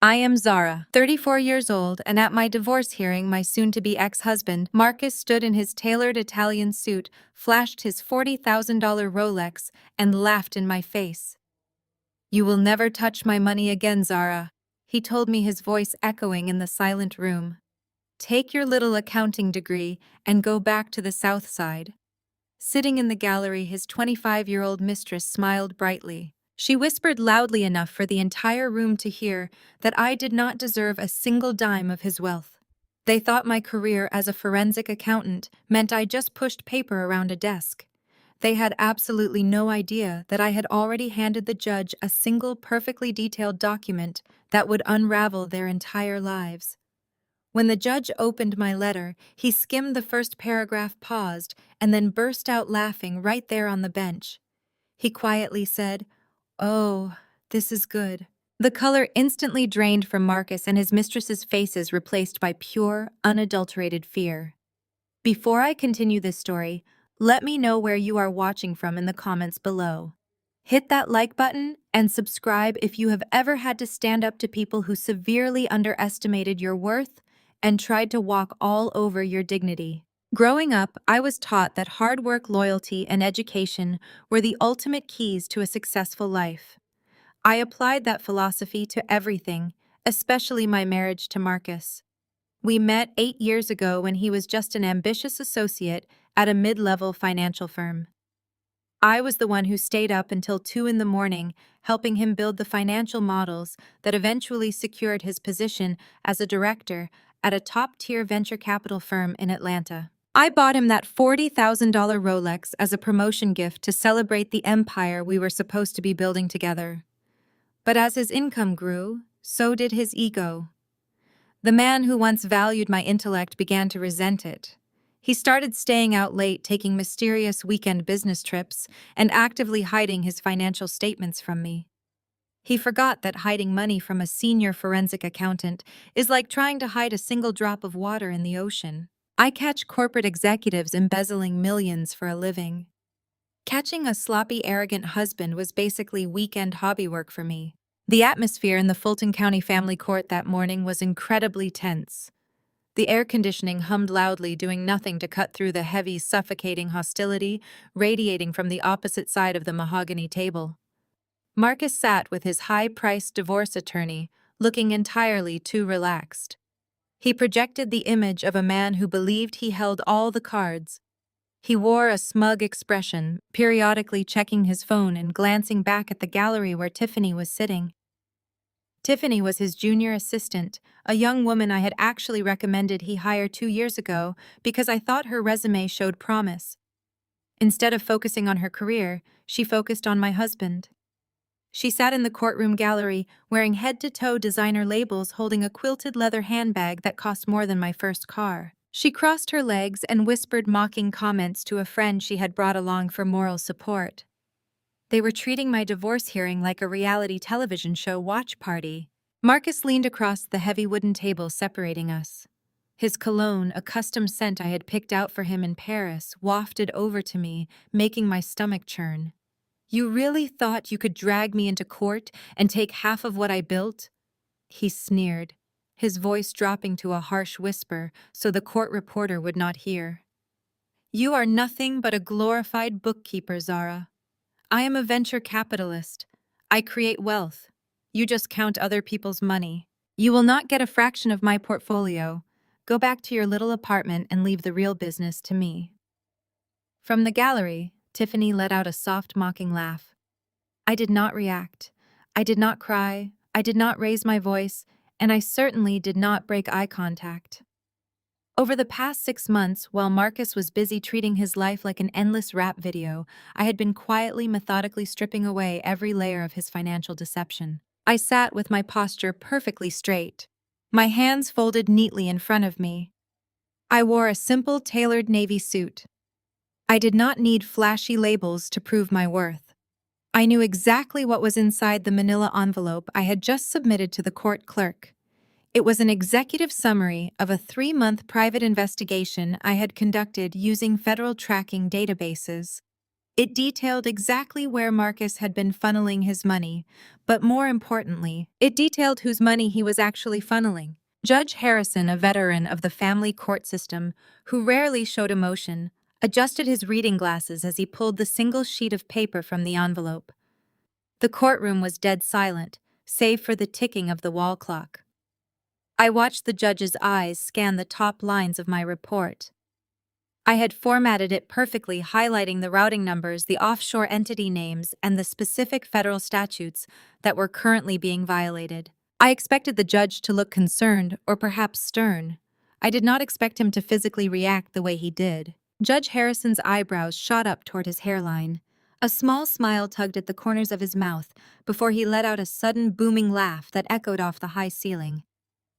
I am Zara, 34 years old, and at my divorce hearing, my soon-to-be ex-husband, Marcus, stood in his tailored Italian suit, flashed his $40,000 Rolex, and laughed in my face. "You will never touch my money again, Zara," he told me, his voice echoing in the silent room. "Take your little accounting degree and go back to the South Side." Sitting in the gallery, his 25-year-old mistress smiled brightly. She whispered loudly enough for the entire room to hear that I did not deserve a single dime of his wealth. They thought my career as a forensic accountant meant I just pushed paper around a desk. They had absolutely no idea that I had already handed the judge a single perfectly detailed document that would unravel their entire lives. When the judge opened my letter, he skimmed the first paragraph, paused, and then burst out laughing right there on the bench. He quietly said, "Oh, this is good." The color instantly drained from Marcus and his mistress's faces, replaced by pure, unadulterated fear. Before I continue this story, let me know where you are watching from in the comments below. Hit that like button and subscribe if you have ever had to stand up to people who severely underestimated your worth and tried to walk all over your dignity. Growing up, I was taught that hard work, loyalty, and education were the ultimate keys to a successful life. I applied that philosophy to everything, especially my marriage to Marcus. We met 8 years ago when he was just an ambitious associate at a mid-level financial firm. I was the one who stayed up until 2 in the morning, helping him build the financial models that eventually secured his position as a director at a top-tier venture capital firm in Atlanta. I bought him that $40,000 Rolex as a promotion gift to celebrate the empire we were supposed to be building together. But as his income grew, so did his ego. The man who once valued my intellect began to resent it. He started staying out late, taking mysterious weekend business trips, and actively hiding his financial statements from me. He forgot that hiding money from a senior forensic accountant is like trying to hide a single drop of water in the ocean. I catch corporate executives embezzling millions for a living. Catching a sloppy, arrogant husband was basically weekend hobby work for me. The atmosphere in the Fulton County family court that morning was incredibly tense. The air conditioning hummed loudly, doing nothing to cut through the heavy, suffocating hostility radiating from the opposite side of the mahogany table. Marcus sat with his high-priced divorce attorney, looking entirely too relaxed. He projected the image of a man who believed he held all the cards. He wore a smug expression, periodically checking his phone and glancing back at the gallery where Tiffany was sitting. Tiffany was his junior assistant, a young woman I had actually recommended he hire 2 years ago because I thought her resume showed promise. Instead of focusing on her career, she focused on my husband. She sat in the courtroom gallery, wearing head-to-toe designer labels, holding a quilted leather handbag that cost more than my first car. She crossed her legs and whispered mocking comments to a friend she had brought along for moral support. They were treating my divorce hearing like a reality television show watch party. Marcus leaned across the heavy wooden table separating us. His cologne, a custom scent I had picked out for him in Paris, wafted over to me, making my stomach churn. "You really thought you could drag me into court and take half of what I built?" he sneered, his voice dropping to a harsh whisper so the court reporter would not hear. "You are nothing but a glorified bookkeeper, Zara. I am a venture capitalist. I create wealth. You just count other people's money. You will not get a fraction of my portfolio. Go back to your little apartment and leave the real business to me." From the gallery, Tiffany let out a soft, mocking laugh. I did not react. I did not cry. I did not raise my voice, and I certainly did not break eye contact. Over the past 6 months, while Marcus was busy treating his life like an endless rap video, I had been quietly, methodically stripping away every layer of his financial deception. I sat with my posture perfectly straight, my hands folded neatly in front of me. I wore a simple, tailored navy suit. I did not need flashy labels to prove my worth. I knew exactly what was inside the manila envelope I had just submitted to the court clerk. It was an executive summary of a 3-month private investigation I had conducted using federal tracking databases. It detailed exactly where Marcus had been funneling his money, but more importantly, it detailed whose money he was actually funneling. Judge Harrison, a veteran of the family court system who rarely showed emotion, adjusted his reading glasses as he pulled the single sheet of paper from the envelope. The courtroom was dead silent, save for the ticking of the wall clock. I watched the judge's eyes scan the top lines of my report. I had formatted it perfectly, highlighting the routing numbers, the offshore entity names, and the specific federal statutes that were currently being violated. I expected the judge to look concerned or perhaps stern. I did not expect him to physically react the way he did. Judge Harrison's eyebrows shot up toward his hairline. A small smile tugged at the corners of his mouth before he let out a sudden booming laugh that echoed off the high ceiling.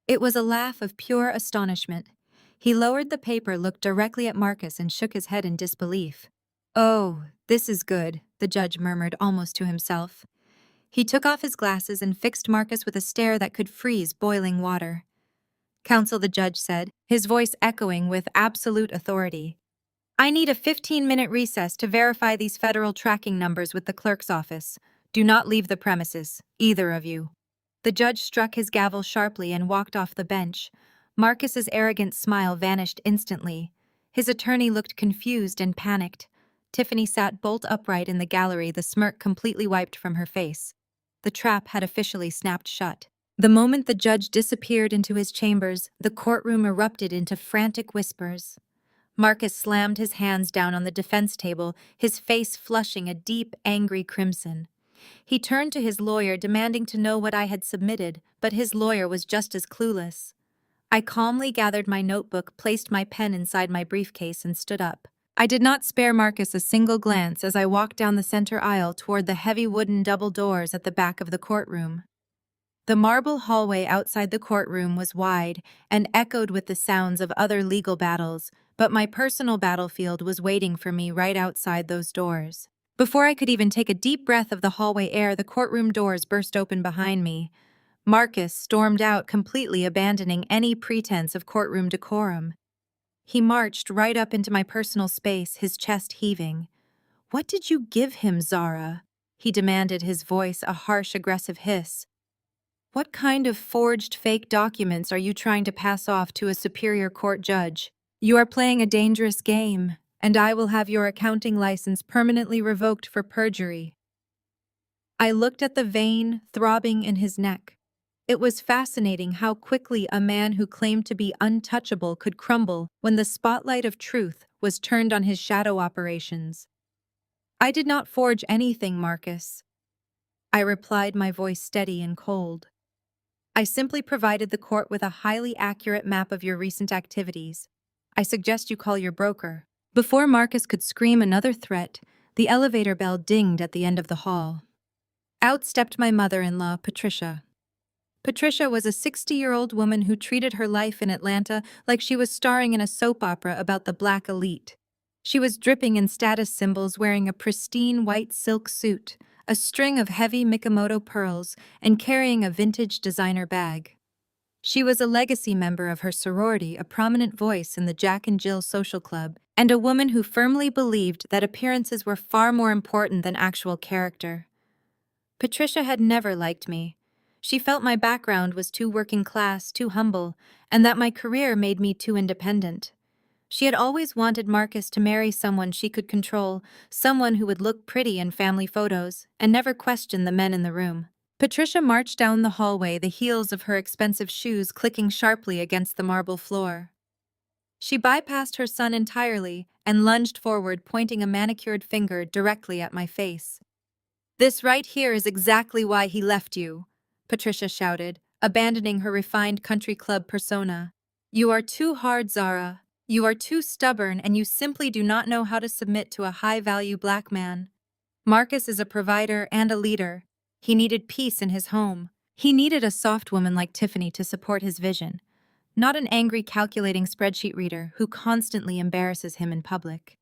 It was a laugh of pure astonishment. He lowered the paper, looked directly at Marcus, and shook his head in disbelief. "Oh, this is good," the judge murmured almost to himself. He took off his glasses and fixed Marcus with a stare that could freeze boiling water. "Counsel," the judge said, his voice echoing with absolute authority. "I need a 15-minute recess to verify these federal tracking numbers with the clerk's office. Do not leave the premises, either of you." The judge struck his gavel sharply and walked off the bench. Marcus's arrogant smile vanished instantly. His attorney looked confused and panicked. Tiffany sat bolt upright in the gallery, the smirk completely wiped from her face. The trap had officially snapped shut. The moment the judge disappeared into his chambers, the courtroom erupted into frantic whispers. Marcus slammed his hands down on the defense table, his face flushing a deep, angry crimson. He turned to his lawyer, demanding to know what I had submitted, but his lawyer was just as clueless. I calmly gathered my notebook, placed my pen inside my briefcase, and stood up. I did not spare Marcus a single glance as I walked down the center aisle toward the heavy wooden double doors at the back of the courtroom. The marble hallway outside the courtroom was wide and echoed with the sounds of other legal battles, but my personal battlefield was waiting for me right outside those doors. Before I could even take a deep breath of the hallway air, the courtroom doors burst open behind me. Marcus stormed out, completely abandoning any pretense of courtroom decorum. He marched right up into my personal space, his chest heaving. "What did you give him, Zara?" he demanded, his voice a harsh, aggressive hiss. "What kind of forged fake documents are you trying to pass off to a superior court judge? You are playing a dangerous game, and I will have your accounting license permanently revoked for perjury." I looked at the vein throbbing in his neck. It was fascinating how quickly a man who claimed to be untouchable could crumble when the spotlight of truth was turned on his shadow operations. "I did not forge anything, Marcus," I replied, my voice steady and cold. "I simply provided the court with a highly accurate map of your recent activities. I suggest you call your broker." Before Marcus could scream another threat, the elevator bell dinged at the end of the hall. Out stepped my mother-in-law, Patricia. Patricia was a 60-year-old woman who treated her life in Atlanta like she was starring in a soap opera about the black elite. She was dripping in status symbols, wearing a pristine white silk suit, a string of heavy Mikomoto pearls, and carrying a vintage designer bag. She was a legacy member of her sorority, a prominent voice in the Jack and Jill social club, and a woman who firmly believed that appearances were far more important than actual character. Patricia had never liked me. She felt my background was too working class, too humble, and that my career made me too independent. She had always wanted Marcus to marry someone she could control, someone who would look pretty in family photos, and never question the men in the room. Patricia marched down the hallway, the heels of her expensive shoes clicking sharply against the marble floor. She bypassed her son entirely and lunged forward, pointing a manicured finger directly at my face. "This right here is exactly why he left you," Patricia shouted, abandoning her refined country club persona. "You are too hard, Zara. You are too stubborn, and you simply do not know how to submit to a high-value black man. Marcus is a provider and a leader. He needed peace in his home. He needed a soft woman like Tiffany to support his vision, not an angry, calculating spreadsheet reader who constantly embarrasses him in public.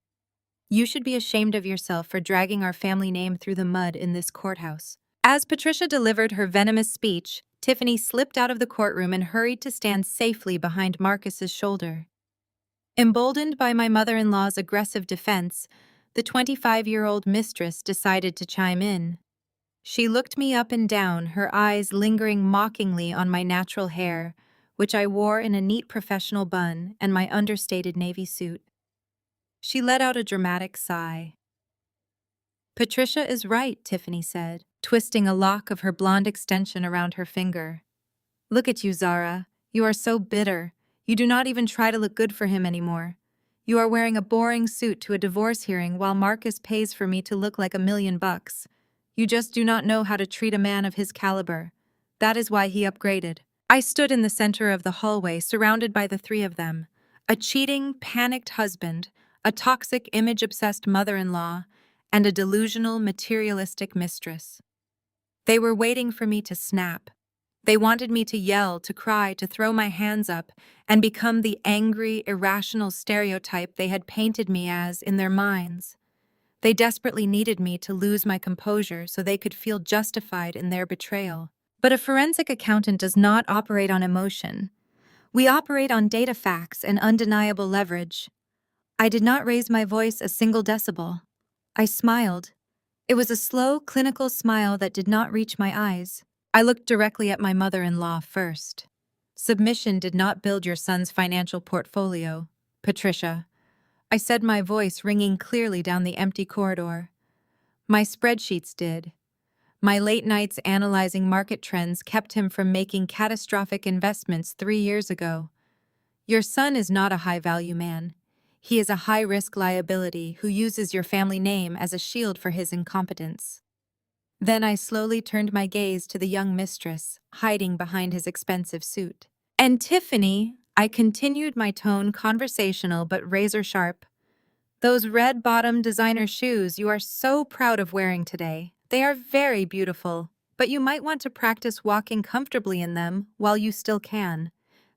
You should be ashamed of yourself for dragging our family name through the mud in this courthouse." As Patricia delivered her venomous speech, Tiffany slipped out of the courtroom and hurried to stand safely behind Marcus's shoulder. Emboldened by my mother-in-law's aggressive defense, The 25-year-old mistress decided to chime in. She looked me up and down, her eyes lingering mockingly on my natural hair, which I wore in a neat professional bun, and my understated navy suit. She let out a dramatic sigh. "Patricia is right," Tiffany said, twisting a lock of her blonde extension around her finger. "Look at you, Zara. You are so bitter. You do not even try to look good for him anymore. You are wearing a boring suit to a divorce hearing while Marcus pays for me to look like $1 million. You just do not know how to treat a man of his caliber. That is why he upgraded." I stood in the center of the hallway, surrounded by the three of them: a cheating, panicked husband, a toxic, image-obsessed mother-in-law, and a delusional, materialistic mistress. They were waiting for me to snap. They wanted me to yell, to cry, to throw my hands up, and become the angry, irrational stereotype they had painted me as in their minds. They desperately needed me to lose my composure so they could feel justified in their betrayal. But a forensic accountant does not operate on emotion. We operate on data, facts, and undeniable leverage. I did not raise my voice a single decibel. I smiled. It was a slow, clinical smile that did not reach my eyes. I looked directly at my mother-in-law first. "Submission did not build your son's financial portfolio, Patricia," I said, my voice ringing clearly down the empty corridor. "My spreadsheets did. My late nights analyzing market trends kept him from making catastrophic investments 3 years ago. Your son is not a high-value man. He is a high-risk liability who uses your family name as a shield for his incompetence." Then I slowly turned my gaze to the young mistress, hiding behind his expensive suit. "And Tiffany," I continued, my tone conversational but razor-sharp, "those red-bottom designer shoes you are so proud of wearing today, they are very beautiful, but you might want to practice walking comfortably in them while you still can.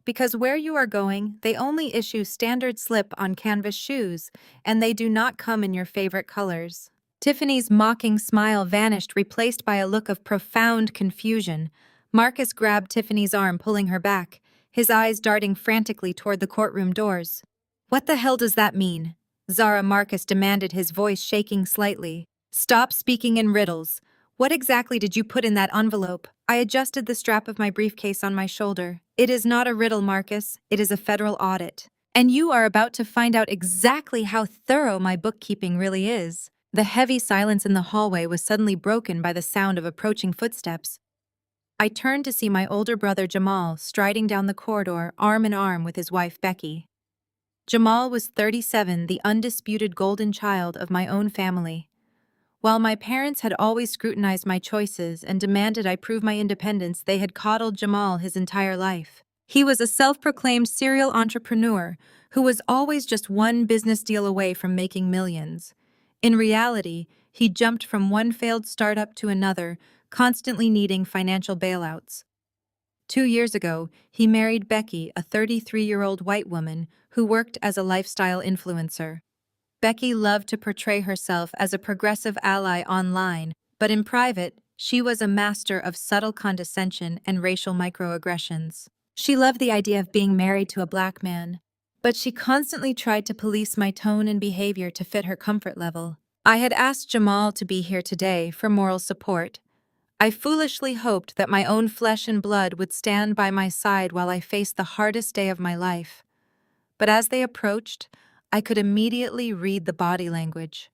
Because where you are going, they only issue standard slip-on canvas shoes, and they do not come in your favorite colors." Tiffany's mocking smile vanished, replaced by a look of profound confusion. Marcus grabbed Tiffany's arm, pulling her back, his eyes darting frantically toward the courtroom doors. "What the hell does that mean?" Zara, Marcus demanded, his voice shaking slightly. "Stop speaking in riddles. What exactly did you put in that envelope?" I adjusted the strap of my briefcase on my shoulder. "It is not a riddle, Marcus. It is a federal audit. And you are about to find out exactly how thorough my bookkeeping really is." The heavy silence in the hallway was suddenly broken by the sound of approaching footsteps. I turned to see my older brother Jamal striding down the corridor, arm in arm with his wife Becky. Jamal was 37, the undisputed golden child of my own family. While my parents had always scrutinized my choices and demanded I prove my independence, they had coddled Jamal his entire life. He was a self-proclaimed serial entrepreneur who was always just one business deal away from making millions. In reality, he jumped from one failed startup to another, constantly needing financial bailouts. 2 years ago, he married Becky, a 33-year-old white woman who worked as a lifestyle influencer. Becky loved to portray herself as a progressive ally online, but in private, she was a master of subtle condescension and racial microaggressions. She loved the idea of being married to a black man, but she constantly tried to police my tone and behavior to fit her comfort level. I had asked Jamal to be here today for moral support. I foolishly hoped that my own flesh and blood would stand by my side while I faced the hardest day of my life. But as they approached, I could immediately read the body language.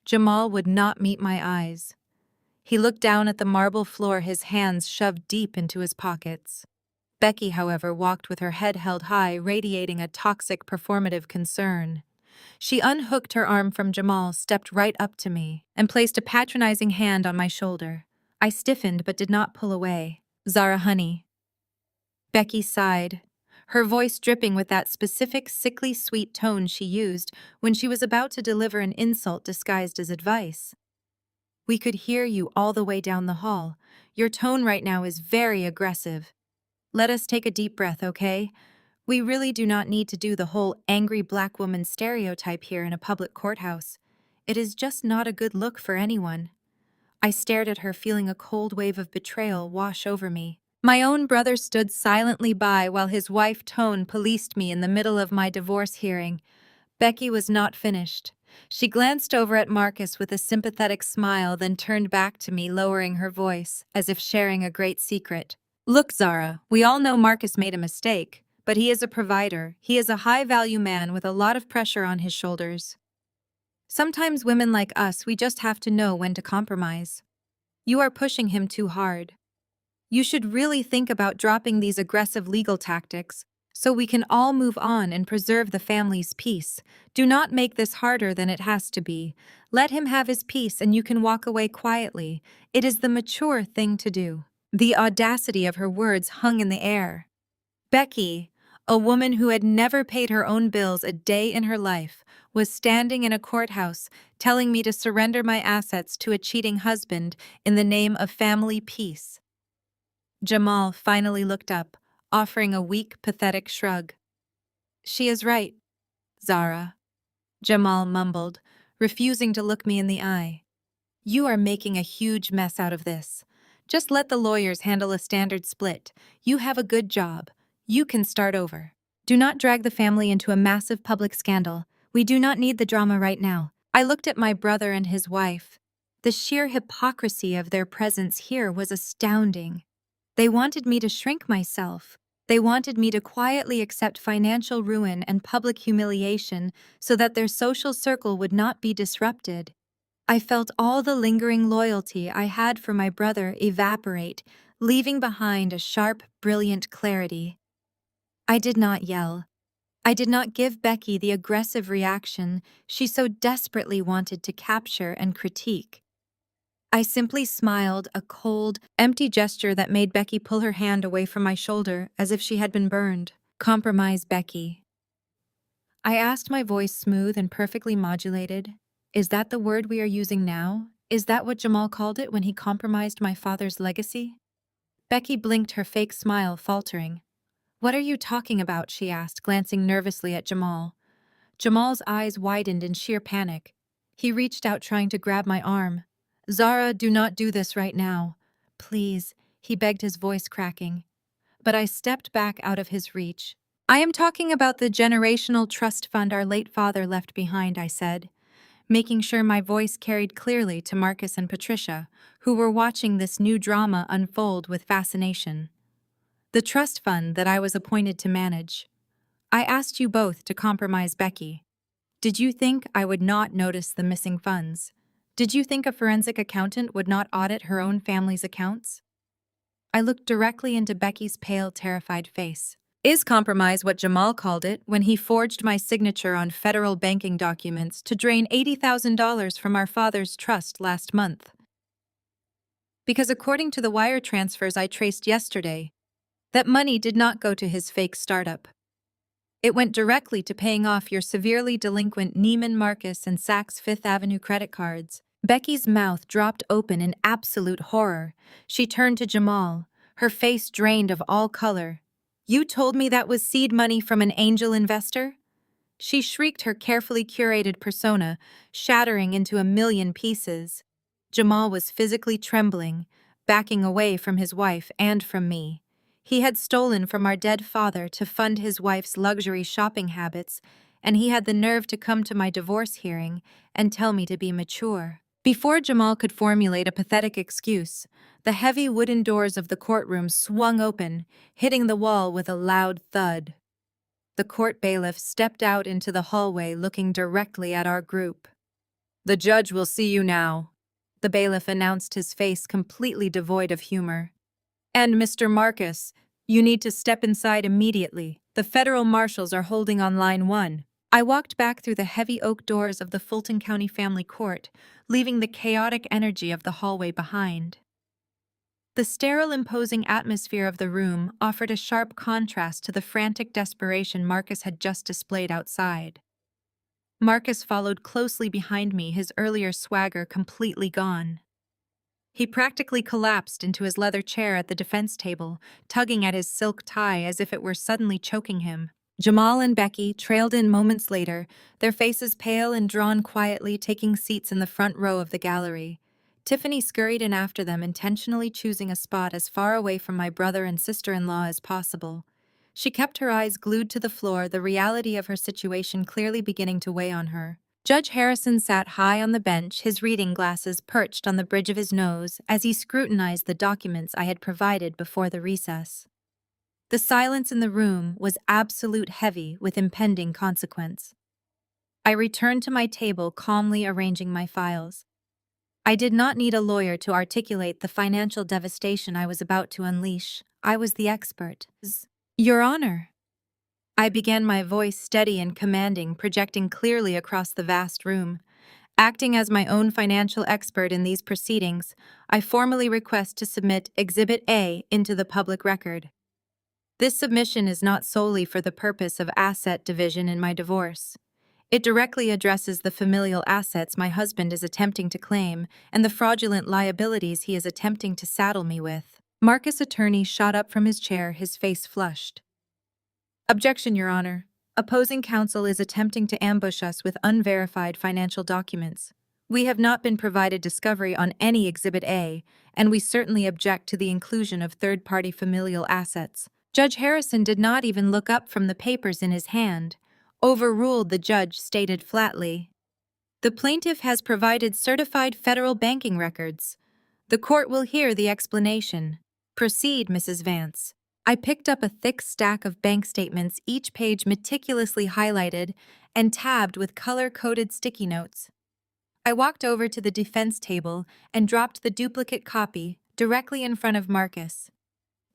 Jamal would not meet my eyes. He looked down at the marble floor, his hands shoved deep into his pockets. Becky, however, walked with her head held high, radiating a toxic performative concern. She unhooked her arm from Jamal, stepped right up to me, and placed a patronizing hand on my shoulder. I stiffened but did not pull away. "Zara, honey." Becky sighed, her voice dripping with that specific sickly sweet tone she used when she was about to deliver an insult disguised as advice. "We could hear you all the way down the hall. Your tone right now is very aggressive. Let us take a deep breath, okay? We really do not need to do the whole angry black woman stereotype here in a public courthouse. It is just not a good look for anyone." I stared at her, feeling a cold wave of betrayal wash over me. My own brother stood silently by while his wife Tone policed me in the middle of my divorce hearing. Becky was not finished. She glanced over at Marcus with a sympathetic smile, then turned back to me, lowering her voice, as if sharing a great secret. Look, Zara, we all know Marcus made a mistake, but he is a provider. He is a high-value man with a lot of pressure on his shoulders. Sometimes women like us, we just have to know when to compromise. You are pushing him too hard. You should really think about dropping these aggressive legal tactics so we can all move on and preserve the family's peace. Do not make this harder than it has to be. Let him have his peace and you can walk away quietly. It is the mature thing to do. The audacity of her words hung in the air. Becky, a woman who had never paid her own bills a day in her life, was standing in a courthouse telling me to surrender my assets to a cheating husband in the name of family peace. Jamal finally looked up, offering a weak, pathetic shrug. She is right, Zara, Jamal mumbled, refusing to look me in the eye. You are making a huge mess out of this. Just let the lawyers handle a standard split. You have a good job. You can start over. Do not drag the family into a massive public scandal. We do not need the drama right now. I looked at my brother and his wife. The sheer hypocrisy of their presence here was astounding. They wanted me to shrink myself. They wanted me to quietly accept financial ruin and public humiliation so that their social circle would not be disrupted. I felt all the lingering loyalty I had for my brother evaporate, leaving behind a sharp, brilliant clarity. I did not yell. I did not give Becky the aggressive reaction she so desperately wanted to capture and critique. I simply smiled, a cold, empty gesture that made Becky pull her hand away from my shoulder as if she had been burned. Compromise, Becky. I asked, my voice smooth and perfectly modulated. Is that the word we are using now? Is that what Jamal called it when he compromised my father's legacy? Becky blinked, her fake smile faltering. What are you talking about? She asked, glancing nervously at Jamal. Jamal's eyes widened in sheer panic. He reached out, trying to grab my arm. Zara, do not do this right now. Please, he begged, his voice cracking. But I stepped back out of his reach. I am talking about the generational trust fund our late father left behind, I said, making sure my voice carried clearly to Marcus and Patricia, who were watching this new drama unfold with fascination. The trust fund that I was appointed to manage. I asked you both to compromise Becky. Did you think I would not notice the missing funds? Did you think a forensic accountant would not audit her own family's accounts? I looked directly into Becky's pale, terrified face. Is compromise what Jamal called it when he forged my signature on federal banking documents to drain $80,000 from our father's trust last month? Because according to the wire transfers I traced yesterday, that money did not go to his fake startup. It went directly to paying off your severely delinquent Neiman Marcus and Saks Fifth Avenue credit cards. Becky's mouth dropped open in absolute horror. She turned to Jamal, her face drained of all color. You told me that was seed money from an angel investor? She shrieked, her carefully curated persona shattering into a million pieces. Jamal was physically trembling, backing away from his wife and from me. He had stolen from our dead father to fund his wife's luxury shopping habits, and he had the nerve to come to my divorce hearing and tell me to be mature. Before Jamal could formulate a pathetic excuse, the heavy wooden doors of the courtroom swung open, hitting the wall with a loud thud. The court bailiff stepped out into the hallway, looking directly at our group. The judge will see you now, the bailiff announced, his face completely devoid of humor. And Mr. Marcus, you need to step inside immediately. The federal marshals are holding on line 1. I walked back through the heavy oak doors of the Fulton County Family Court, leaving the chaotic energy of the hallway behind. The sterile, imposing atmosphere of the room offered a sharp contrast to the frantic desperation Marcus had just displayed outside. Marcus followed closely behind me, his earlier swagger completely gone. He practically collapsed into his leather chair at the defense table, tugging at his silk tie as if it were suddenly choking him. Jamal and Becky trailed in moments later, their faces pale and drawn, quietly taking seats in the front row of the gallery. Tiffany scurried in after them, intentionally choosing a spot as far away from my brother and sister-in-law as possible. She kept her eyes glued to the floor, the reality of her situation clearly beginning to weigh on her. Judge Harrison sat high on the bench, his reading glasses perched on the bridge of his nose as he scrutinized the documents I had provided before the recess. The silence in the room was absolute heavy with impending consequence. I returned to my table, calmly arranging my files. I did not need a lawyer to articulate the financial devastation I was about to unleash. I was the expert. Your Honor. I began, my voice steady and commanding, projecting clearly across the vast room. Acting as my own financial expert in these proceedings, I formally request to submit Exhibit A into the public record. This submission is not solely for the purpose of asset division in my divorce. It directly addresses the familial assets my husband is attempting to claim and the fraudulent liabilities he is attempting to saddle me with. Marcus' attorney shot up from his chair, his face flushed. Objection, Your Honor. Opposing counsel is attempting to ambush us with unverified financial documents. We have not been provided discovery on any Exhibit A, and we certainly object to the inclusion of third-party familial assets. Judge Harrison did not even look up from the papers in his hand. Overruled, the judge stated flatly. The plaintiff has provided certified federal banking records. The court will hear the explanation. Proceed, Mrs. Vance. I picked up a thick stack of bank statements, each page meticulously highlighted and tabbed with color-coded sticky notes. I walked over to the defense table and dropped the duplicate copy directly in front of Marcus.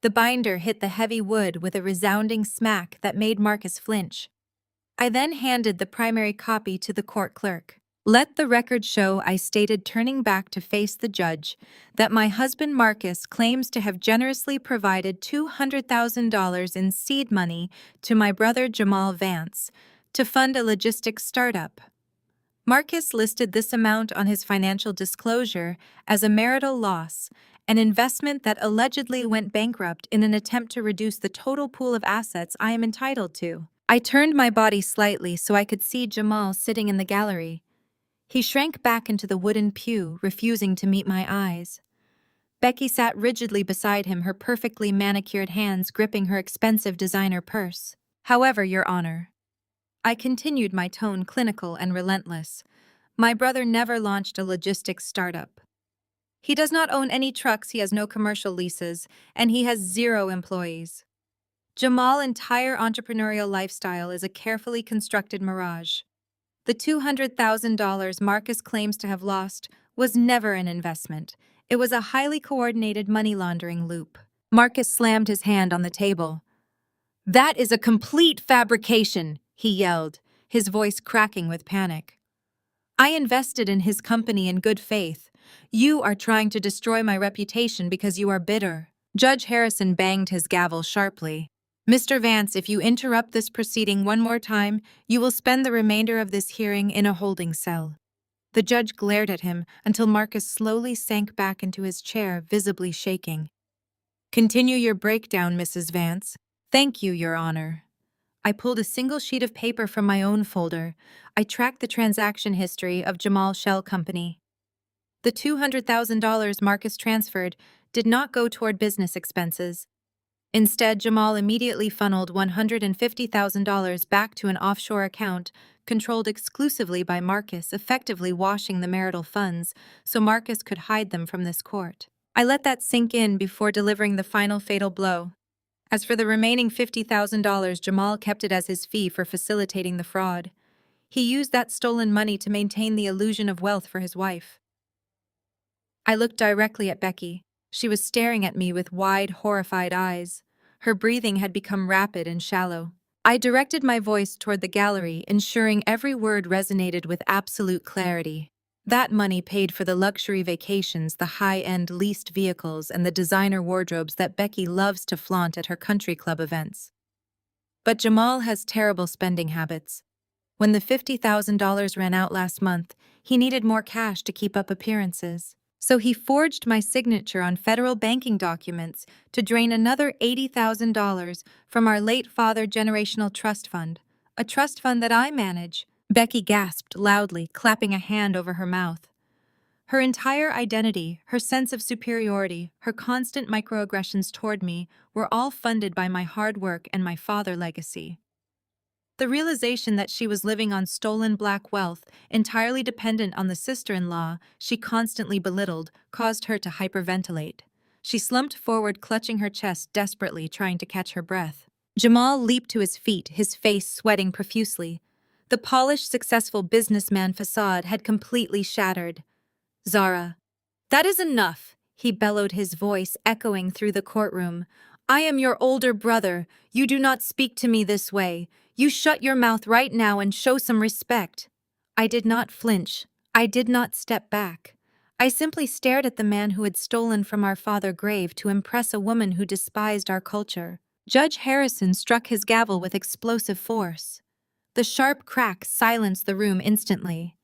The binder hit the heavy wood with a resounding smack that made Marcus flinch. I then handed the primary copy to the court clerk. Let the record show, I stated, turning back to face the judge, that my husband Marcus claims to have generously provided $200,000 in seed money to my brother Jamal Vance to fund a logistics startup. Marcus listed this amount on his financial disclosure as a marital loss, an investment that allegedly went bankrupt in an attempt to reduce the total pool of assets I am entitled to. I turned my body slightly so I could see Jamal sitting in the gallery. He shrank back into the wooden pew, refusing to meet my eyes. Becky sat rigidly beside him, her perfectly manicured hands gripping her expensive designer purse. However, Your Honor, I continued, my tone clinical and relentless. My brother never launched a logistics startup. He does not own any trucks, he has no commercial leases, and he has 0 employees. Jamal's entire entrepreneurial lifestyle is a carefully constructed mirage. The $200,000 Marcus claims to have lost was never an investment. It was a highly coordinated money laundering loop. Marcus slammed his hand on the table. That is a complete fabrication, he yelled, his voice cracking with panic. I invested in his company in good faith. You are trying to destroy my reputation because you are bitter. Judge Harrison banged his gavel sharply. Mr. Vance, if you interrupt this proceeding one more time, you will spend the remainder of this hearing in a holding cell. The judge glared at him until Marcus slowly sank back into his chair, visibly shaking. Continue your breakdown, Mrs. Vance. Thank you, Your Honor. I pulled a single sheet of paper from my own folder. I tracked the transaction history of Jamal Shell Company. The $200,000 Marcus transferred did not go toward business expenses. Instead, Jamal immediately funneled $150,000 back to an offshore account controlled exclusively by Marcus, effectively washing the marital funds so Marcus could hide them from this court. I let that sink in before delivering the final fatal blow. As for the remaining $50,000, Jamal kept it as his fee for facilitating the fraud. He used that stolen money to maintain the illusion of wealth for his wife. I looked directly at Becky. She was staring at me with wide, horrified eyes. Her breathing had become rapid and shallow. I directed my voice toward the gallery, ensuring every word resonated with absolute clarity. That money paid for the luxury vacations, the high-end leased vehicles, and the designer wardrobes that Becky loves to flaunt at her country club events. But Jamal has terrible spending habits. When the $50,000 ran out last month, he needed more cash to keep up appearances. So he forged my signature on federal banking documents to drain another $80,000 from our late father generational trust fund, a trust fund that I manage. Becky gasped loudly, clapping a hand over her mouth. Her entire identity, her sense of superiority, her constant microaggressions toward me were all funded by my hard work and my father legacy. The realization that she was living on stolen black wealth, entirely dependent on the sister-in-law she constantly belittled, caused her to hyperventilate. She slumped forward, clutching her chest desperately, trying to catch her breath. Jamal leaped to his feet, his face sweating profusely. The polished, successful businessman facade had completely shattered. Zara. That is enough, he bellowed, his voice echoing through the courtroom. I am your older brother. You do not speak to me this way. You shut your mouth right now and show some respect. I did not flinch. I did not step back. I simply stared at the man who had stolen from our father's grave to impress a woman who despised our culture. Judge Harrison struck his gavel with explosive force. The sharp crack silenced the room instantly.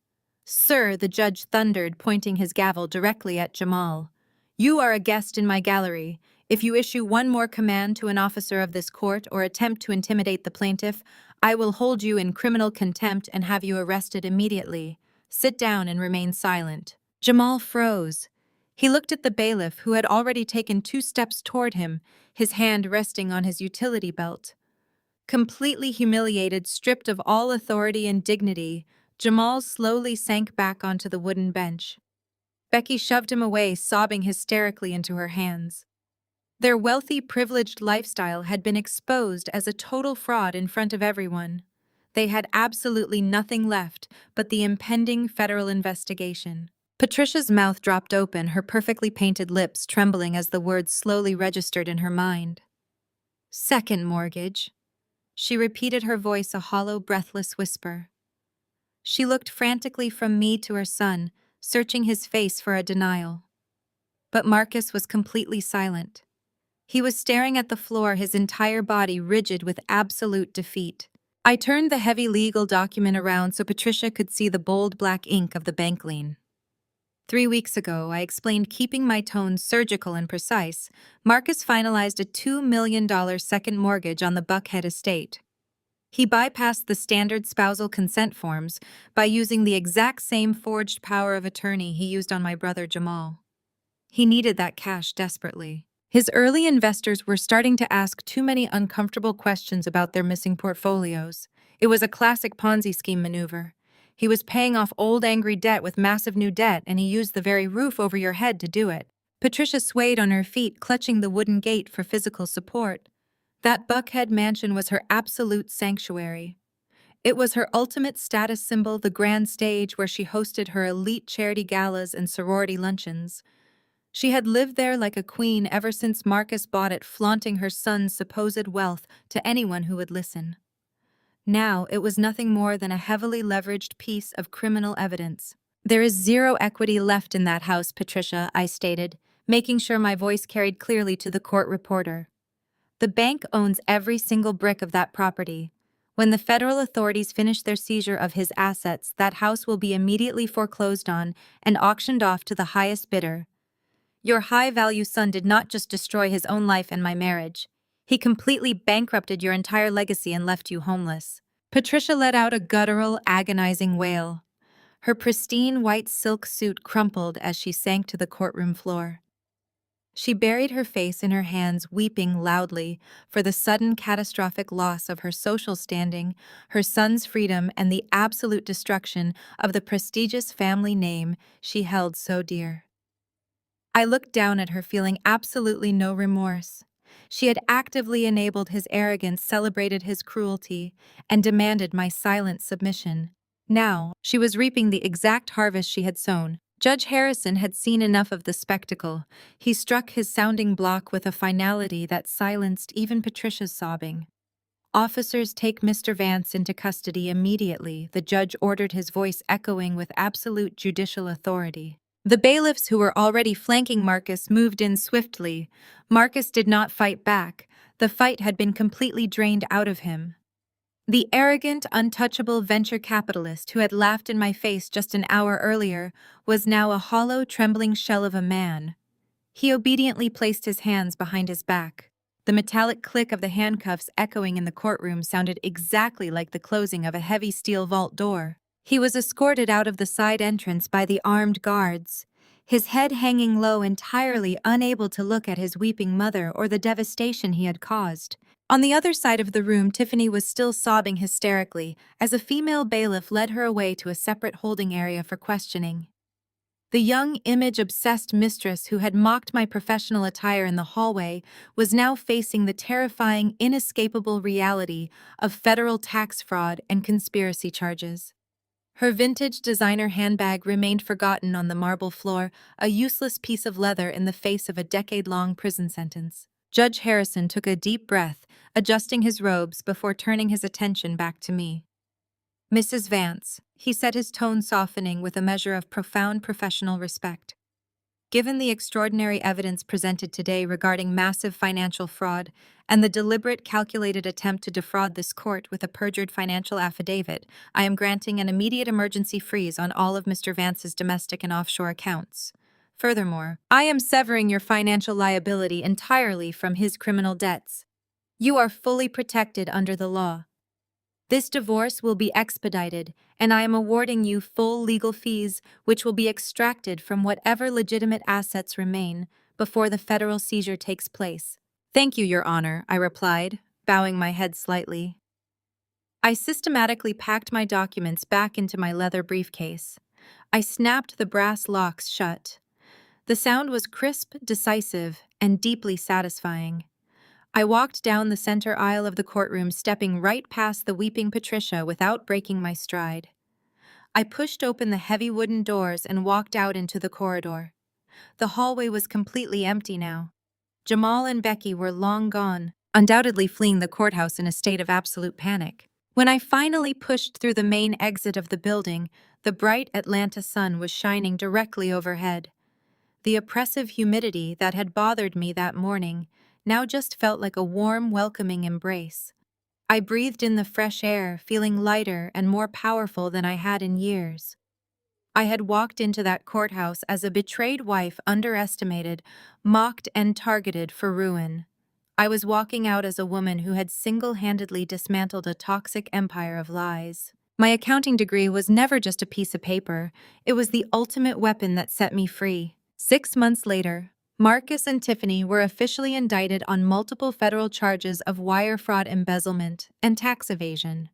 Sir, the judge thundered, pointing his gavel directly at Jamal. You are a guest in my gallery. If you issue one more command to an officer of this court or attempt to intimidate the plaintiff, I will hold you in criminal contempt and have you arrested immediately. Sit down and remain silent. Jamal froze. He looked at the bailiff, who had already taken 2 steps toward him, his hand resting on his utility belt. Completely humiliated, stripped of all authority and dignity, Jamal slowly sank back onto the wooden bench. Becky shoved him away, sobbing hysterically into her hands. Their wealthy, privileged lifestyle had been exposed as a total fraud in front of everyone. They had absolutely nothing left but the impending federal investigation. Patricia's mouth dropped open, her perfectly painted lips trembling as the words slowly registered in her mind. Second mortgage. She repeated, her voice a hollow, breathless whisper. She looked frantically from me to her son, searching his face for a denial. But Marcus was completely silent. He was staring at the floor, his entire body rigid with absolute defeat. I turned the heavy legal document around so Patricia could see the bold black ink of the bank lien. 3 weeks ago, I explained, keeping my tone surgical and precise, Marcus finalized a $2 million second mortgage on the Buckhead estate. He bypassed the standard spousal consent forms by using the exact same forged power of attorney he used on my brother Jamal. He needed that cash desperately. His early investors were starting to ask too many uncomfortable questions about their missing portfolios. It was a classic Ponzi scheme maneuver. He was paying off old angry debt with massive new debt, and he used the very roof over your head to do it. Patricia swayed on her feet, clutching the wooden gate for physical support. That Buckhead mansion was her absolute sanctuary. It was her ultimate status symbol, the grand stage where she hosted her elite charity galas and sorority luncheons. She had lived there like a queen ever since Marcus bought it, flaunting her son's supposed wealth to anyone who would listen. Now it was nothing more than a heavily leveraged piece of criminal evidence. There is zero equity left in that house, Patricia, I stated, making sure my voice carried clearly to the court reporter. The bank owns every single brick of that property. When the federal authorities finish their seizure of his assets, that house will be immediately foreclosed on and auctioned off to the highest bidder. Your high-value son did not just destroy his own life and my marriage. He completely bankrupted your entire legacy and left you homeless. Patricia let out a guttural, agonizing wail. Her pristine white silk suit crumpled as she sank to the courtroom floor. She buried her face in her hands, weeping loudly for the sudden catastrophic loss of her social standing, her son's freedom, and the absolute destruction of the prestigious family name she held so dear. I looked down at her, feeling absolutely no remorse. She had actively enabled his arrogance, celebrated his cruelty, and demanded my silent submission. Now, she was reaping the exact harvest she had sown. Judge Harrison had seen enough of the spectacle. He struck his sounding block with a finality that silenced even Patricia's sobbing. Officers, take Mr. Vance into custody immediately, the judge ordered, his voice echoing with absolute judicial authority. The bailiffs, who were already flanking Marcus, moved in swiftly. Marcus did not fight back. The fight had been completely drained out of him. The arrogant, untouchable venture capitalist who had laughed in my face just an hour earlier was now a hollow, trembling shell of a man. He obediently placed his hands behind his back. The metallic click of the handcuffs echoing in the courtroom sounded exactly like the closing of a heavy steel vault door. He was escorted out of the side entrance by the armed guards, his head hanging low, entirely unable to look at his weeping mother or the devastation he had caused. On the other side of the room, Tiffany was still sobbing hysterically as a female bailiff led her away to a separate holding area for questioning. The young, image-obsessed mistress who had mocked my professional attire in the hallway was now facing the terrifying, inescapable reality of federal tax fraud and conspiracy charges. Her vintage designer handbag remained forgotten on the marble floor, a useless piece of leather in the face of a decade-long prison sentence. Judge Harrison took a deep breath, adjusting his robes before turning his attention back to me. "Mrs. Vance," he said, his tone softening with a measure of profound professional respect. "Given the extraordinary evidence presented today regarding massive financial fraud and the deliberate, calculated attempt to defraud this court with a perjured financial affidavit, I am granting an immediate emergency freeze on all of Mr. Vance's domestic and offshore accounts. Furthermore, I am severing your financial liability entirely from his criminal debts. You are fully protected under the law. This divorce will be expedited, and I am awarding you full legal fees, which will be extracted from whatever legitimate assets remain before the federal seizure takes place." "Thank you, Your Honor," I replied, bowing my head slightly. I systematically packed my documents back into my leather briefcase. I snapped the brass locks shut. The sound was crisp, decisive, and deeply satisfying. I walked down the center aisle of the courtroom, stepping right past the weeping Patricia without breaking my stride. I pushed open the heavy wooden doors and walked out into the corridor. The hallway was completely empty now. Jamal and Becky were long gone, undoubtedly fleeing the courthouse in a state of absolute panic. When I finally pushed through the main exit of the building, the bright Atlanta sun was shining directly overhead. The oppressive humidity that had bothered me that morning now just felt like a warm, welcoming embrace. I breathed in the fresh air, feeling lighter and more powerful than I had in years. I had walked into that courthouse as a betrayed wife, underestimated, mocked, and targeted for ruin. I was walking out as a woman who had single-handedly dismantled a toxic empire of lies. My accounting degree was never just a piece of paper. It was the ultimate weapon that set me free. 6 months later, Marcus and Tiffany were officially indicted on multiple federal charges of wire fraud, embezzlement, and tax evasion.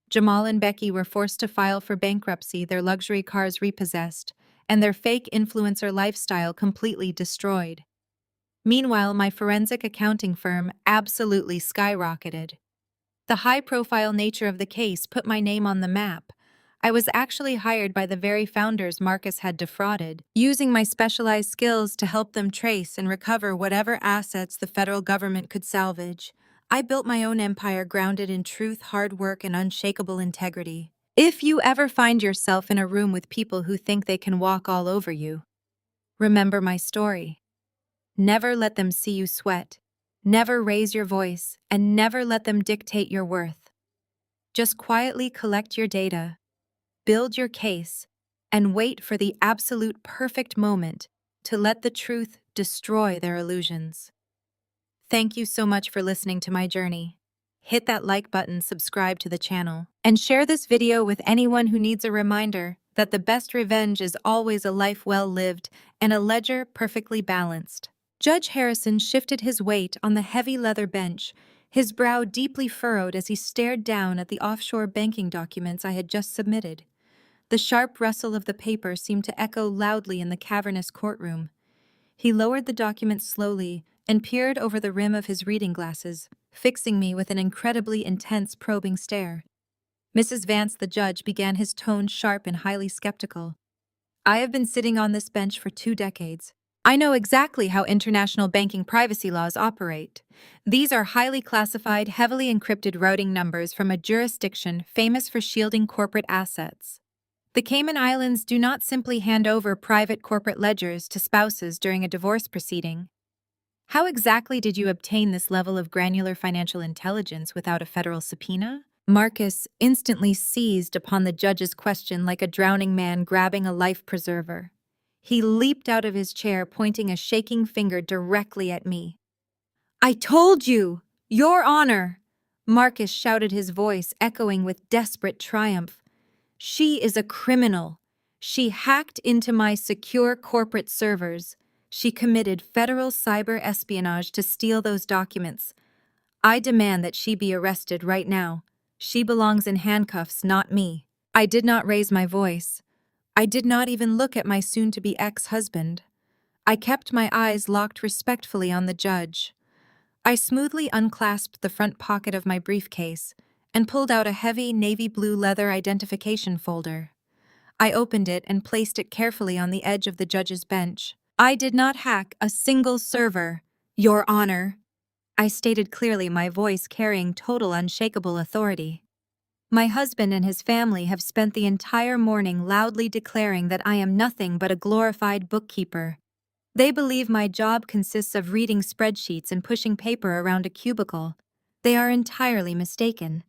Jamal and Becky were forced to file for bankruptcy, their luxury cars repossessed, and their fake influencer lifestyle completely destroyed. Meanwhile, my forensic accounting firm absolutely skyrocketed. The high-profile nature of the case put my name on the map. I was actually hired by the very founders Marcus had defrauded, using my specialized skills to help them trace and recover whatever assets the federal government could salvage. I built my own empire grounded in truth, hard work, and unshakable integrity. If you ever find yourself in a room with people who think they can walk all over you, remember my story. Never let them see you sweat. Never raise your voice, and never let them dictate your worth. Just quietly collect your data, build your case, and wait for the absolute perfect moment to let the truth destroy their illusions. Thank you so much for listening to my journey. Hit that like button, subscribe to the channel, and share this video with anyone who needs a reminder that the best revenge is always a life well lived and a ledger perfectly balanced. Judge Harrison shifted his weight on the heavy leather bench, his brow deeply furrowed as he stared down at the offshore banking documents I had just submitted. The sharp rustle of the paper seemed to echo loudly in the cavernous courtroom. He lowered the document slowly and peered over the rim of his reading glasses, fixing me with an incredibly intense, probing stare. "Mrs. Vance," the judge began, his tone sharp and highly skeptical. "I have been sitting on this bench for 2 decades. I know exactly how international banking privacy laws operate. These are highly classified, heavily encrypted routing numbers from a jurisdiction famous for shielding corporate assets. The Cayman Islands do not simply hand over private corporate ledgers to spouses during a divorce proceeding. How exactly did you obtain this level of granular financial intelligence without a federal subpoena?" Marcus instantly seized upon the judge's question like a drowning man grabbing a life preserver. He leaped out of his chair, pointing a shaking finger directly at me. "I told you, Your Honor!" Marcus shouted, his voice echoing with desperate triumph. "She is a criminal. She hacked into my secure corporate servers. She committed federal cyber espionage to steal those documents. I demand that she be arrested right now. She belongs in handcuffs, not me. I did not raise my voice. I did not even look at my soon-to-be ex-husband. I kept my eyes locked respectfully on the judge. I smoothly unclasped the front pocket of my briefcase and pulled out a heavy navy blue leather identification folder. I opened it and placed it carefully on the edge of the judge's bench. I did not hack a single server, Your Honor. I stated clearly, my voice carrying total unshakable authority. My husband and his family have spent the entire morning loudly declaring that I am nothing but a glorified bookkeeper. They believe my job consists of reading spreadsheets and pushing paper around a cubicle. They are entirely mistaken.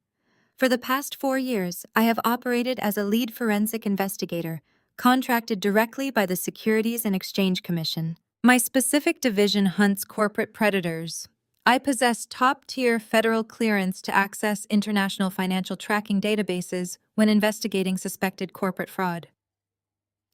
For the past 4 years, I have operated as a lead forensic investigator, contracted directly by the Securities and Exchange Commission. My specific division hunts corporate predators. I possess top-tier federal clearance to access international financial tracking databases when investigating suspected corporate fraud.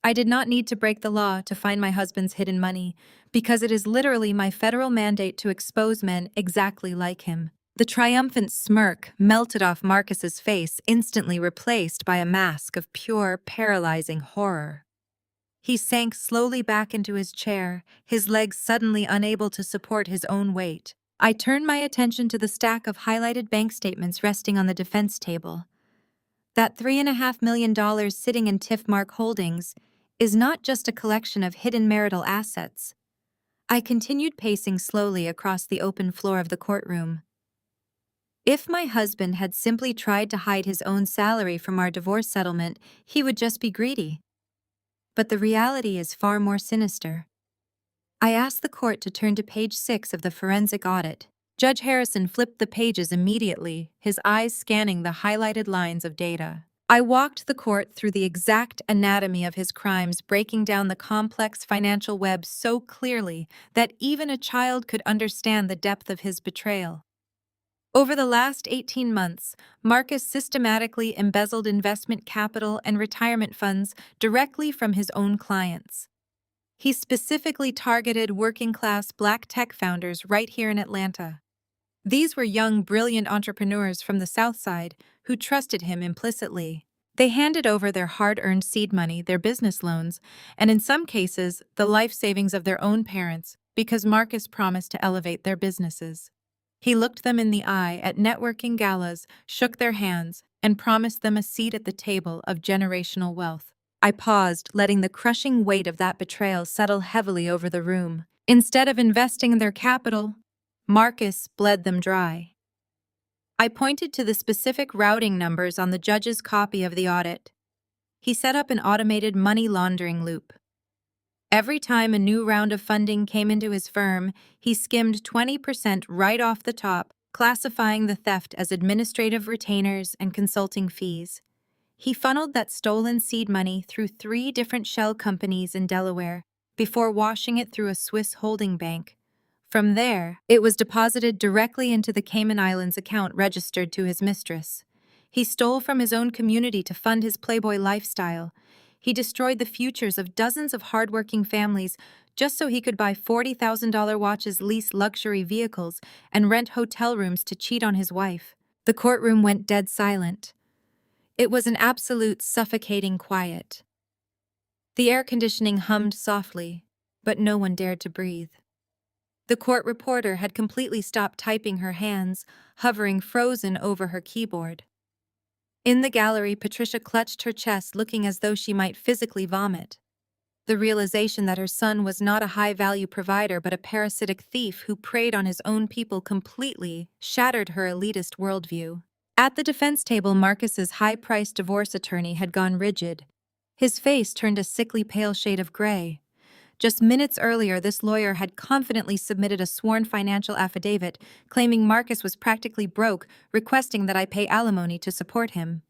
I did not need to break the law to find my husband's hidden money, because it is literally my federal mandate to expose men exactly like him. The triumphant smirk melted off Marcus's face, instantly replaced by a mask of pure, paralyzing horror. He sank slowly back into his chair, his legs suddenly unable to support his own weight. I turned my attention to the stack of highlighted bank statements resting on the defense table. That $3.5 million sitting in Tiffmark Holdings is not just a collection of hidden marital assets. I continued pacing slowly across the open floor of the courtroom. If my husband had simply tried to hide his own salary from our divorce settlement, he would just be greedy. But the reality is far more sinister. I asked the court to turn to page 6 of the forensic audit. Judge Harrison flipped the pages immediately, his eyes scanning the highlighted lines of data. I walked the court through the exact anatomy of his crimes, breaking down the complex financial web so clearly that even a child could understand the depth of his betrayal. Over the last 18 months, Marcus systematically embezzled investment capital and retirement funds directly from his own clients. He specifically targeted working-class black tech founders right here in Atlanta. These were young, brilliant entrepreneurs from the South Side who trusted him implicitly. They handed over their hard-earned seed money, their business loans, and in some cases, the life savings of their own parents, because Marcus promised to elevate their businesses. He looked them in the eye at networking galas, shook their hands, and promised them a seat at the table of generational wealth. I paused, letting the crushing weight of that betrayal settle heavily over the room. Instead of investing their capital, Marcus bled them dry. I pointed to the specific routing numbers on the judge's copy of the audit. He set up an automated money laundering loop. Every time a new round of funding came into his firm, he skimmed 20% right off the top, classifying the theft as administrative retainers and consulting fees. He funneled that stolen seed money through 3 different shell companies in Delaware before washing it through a Swiss holding bank. From there, it was deposited directly into the Cayman Islands account registered to his mistress. He stole from his own community to fund his playboy lifestyle. He destroyed the futures of dozens of hardworking families just so he could buy $40,000 watches, lease luxury vehicles, and rent hotel rooms to cheat on his wife. The courtroom went dead silent. It was an absolute suffocating quiet. The air conditioning hummed softly, but no one dared to breathe. The court reporter had completely stopped typing, her hands hovering frozen over her keyboard. In the gallery, Patricia clutched her chest, looking as though she might physically vomit. The realization that her son was not a high-value provider but a parasitic thief who preyed on his own people completely shattered her elitist worldview. At the defense table, Marcus's high-priced divorce attorney had gone rigid. His face turned a sickly pale shade of gray. Just minutes earlier, this lawyer had confidently submitted a sworn financial affidavit claiming Marcus was practically broke, requesting that I pay alimony to support him.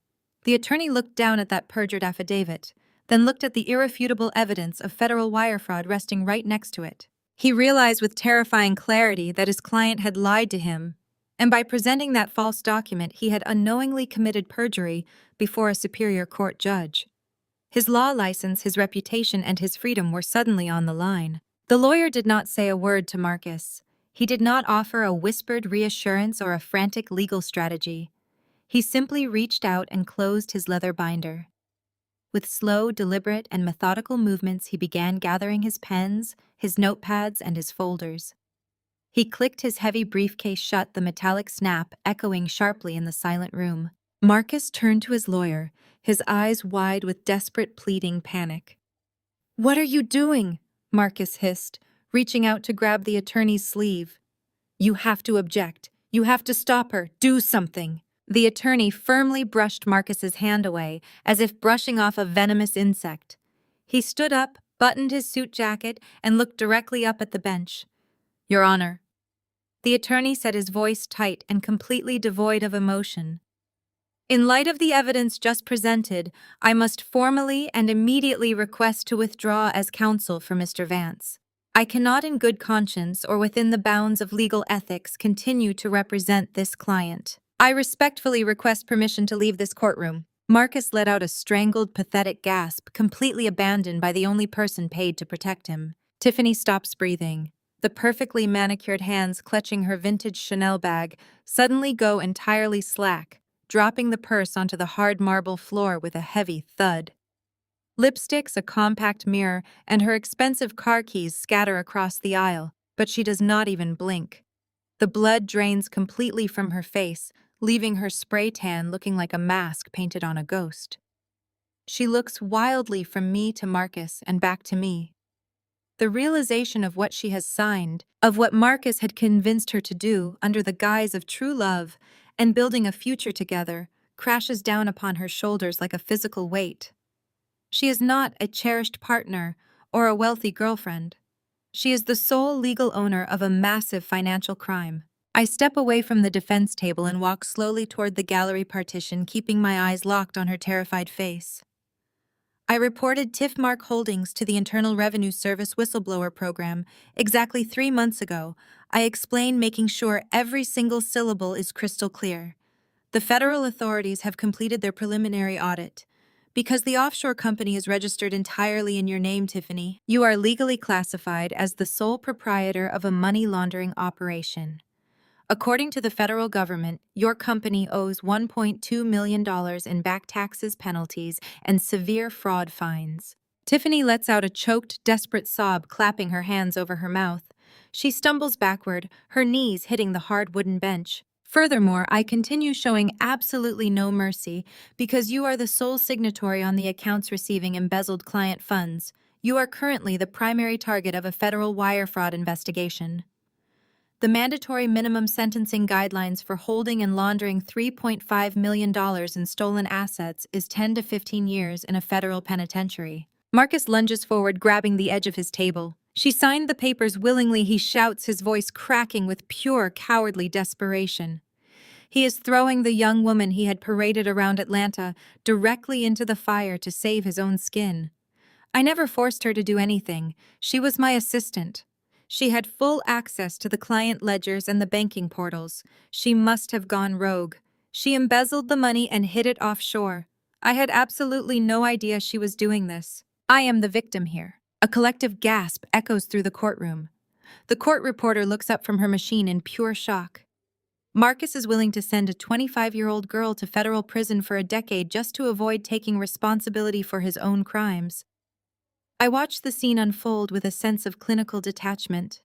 The attorney looked down at that perjured affidavit, then looked at the irrefutable evidence of federal wire fraud resting right next to it. He realized with terrifying clarity that his client had lied to him, and by presenting that false document, he had unknowingly committed perjury before a superior court judge. His law license, his reputation, and his freedom were suddenly on the line. The lawyer did not say a word to Marcus. He did not offer a whispered reassurance or a frantic legal strategy. He simply reached out and closed his leather binder. With slow, deliberate, and methodical movements, he began gathering his pens, his notepads, and his folders. He clicked his heavy briefcase shut, the metallic snap echoing sharply in the silent room. Marcus turned to his lawyer, his eyes wide with desperate, pleading panic. "What are you doing?" Marcus hissed, reaching out to grab the attorney's sleeve. "You have to object. You have to stop her. Do something." The attorney firmly brushed Marcus's hand away, as if brushing off a venomous insect. He stood up, buttoned his suit jacket, and looked directly up at the bench. "Your Honor." The attorney said, his voice tight and completely devoid of emotion. "In light of the evidence just presented, I must formally and immediately request to withdraw as counsel for Mr. Vance. I cannot in good conscience or within the bounds of legal ethics continue to represent this client. I respectfully request permission to leave this courtroom." Marcus let out a strangled, pathetic gasp, completely abandoned by the only person paid to protect him. Tiffany stops breathing. The perfectly manicured hands clutching her vintage Chanel bag suddenly go entirely slack, dropping the purse onto the hard marble floor with a heavy thud. Lipsticks, a compact mirror, and her expensive car keys scatter across the aisle, but she does not even blink. The blood drains completely from her face, leaving her spray tan looking like a mask painted on a ghost. She looks wildly from me to Marcus and back to me. The realization of what she has signed, of what Marcus had convinced her to do under the guise of true love and building a future together, crashes down upon her shoulders like a physical weight. She is not a cherished partner or a wealthy girlfriend. She is the sole legal owner of a massive financial crime. I step away from the defense table and walk slowly toward the gallery partition, keeping my eyes locked on her terrified face. "I reported Tiffmark Holdings to the Internal Revenue Service whistleblower program exactly 3 months ago. I explain, making sure every single syllable is crystal clear. The federal authorities have completed their preliminary audit. Because the offshore company is registered entirely in your name, Tiffany, you are legally classified as the sole proprietor of a money laundering operation. According to the federal government, your company owes $1.2 million in back taxes, penalties, and severe fraud fines." Tiffany lets out a choked, desperate sob, clapping her hands over her mouth. She stumbles backward, her knees hitting the hard wooden bench. "Furthermore, I continue showing absolutely no mercy because you are the sole signatory on the accounts receiving embezzled client funds. You are currently the primary target of a federal wire fraud investigation. The mandatory minimum sentencing guidelines for holding and laundering $3.5 million in stolen assets is 10 to 15 years in a federal penitentiary." Marcus lunges forward, grabbing the edge of his table. "She signed the papers willingly," he shouts, his voice cracking with pure, cowardly desperation. He is throwing the young woman he had paraded around Atlanta directly into the fire to save his own skin. "I never forced her to do anything. She was my assistant. She had full access to the client ledgers and the banking portals. She must have gone rogue. She embezzled the money and hid it offshore. I had absolutely no idea she was doing this. I am the victim here." A collective gasp echoes through the courtroom. The court reporter looks up from her machine in pure shock. Marcus is willing to send a 25-year-old girl to federal prison for a decade just to avoid taking responsibility for his own crimes. I watch the scene unfold with a sense of clinical detachment.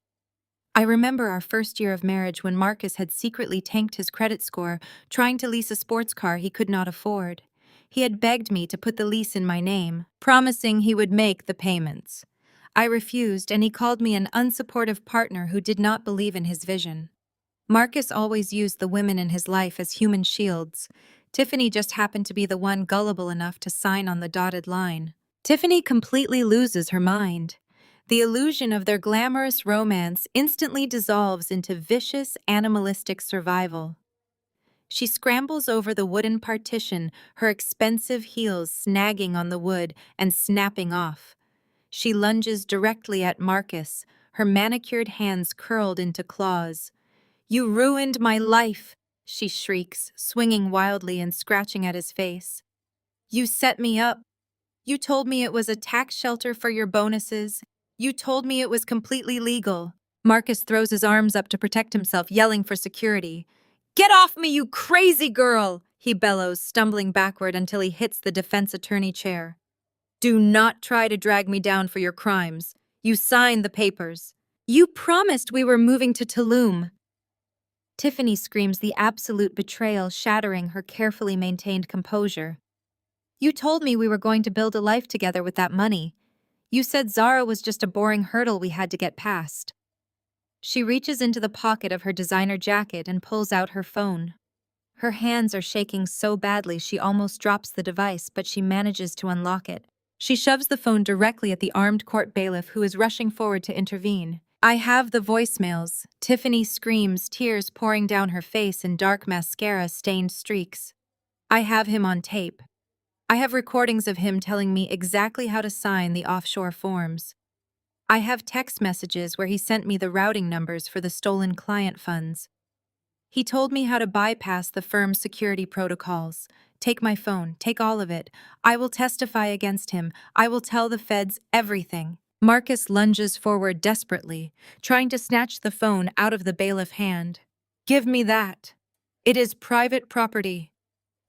I remember our first year of marriage when Marcus had secretly tanked his credit score, trying to lease a sports car he could not afford. He had begged me to put the lease in my name, promising he would make the payments. I refused, and he called me an unsupportive partner who did not believe in his vision. Marcus always used the women in his life as human shields. Tiffany just happened to be the one gullible enough to sign on the dotted line. Tiffany completely loses her mind. The illusion of their glamorous romance instantly dissolves into vicious, animalistic survival. She scrambles over the wooden partition, her expensive heels snagging on the wood and snapping off. She lunges directly at Marcus, her manicured hands curled into claws. "You ruined my life," she shrieks, swinging wildly and scratching at his face. "You set me up. You told me it was a tax shelter for your bonuses. You told me it was completely legal. Marcus throws his arms up to protect himself, yelling for security. "Get off me, you crazy girl!" he bellows, stumbling backward until he hits the defense attorney chair. "Do not try to drag me down for your crimes. You signed the papers. You promised we were moving to Tulum." Tiffany screams the absolute betrayal, shattering her carefully maintained composure. "You told me we were going to build a life together with that money. You said Zara was just a boring hurdle we had to get past." She reaches into the pocket of her designer jacket and pulls out her phone. Her hands are shaking so badly she almost drops the device, but she manages to unlock it. She shoves the phone directly at the armed court bailiff who is rushing forward to intervene. "I have the voicemails," Tiffany screams, tears pouring down her face in dark mascara-stained streaks. "I have him on tape. I have recordings of him telling me exactly how to sign the offshore forms. I have text messages where he sent me the routing numbers for the stolen client funds. He told me how to bypass the firm's security protocols. Take my phone, take all of it. I will testify against him. I will tell the feds everything." Marcus lunges forward desperately, trying to snatch the phone out of the bailiff's hand. "Give me that. It is private property."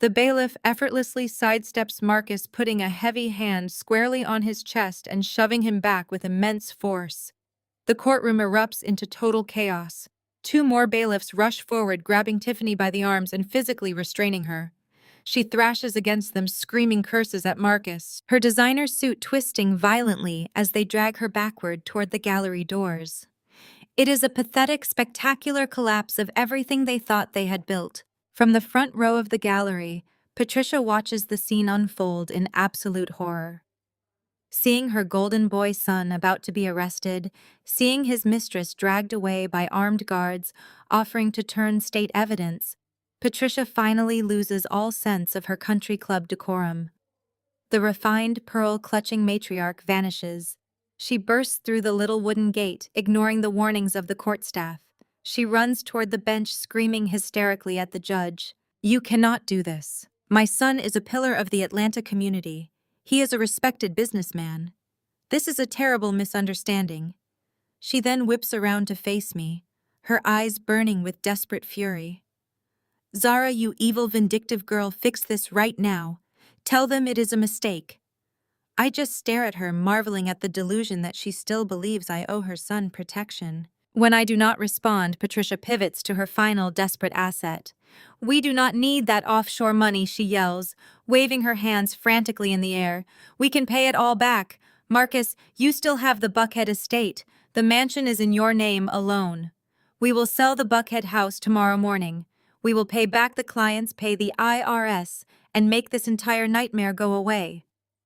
The bailiff effortlessly sidesteps Marcus, putting a heavy hand squarely on his chest and shoving him back with immense force. The courtroom erupts into total chaos. Two more bailiffs rush forward, grabbing Tiffany by the arms and physically restraining her. She thrashes against them, screaming curses at Marcus, her designer suit twisting violently as they drag her backward toward the gallery doors. It is a pathetic, spectacular collapse of everything they thought they had built. From the front row of the gallery, Patricia watches the scene unfold in absolute horror. Seeing her golden boy son about to be arrested, seeing his mistress dragged away by armed guards offering to turn state evidence, Patricia finally loses all sense of her country club decorum. The refined, pearl-clutching matriarch vanishes. She bursts through the little wooden gate, ignoring the warnings of the court staff. She runs toward the bench, screaming hysterically at the judge. "You cannot do this. My son is a pillar of the Atlanta community. He is a respected businessman. This is a terrible misunderstanding." She then whips around to face me, her eyes burning with desperate fury. "Zara, you evil, vindictive girl, fix this right now. Tell them it is a mistake." I just stare at her, marveling at the delusion that she still believes I owe her son protection. When I do not respond, Patricia pivots to her final desperate asset. "We do not need that offshore money," she yells, waving her hands frantically in the air. "We can pay it all back. Marcus, you still have the Buckhead estate. The mansion is in your name alone. We will sell the Buckhead house tomorrow morning. We will pay back the clients, pay the IRS, and make this entire nightmare go away."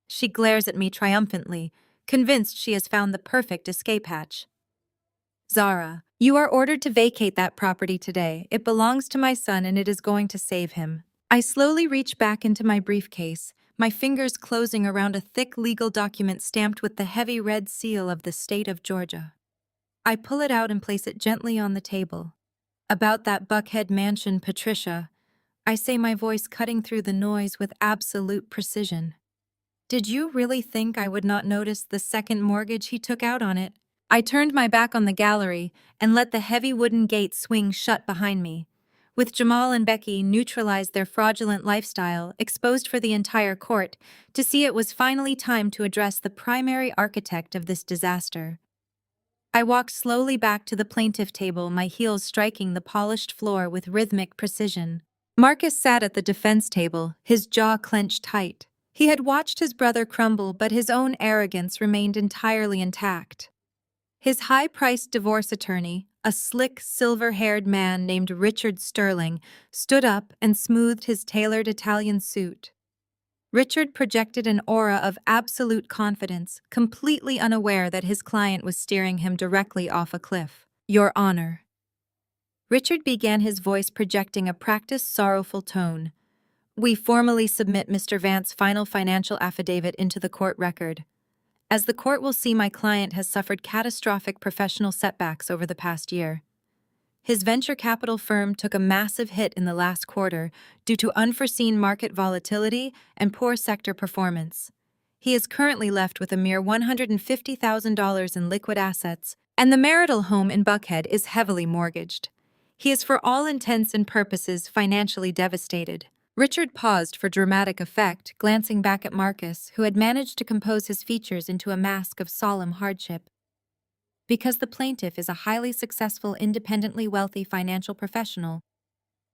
She glares at me triumphantly, convinced she has found the perfect escape hatch. "Zara, you are ordered to vacate that property today. It belongs to my son and it is going to save him." I slowly reach back into my briefcase, my fingers closing around a thick legal document stamped with the heavy red seal of the state of Georgia. I pull it out and place it gently on the table. "About that Buckhead mansion, Patricia," I say, my voice cutting through the noise with absolute precision. "Did you really think I would not notice the second mortgage he took out on it?" I turned my back on the gallery and let the heavy wooden gate swing shut behind me. With Jamal and Becky neutralized their fraudulent lifestyle, exposed for the entire court, to see it was finally time to address the primary architect of this disaster. I walked slowly back to the plaintiff table, my heels striking the polished floor with rhythmic precision. Marcus sat at the defense table, his jaw clenched tight. He had watched his brother crumble, but his own arrogance remained entirely intact. His high-priced divorce attorney, a slick, silver-haired man named Richard Sterling, stood up and smoothed his tailored Italian suit. Richard projected an aura of absolute confidence, completely unaware that his client was steering him directly off a cliff. "Your Honor." Richard began, his voice projecting a practiced, sorrowful tone. "We formally submit Mr. Vance's final financial affidavit into the court record. As the court will see, my client has suffered catastrophic professional setbacks over the past year. His venture capital firm took a massive hit in the last quarter due to unforeseen market volatility and poor sector performance. He is currently left with a mere $150,000 in liquid assets, And the marital home in Buckhead is heavily mortgaged. He is for all intents and purposes financially devastated. Richard paused for dramatic effect, glancing back at Marcus, who had managed to compose his features into a mask of solemn hardship. Because the plaintiff is a highly successful, independently wealthy financial professional,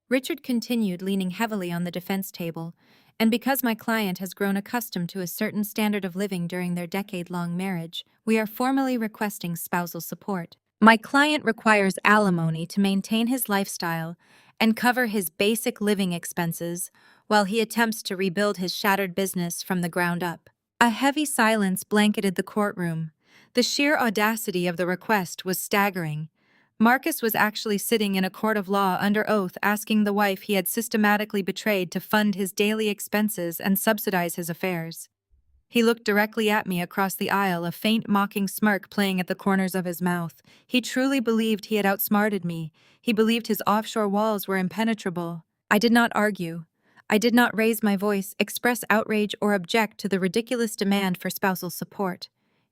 Richard continued, leaning heavily on the defense table, and because my client has grown accustomed to a certain standard of living during their decade-long marriage, we are formally requesting spousal support. My client requires alimony to maintain his lifestyle and cover his basic living expenses while he attempts to rebuild his shattered business from the ground up. A heavy silence blanketed the courtroom. The sheer audacity of the request was staggering. Marcus was actually sitting in a court of law under oath asking the wife he had systematically betrayed to fund his daily expenses and subsidize his affairs. He looked directly at me across the aisle, a faint mocking smirk playing at the corners of his mouth. He truly believed he had outsmarted me. He believed his offshore walls were impenetrable. I did not argue. I did not raise my voice, express outrage, or object to the ridiculous demand for spousal support.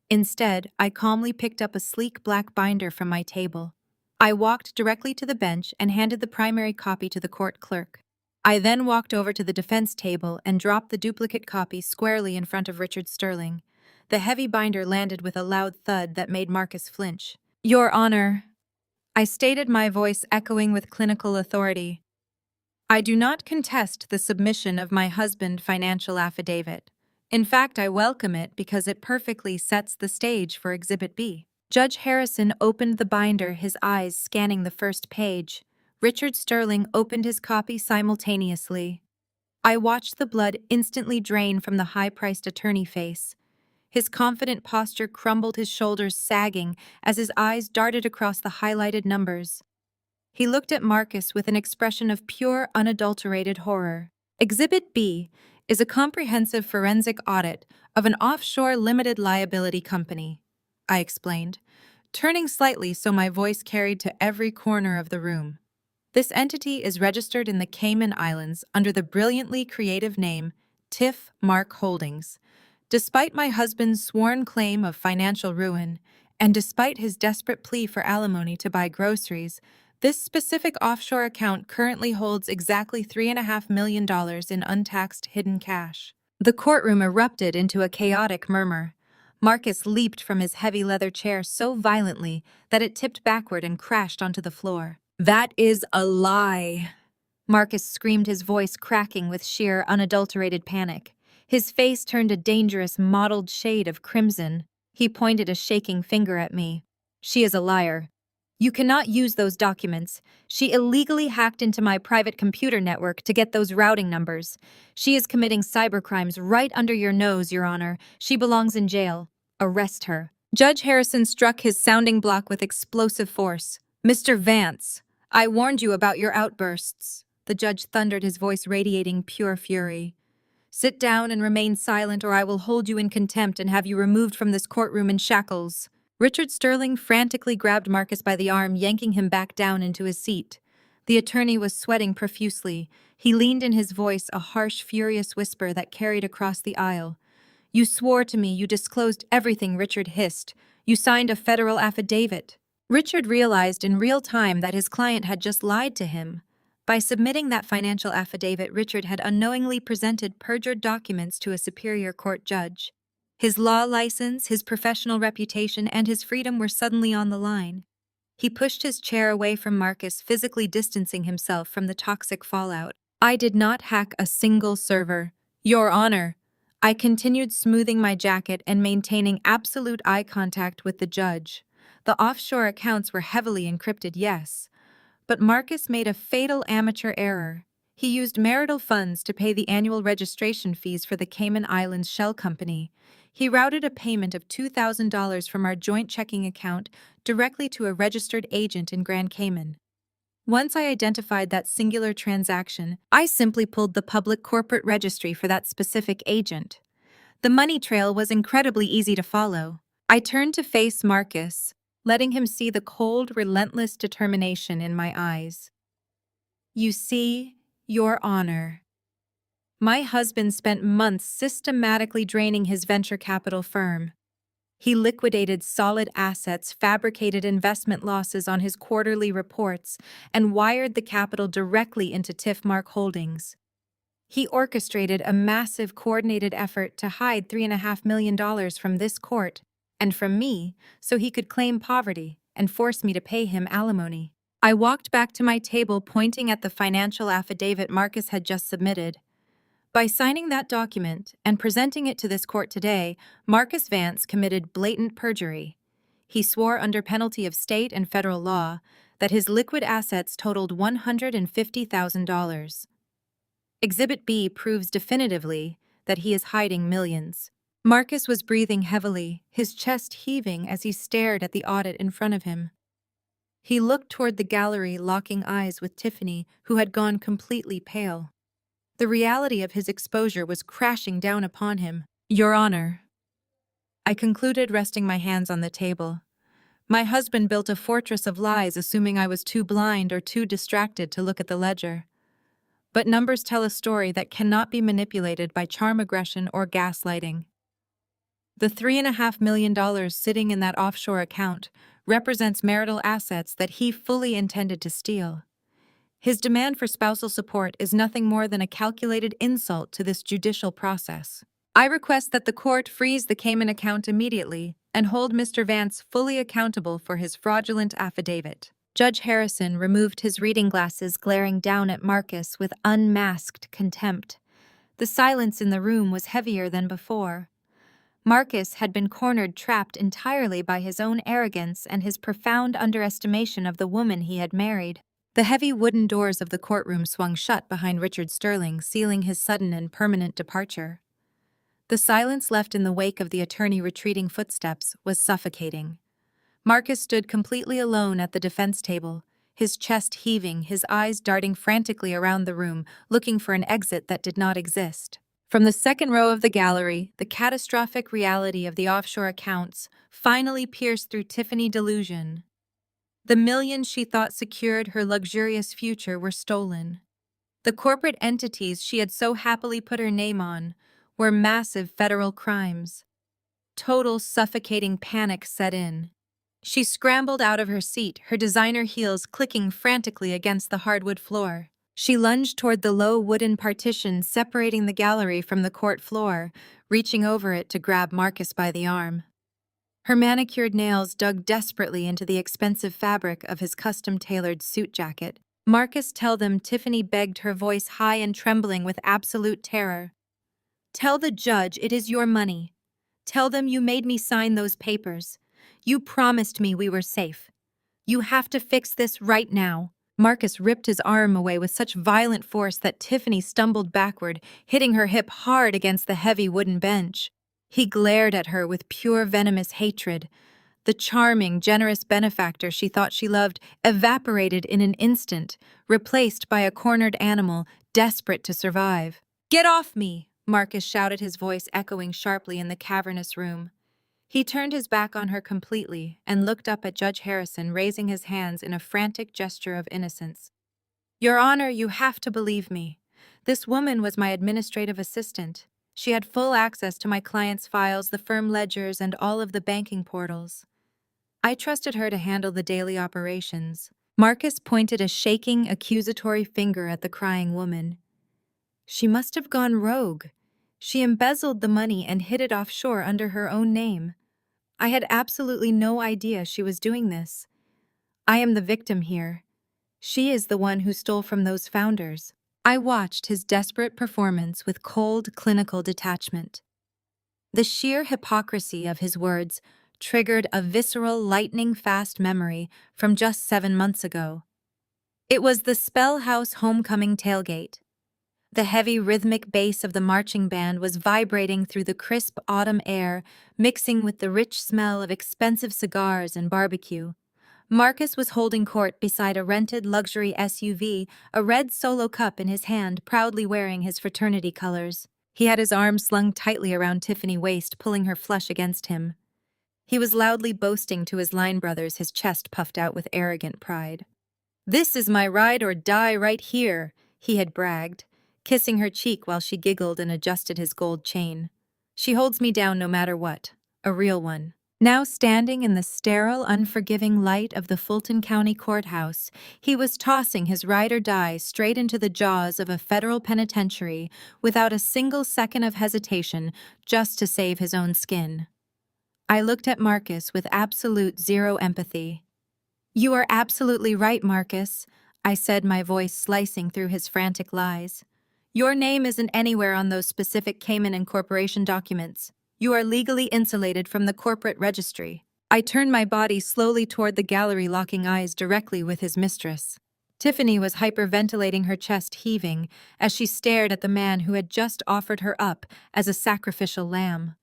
Instead, I calmly picked up a sleek black binder from my table. I walked directly to the bench and handed the primary copy to the court clerk. I then walked over to the defense table and dropped the duplicate copy squarely in front of Richard Sterling. The heavy binder landed with a loud thud that made Marcus flinch. "Your Honor," I stated, my voice echoing with clinical authority, "I do not contest the submission of my husband's financial affidavit. In fact, I welcome it because it perfectly sets the stage for Exhibit B." Judge Harrison opened the binder, his eyes scanning the first page. Richard Sterling opened his copy simultaneously. I watched the blood instantly drain from the high-priced attorney face. His confident posture crumbled, his shoulders sagging as his eyes darted across the highlighted numbers. He looked at Marcus with an expression of pure, unadulterated horror. Exhibit B is a comprehensive forensic audit of an offshore limited liability company, I explained, turning slightly so my voice carried to every corner of the room. This entity is registered in the Cayman Islands under the brilliantly creative name Tiff Mark Holdings. Despite my husband's sworn claim of financial ruin, and despite his desperate plea for alimony to buy groceries, this specific offshore account currently holds exactly $3.5 million in untaxed hidden cash. The courtroom erupted into a chaotic murmur. Marcus leaped from his heavy leather chair so violently that it tipped backward and crashed onto the floor. "That is a lie," Marcus screamed, his voice cracking with sheer, unadulterated panic. His face turned a dangerous, mottled shade of crimson. He pointed a shaking finger at me. "She is a liar. You cannot use those documents. She illegally hacked into my private computer network to get those routing numbers. She is committing cybercrimes right under your nose, Your Honor. She belongs in jail. Arrest her." Judge Harrison struck his sounding block with explosive force. "Mr. Vance, I warned you about your outbursts," the judge thundered, his voice radiating pure fury. "Sit down and remain silent, or I will hold you in contempt and have you removed from this courtroom in shackles." Richard Sterling frantically grabbed Marcus by the arm, yanking him back down into his seat. The attorney was sweating profusely. He leaned in, his voice a harsh, furious whisper that carried across the aisle. "You swore to me, you disclosed everything," Richard hissed. "You signed a federal affidavit." Richard realized in real time that his client had just lied to him. By submitting that financial affidavit, Richard had unknowingly presented perjured documents to a superior court judge. His law license, his professional reputation, and his freedom were suddenly on the line. He pushed his chair away from Marcus, physically distancing himself from the toxic fallout. "I did not hack a single server, Your Honor." I continued, smoothing my jacket and maintaining absolute eye contact with the judge. The offshore accounts were heavily encrypted, yes. But Marcus made a fatal amateur error. He used marital funds to pay the annual registration fees for the Cayman Islands Shell Company. He routed a payment of $2,000 from our joint checking account directly to a registered agent in Grand Cayman. Once I identified that singular transaction, I simply pulled the public corporate registry for that specific agent. The money trail was incredibly easy to follow. I turned to face Marcus, letting him see the cold, relentless determination in my eyes. "You see, Your Honor, my husband spent months systematically draining his venture capital firm. He liquidated solid assets, fabricated investment losses on his quarterly reports, and wired the capital directly into Tiffmark Holdings. He orchestrated a massive coordinated effort to hide $3.5 million from this court and from me so he could claim poverty and force me to pay him alimony. I walked back to my table pointing at the financial affidavit Marcus had just submitted. By signing that document and presenting it to this court today, Marcus Vance committed blatant perjury. He swore under penalty of state and federal law that his liquid assets totaled $150,000. Exhibit B proves definitively that he is hiding millions. Marcus was breathing heavily, his chest heaving as he stared at the audit in front of him. He looked toward the gallery, locking eyes with Tiffany, who had gone completely pale. The reality of his exposure was crashing down upon him. "Your Honor," I concluded, resting my hands on the table. "My husband built a fortress of lies, assuming I was too blind or too distracted to look at the ledger. But numbers tell a story that cannot be manipulated by charm, aggression, or gaslighting. The $3.5 million sitting in that offshore account represents marital assets that he fully intended to steal. His demand for spousal support is nothing more than a calculated insult to this judicial process. I request that the court freeze the Cayman account immediately and hold Mr. Vance fully accountable for his fraudulent affidavit." Judge Harrison removed his reading glasses, glaring down at Marcus with unmasked contempt. The silence in the room was heavier than before. Marcus had been cornered, trapped entirely by his own arrogance and his profound underestimation of the woman he had married. The heavy wooden doors of the courtroom swung shut behind Richard Sterling, sealing his sudden and permanent departure. The silence left in the wake of the attorney retreating footsteps was suffocating. Marcus stood completely alone at the defense table, his chest heaving, his eyes darting frantically around the room, looking for an exit that did not exist. From the second row of the gallery, the catastrophic reality of the offshore accounts finally pierced through Tiffany's delusion. The millions she thought secured her luxurious future were stolen. The corporate entities she had so happily put her name on were massive federal crimes. Total suffocating panic set in. She scrambled out of her seat, her designer heels clicking frantically against the hardwood floor. She lunged toward the low wooden partition separating the gallery from the court floor, reaching over it to grab Marcus by the arm. Her manicured nails dug desperately into the expensive fabric of his custom-tailored suit jacket. "Marcus, tell them," Tiffany begged, her voice high and trembling with absolute terror. "Tell the judge it is your money. Tell them you made me sign those papers. You promised me we were safe. You have to fix this right now." Marcus ripped his arm away with such violent force that Tiffany stumbled backward, hitting her hip hard against the heavy wooden bench. He glared at her with pure venomous hatred. The charming, generous benefactor she thought she loved evaporated in an instant, replaced by a cornered animal desperate to survive. "Get off me!" Marcus shouted, his voice echoing sharply in the cavernous room. He turned his back on her completely and looked up at Judge Harrison, raising his hands in a frantic gesture of innocence. "Your Honor, you have to believe me. This woman was my administrative assistant. She had full access to my client's files, the firm ledgers, and all of the banking portals. I trusted her to handle the daily operations." Marcus pointed a shaking, accusatory finger at the crying woman. "She must have gone rogue. She embezzled the money and hid it offshore under her own name. I had absolutely no idea she was doing this. I am the victim here. She is the one who stole from those founders." I watched his desperate performance with cold, clinical detachment. The sheer hypocrisy of his words triggered a visceral, lightning-fast memory from just 7 months ago. It was the Spell House homecoming tailgate. The heavy rhythmic bass of the marching band was vibrating through the crisp autumn air, mixing with the rich smell of expensive cigars and barbecue. Marcus was holding court beside a rented luxury SUV, a red Solo cup in his hand, proudly wearing his fraternity colors. He had his arm slung tightly around Tiffany's waist, pulling her flush against him. He was loudly boasting to his line brothers, his chest puffed out with arrogant pride. "This is my ride or die right here," he had bragged, kissing her cheek while she giggled and adjusted his gold chain. "She holds me down no matter what. A real one." Now standing in the sterile, unforgiving light of the Fulton County Courthouse, he was tossing his ride or die straight into the jaws of a federal penitentiary without a single second of hesitation, just to save his own skin. I looked at Marcus with absolute zero empathy. "You are absolutely right, Marcus," I said, my voice slicing through his frantic lies. "Your name isn't anywhere on those specific Cayman Incorporation documents. You are legally insulated from the corporate registry." I turned my body slowly toward the gallery, locking eyes directly with his mistress. Tiffany was hyperventilating, her chest heaving, as she stared at the man who had just offered her up as a sacrificial lamb.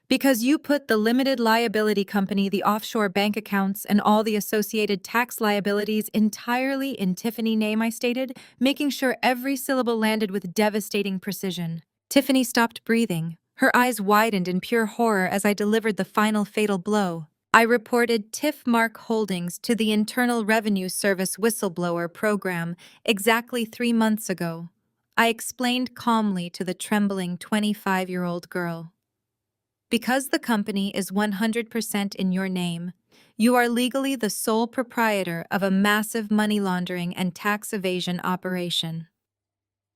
"Because you put the limited liability company, the offshore bank accounts, and all the associated tax liabilities entirely in Tiffany's name," I stated, making sure every syllable landed with devastating precision. Tiffany stopped breathing. Her eyes widened in pure horror as I delivered the final fatal blow. "I reported Tiff Mark Holdings to the Internal Revenue Service whistleblower program exactly 3 months ago," I explained calmly to the trembling 25-year-old girl. "Because the company is 100% in your name, you are legally the sole proprietor of a massive money laundering and tax evasion operation.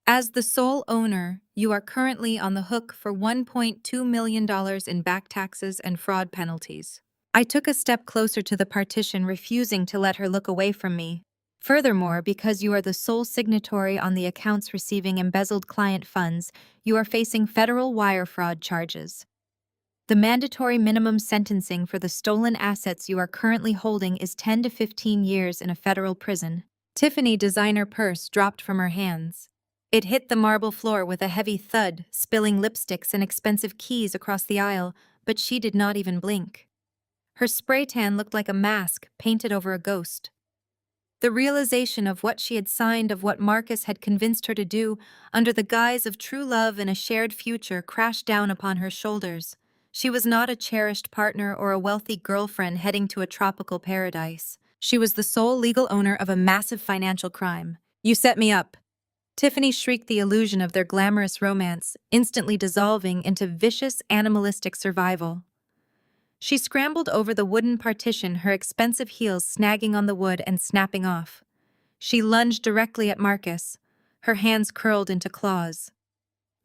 As the sole owner, you are currently on the hook for $1.2 million in back taxes and fraud penalties." I took a step closer to the partition, refusing to let her look away from me. "Furthermore, because you are the sole signatory on the accounts receiving embezzled client funds, you are facing federal wire fraud charges. The mandatory minimum sentencing for the stolen assets you are currently holding is 10 to 15 years in a federal prison." Tiffany designer purse dropped from her hands. It hit the marble floor with a heavy thud, spilling lipsticks and expensive keys across the aisle, but she did not even blink. Her spray tan looked like a mask painted over a ghost. The realization of what she had signed, of what Marcus had convinced her to do, under the guise of true love and a shared future, crashed down upon her shoulders. She was not a cherished partner or a wealthy girlfriend heading to a tropical paradise. She was the sole legal owner of a massive financial crime. "You set me up!" Tiffany shrieked, the illusion of their glamorous romance instantly dissolving into vicious, animalistic survival. She scrambled over the wooden partition, her expensive heels snagging on the wood and snapping off. She lunged directly at Marcus, her hands curled into claws.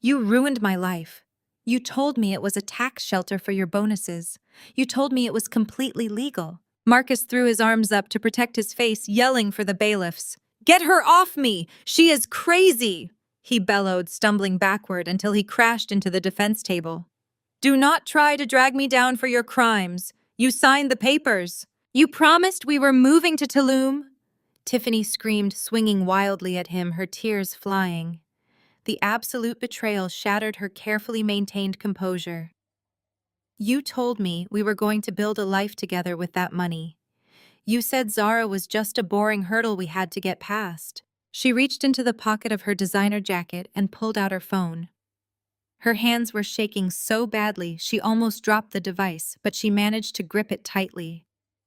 "You ruined my life. You told me it was a tax shelter for your bonuses. You told me it was completely legal." Marcus threw his arms up to protect his face, yelling for the bailiffs. "Get her off me! She is crazy!" he bellowed, stumbling backward until he crashed into the defense table. "Do not try to drag me down for your crimes. You signed the papers. You promised we were moving to Tulum." Tiffany screamed, swinging wildly at him, her tears flying. The absolute betrayal shattered her carefully maintained composure. "You told me we were going to build a life together with that money. You said Zara was just a boring hurdle we had to get past." She reached into the pocket of her designer jacket and pulled out her phone. Her hands were shaking so badly she almost dropped the device, but she managed to grip it tightly.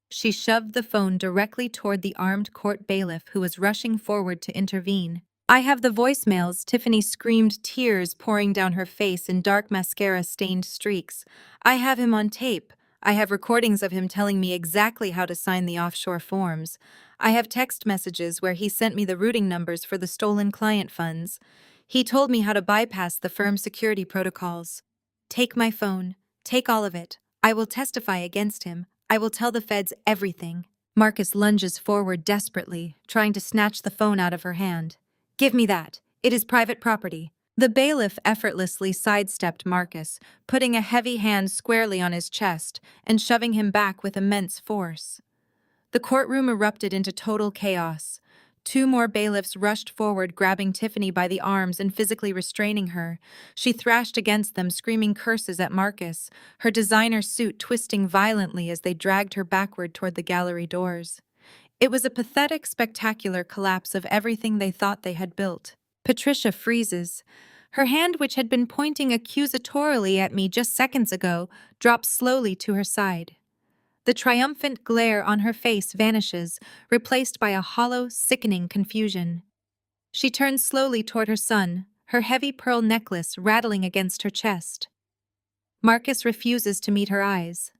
She shoved the phone directly toward the armed court bailiff who was rushing forward to intervene. "I have the voicemails," Tiffany screamed, tears pouring down her face in dark mascara-stained streaks. "I have him on tape. I have recordings of him telling me exactly how to sign the offshore forms. I have text messages where he sent me the routing numbers for the stolen client funds. He told me how to bypass the firm's security protocols. Take my phone. Take all of it. I will testify against him. I will tell the feds everything." Marcus lunges forward desperately, trying to snatch the phone out of her hand. "Give me that. It is private property." The bailiff effortlessly sidestepped Marcus, putting a heavy hand squarely on his chest and shoving him back with immense force. The courtroom erupted into total chaos. 2 more bailiffs rushed forward, grabbing Tiffany by the arms and physically restraining her. She thrashed against them, screaming curses at Marcus, her designer suit twisting violently as they dragged her backward toward the gallery doors. It was a pathetic, spectacular collapse of everything they thought they had built. Patricia freezes. Her hand, which had been pointing accusatorily at me just seconds ago, drops slowly to her side. The triumphant glare on her face vanishes, replaced by a hollow, sickening confusion. She turns slowly toward her son, her heavy pearl necklace rattling against her chest. Marcus refuses to meet her eyes.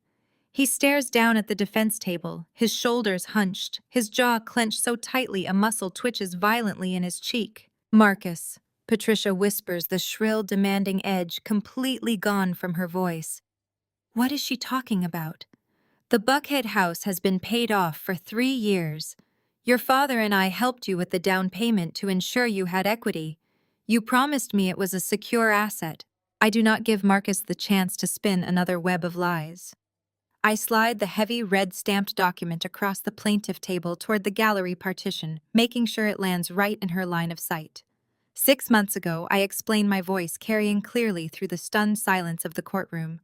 He stares down at the defense table, his shoulders hunched, his jaw clenched so tightly a muscle twitches violently in his cheek. Marcus, Patricia whispers, the shrill, demanding edge completely gone from her voice. What is she talking about? The Buckhead house has been paid off for 3 years. Your father and I helped you with the down payment to ensure you had equity. You promised me it was a secure asset. I do not give Marcus the chance to spin another web of lies. I slide the heavy red-stamped document across the plaintiff table toward the gallery partition, making sure it lands right in her line of sight. 6 months ago, I explained, my voice carrying clearly through the stunned silence of the courtroom.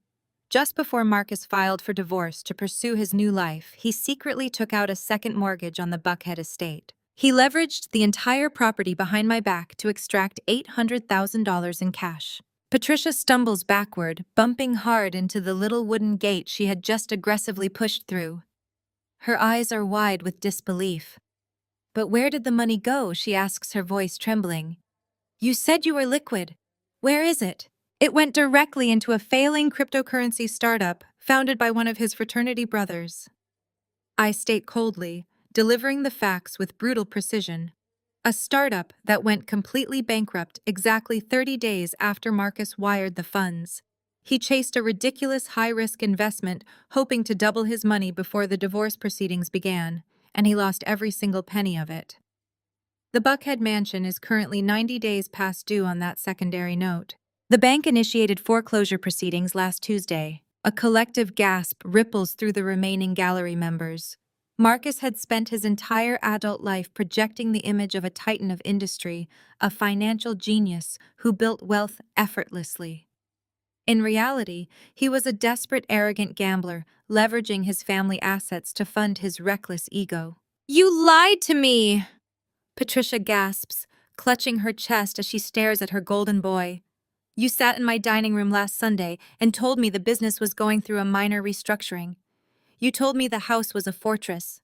Just before Marcus filed for divorce to pursue his new life, he secretly took out a second mortgage on the Buckhead estate. He leveraged the entire property behind my back to extract $800,000 in cash. Patricia stumbles backward, bumping hard into the little wooden gate she had just aggressively pushed through. Her eyes are wide with disbelief. But where did the money go? She asks, her voice trembling. You said you were liquid. Where is it? It went directly into a failing cryptocurrency startup founded by one of his fraternity brothers. I state coldly, delivering the facts with brutal precision. A startup that went completely bankrupt exactly 30 days after Marcus wired the funds. He chased a ridiculous high-risk investment, hoping to double his money before the divorce proceedings began, and he lost every single penny of it. The Buckhead mansion is currently 90 days past due on that secondary note. The bank initiated foreclosure proceedings last Tuesday. A collective gasp ripples through the remaining gallery members. Marcus had spent his entire adult life projecting the image of a titan of industry, a financial genius who built wealth effortlessly. In reality, he was a desperate, arrogant gambler, leveraging his family assets to fund his reckless ego. You lied to me! Patricia gasps, clutching her chest as she stares at her golden boy. You sat in my dining room last Sunday and told me the business was going through a minor restructuring. You told me the house was a fortress.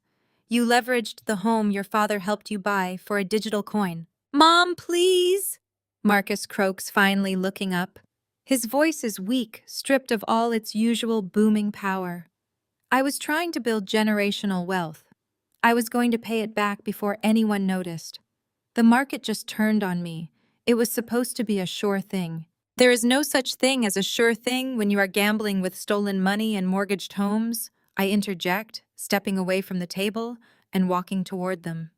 You leveraged the home your father helped you buy for a digital coin. Mom, please! Marcus croaks, finally looking up. His voice is weak, stripped of all its usual booming power. I was trying to build generational wealth. I was going to pay it back before anyone noticed. The market just turned on me. It was supposed to be a sure thing. There is no such thing as a sure thing when you are gambling with stolen money and mortgaged homes, I interject, stepping away from the table and walking toward them.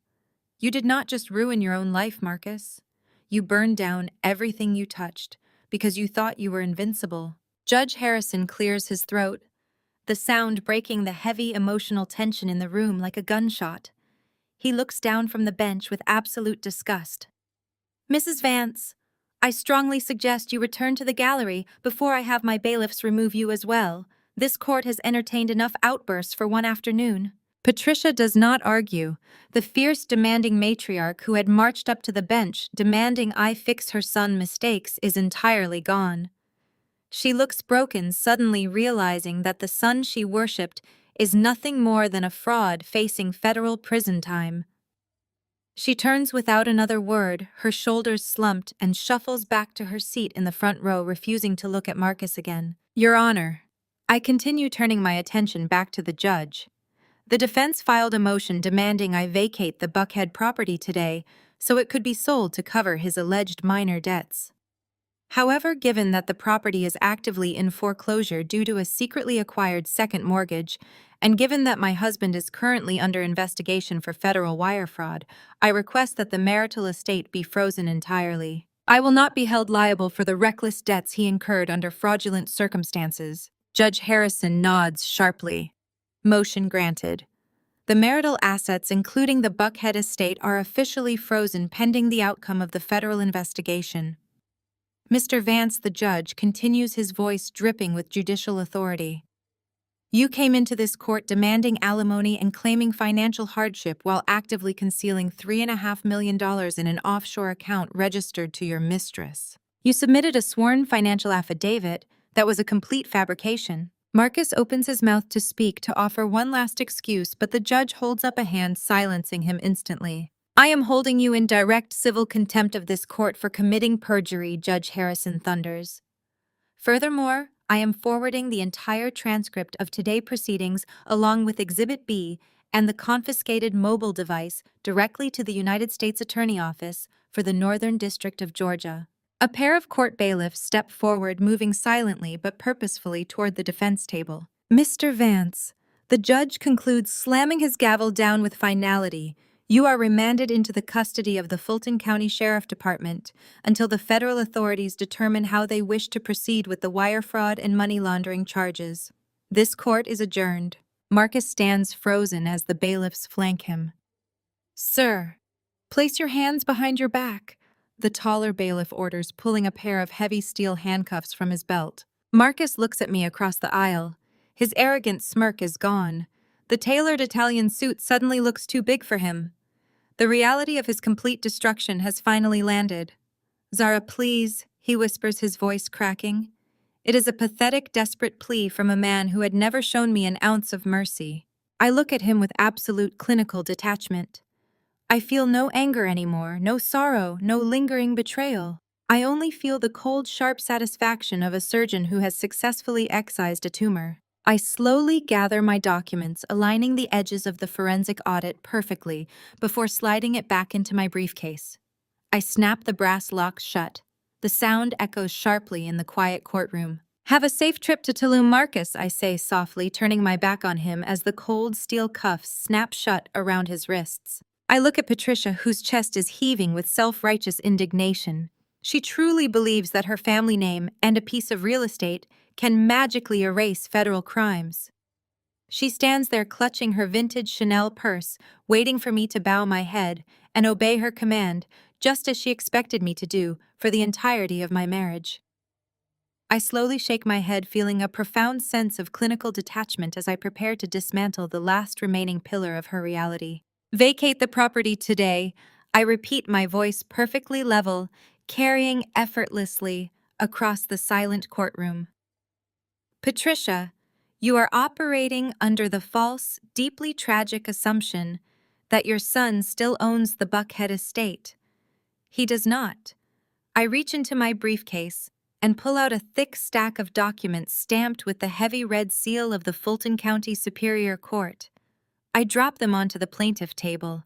You did not just ruin your own life, Marcus. You burned down everything you touched because you thought you were invincible. Judge Harrison clears his throat, the sound breaking the heavy emotional tension in the room like a gunshot. He looks down from the bench with absolute disgust. Mrs. Vance, I strongly suggest you return to the gallery before I have my bailiffs remove you as well. This court has entertained enough outbursts for one afternoon. Patricia does not argue. The fierce, demanding matriarch who had marched up to the bench demanding I fix her son's mistakes is entirely gone. She looks broken, suddenly realizing that the son she worshipped is nothing more than a fraud facing federal prison time. She turns without another word, her shoulders slumped, and shuffles back to her seat in the front row, refusing to look at Marcus again. Your Honor, I continue, turning my attention back to the judge. The defense filed a motion demanding I vacate the Buckhead property today so it could be sold to cover his alleged minor debts. However, given that the property is actively in foreclosure due to a secretly acquired second mortgage, and given that my husband is currently under investigation for federal wire fraud, I request that the marital estate be frozen entirely. I will not be held liable for the reckless debts he incurred under fraudulent circumstances. Judge Harrison nods sharply. Motion granted. The marital assets, including the Buckhead estate, are officially frozen pending the outcome of the federal investigation. Mr. Vance, the judge, continues, his voice dripping with judicial authority. You came into this court demanding alimony and claiming financial hardship while actively concealing $3.5 million in an offshore account registered to your mistress. You submitted a sworn financial affidavit that was a complete fabrication. Marcus opens his mouth to speak, to offer one last excuse, but the judge holds up a hand, silencing him instantly. I am holding you in direct civil contempt of this court for committing perjury, Judge Harrison thunders. Furthermore, I am forwarding the entire transcript of today's proceedings along with Exhibit B and the confiscated mobile device directly to the United States Attorney Office for the Northern District of Georgia. A pair of court bailiffs step forward, moving silently but purposefully toward the defense table. Mr. Vance, the judge concludes, slamming his gavel down with finality, you are remanded into the custody of the Fulton County Sheriff Department until the federal authorities determine how they wish to proceed with the wire fraud and money laundering charges. This court is adjourned. Marcus stands frozen as the bailiffs flank him. Sir, place your hands behind your back, the taller bailiff orders, pulling a pair of heavy steel handcuffs from his belt. Marcus looks at me across the aisle. His arrogant smirk is gone. The tailored Italian suit suddenly looks too big for him. The reality of his complete destruction has finally landed. Zara, please, he whispers, his voice cracking. It is a pathetic, desperate plea from a man who had never shown me an ounce of mercy. I look at him with absolute clinical detachment. I feel no anger anymore, no sorrow, no lingering betrayal. I only feel the cold, sharp satisfaction of a surgeon who has successfully excised a tumor. I slowly gather my documents, aligning the edges of the forensic audit perfectly before sliding it back into my briefcase. I snap the brass locks shut. The sound echoes sharply in the quiet courtroom. Have a safe trip to Tulum, Marcus, I say softly, turning my back on him as the cold steel cuffs snap shut around his wrists. I look at Patricia, whose chest is heaving with self-righteous indignation. She truly believes that her family name and a piece of real estate can magically erase federal crimes. She stands there clutching her vintage Chanel purse, waiting for me to bow my head and obey her command, just as she expected me to do for the entirety of my marriage. I slowly shake my head, feeling a profound sense of clinical detachment as I prepare to dismantle the last remaining pillar of her reality. Vacate the property today, I repeat, my voice perfectly level, carrying effortlessly across the silent courtroom. Patricia, you are operating under the false, deeply tragic assumption that your son still owns the Buckhead estate. He does not. I reach into my briefcase and pull out a thick stack of documents stamped with the heavy red seal of the Fulton County Superior Court. I drop them onto the plaintiff table.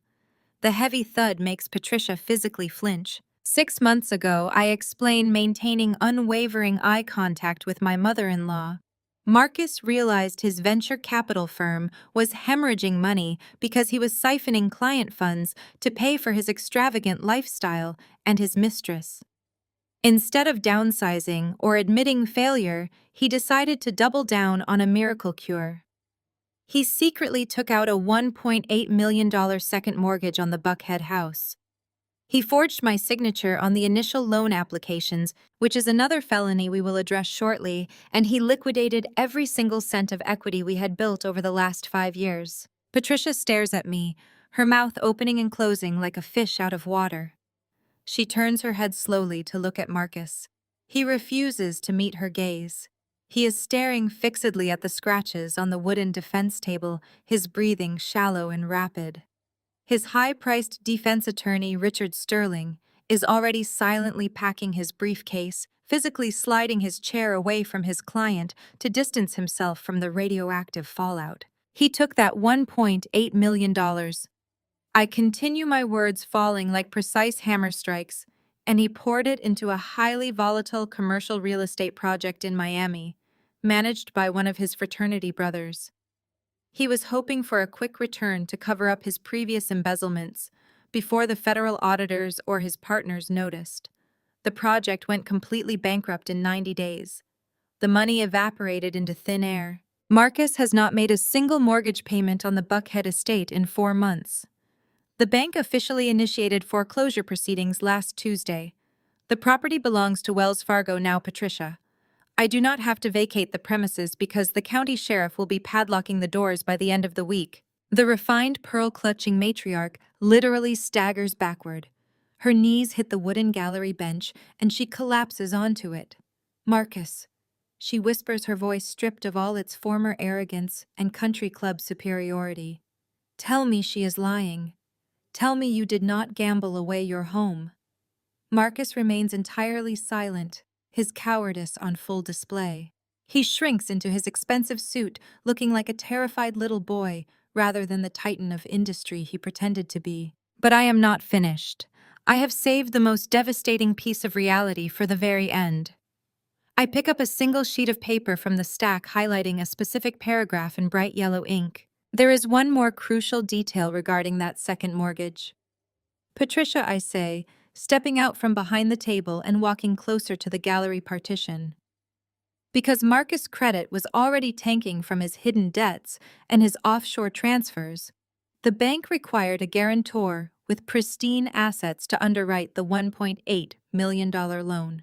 The heavy thud makes Patricia physically flinch. 6 months ago, I explain, maintaining unwavering eye contact with my mother-in-law. Marcus realized his venture capital firm was hemorrhaging money because he was siphoning client funds to pay for his extravagant lifestyle and his mistress. Instead of downsizing or admitting failure, he decided to double down on a miracle cure. He secretly took out a $1.8 million second mortgage on the Buckhead house. He forged my signature on the initial loan applications, which is another felony we will address shortly, and he liquidated every single cent of equity we had built over the last 5 years. Patricia stares at me, her mouth opening and closing like a fish out of water. She turns her head slowly to look at Marcus. He refuses to meet her gaze. He is staring fixedly at the scratches on the wooden defense table, his breathing shallow and rapid. His high-priced defense attorney, Richard Sterling, is already silently packing his briefcase, physically sliding his chair away from his client to distance himself from the radioactive fallout. He took that $1.8 million. I continue, my words falling like precise hammer strikes, and he poured it into a highly volatile commercial real estate project in Miami, managed by one of his fraternity brothers. He was hoping for a quick return to cover up his previous embezzlements before the federal auditors or his partners noticed. The project went completely bankrupt in 90 days. The money evaporated into thin air. Marcus has not made a single mortgage payment on the Buckhead estate in 4 months. The bank officially initiated foreclosure proceedings last Tuesday. The property belongs to Wells Fargo now, Patricia. I do not have to vacate the premises because the county sheriff will be padlocking the doors by the end of the week. The refined, pearl-clutching matriarch literally staggers backward. Her knees hit the wooden gallery bench, and she collapses onto it. Marcus, she whispers, her voice stripped of all its former arrogance and country club superiority. Tell me she is lying. Tell me you did not gamble away your home. Marcus remains entirely silent, his cowardice on full display. He shrinks into his expensive suit, looking like a terrified little boy rather than the titan of industry he pretended to be. But I am not finished. I have saved the most devastating piece of reality for the very end. I pick up a single sheet of paper from the stack, highlighting a specific paragraph in bright yellow ink. There is one more crucial detail regarding that second mortgage. Patricia, I say, stepping out from behind the table and walking closer to the gallery partition. Because Marcus' credit was already tanking from his hidden debts and his offshore transfers, the bank required a guarantor with pristine assets to underwrite the $1.8 million loan.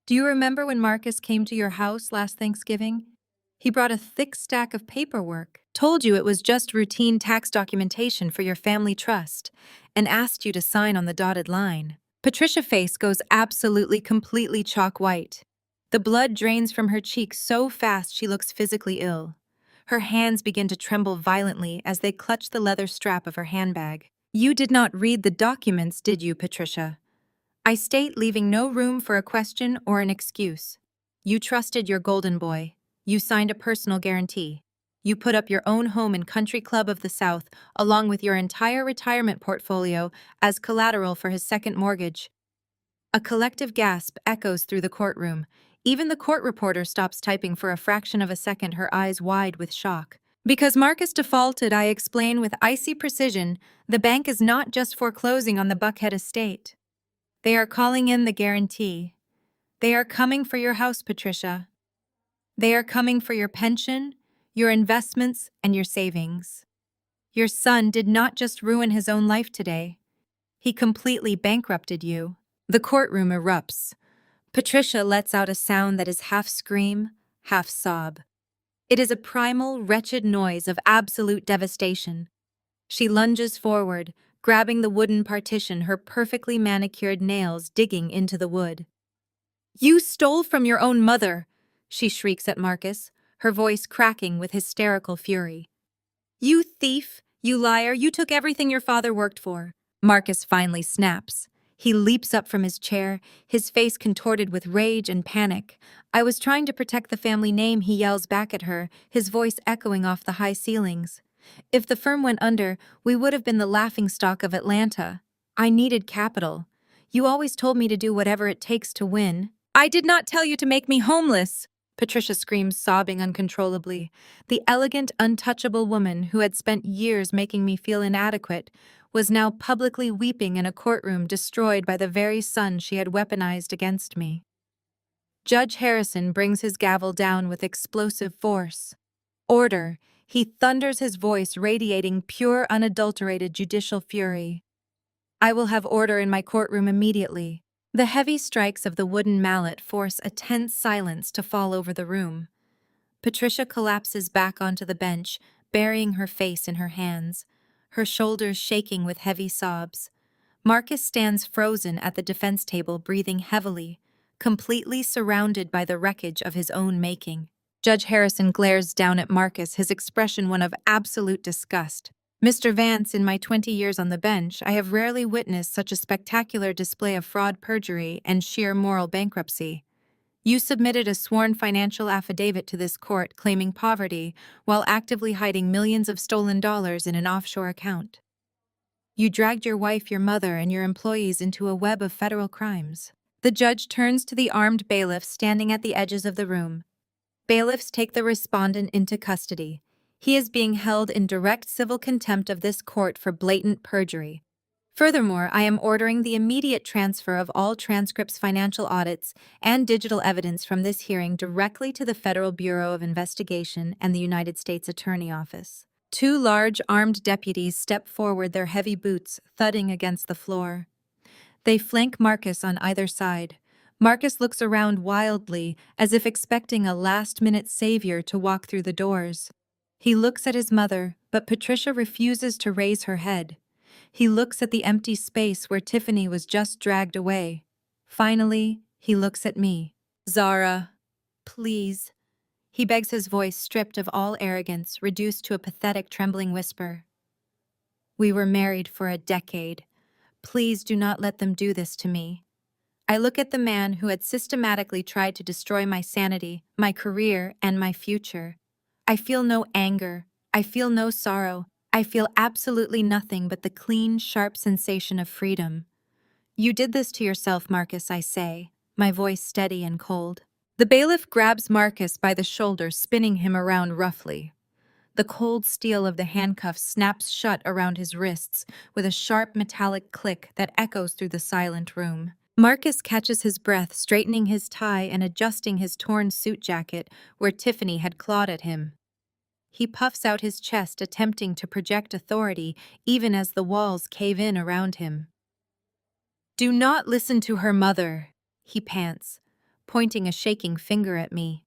Do you remember when Marcus came to your house last Thanksgiving? He brought a thick stack of paperwork, told you it was just routine tax documentation for your family trust, and asked you to sign on the dotted line. Patricia's face goes absolutely completely chalk white. The blood drains from her cheeks so fast she looks physically ill. Her hands begin to tremble violently as they clutch the leather strap of her handbag. You did not read the documents, did you, Patricia? I state, leaving no room for a question or an excuse. You trusted your golden boy. You signed a personal guarantee. You put up your own home and country club of the South, along with your entire retirement portfolio, as collateral for his second mortgage. A collective gasp echoes through the courtroom. Even the court reporter stops typing for a fraction of a second, her eyes wide with shock. Because Marcus defaulted, I explain with icy precision, the bank is not just foreclosing on the Buckhead estate. They are calling in the guarantee. They are coming for your house, Patricia. They are coming for your pension, your investments, and your savings. Your son did not just ruin his own life today. He completely bankrupted you. The courtroom erupts. Patricia lets out a sound that is half scream, half sob. It is a primal, wretched noise of absolute devastation. She lunges forward, grabbing the wooden partition, her perfectly manicured nails digging into the wood. You stole from your own mother, she shrieks at Marcus, her voice cracking with hysterical fury. You thief, you liar, you took everything your father worked for. Marcus finally snaps. He leaps up from his chair, his face contorted with rage and panic. I was trying to protect the family name, he yells back at her, his voice echoing off the high ceilings. If the firm went under, we would have been the laughingstock of Atlanta. I needed capital. You always told me to do whatever it takes to win. I did not tell you to make me homeless, Patricia screams, sobbing uncontrollably. The elegant, untouchable woman who had spent years making me feel inadequate was now publicly weeping in a courtroom destroyed by the very son she had weaponized against me. Judge Harrison brings his gavel down with explosive force. Order, he thunders, his voice radiating pure, unadulterated judicial fury. I will have order in my courtroom immediately. The heavy strikes of the wooden mallet force a tense silence to fall over the room. Patricia collapses back onto the bench, burying her face in her hands, her shoulders shaking with heavy sobs. Marcus stands frozen at the defense table, breathing heavily, completely surrounded by the wreckage of his own making. Judge Harrison glares down at Marcus, his expression one of absolute disgust. Mr. Vance, in my 20 years on the bench, I have rarely witnessed such a spectacular display of fraud, perjury, and sheer moral bankruptcy. You submitted a sworn financial affidavit to this court claiming poverty while actively hiding millions of stolen dollars in an offshore account. You dragged your wife, your mother, and your employees into a web of federal crimes. The judge turns to the armed bailiffs standing at the edges of the room. Bailiffs take the respondent into custody. He is being held in direct civil contempt of this court for blatant perjury. Furthermore, I am ordering the immediate transfer of all transcripts, financial audits, and digital evidence from this hearing directly to the Federal Bureau of Investigation and the United States Attorney Office. Two large armed deputies step forward, their heavy boots thudding against the floor. They flank Marcus on either side. Marcus looks around wildly, as if expecting a last-minute savior to walk through the doors. He looks at his mother, but Patricia refuses to raise her head. He looks at the empty space where Tiffany was just dragged away. Finally, he looks at me. Zara, please. He begs, his voice stripped of all arrogance, reduced to a pathetic, trembling whisper. We were married for a decade. Please do not let them do this to me. I look at the man who had systematically tried to destroy my sanity, my career, and my future. I feel no anger. I feel no sorrow. I feel absolutely nothing but the clean, sharp sensation of freedom. You did this to yourself, Marcus, I say, my voice steady and cold. The bailiff grabs Marcus by the shoulder, spinning him around roughly. The cold steel of the handcuffs snaps shut around his wrists with a sharp metallic click that echoes through the silent room. Marcus catches his breath, straightening his tie and adjusting his torn suit jacket where Tiffany had clawed at him. He puffs out his chest, attempting to project authority even as the walls cave in around him. "Do not listen to her mother," he pants, pointing a shaking finger at me.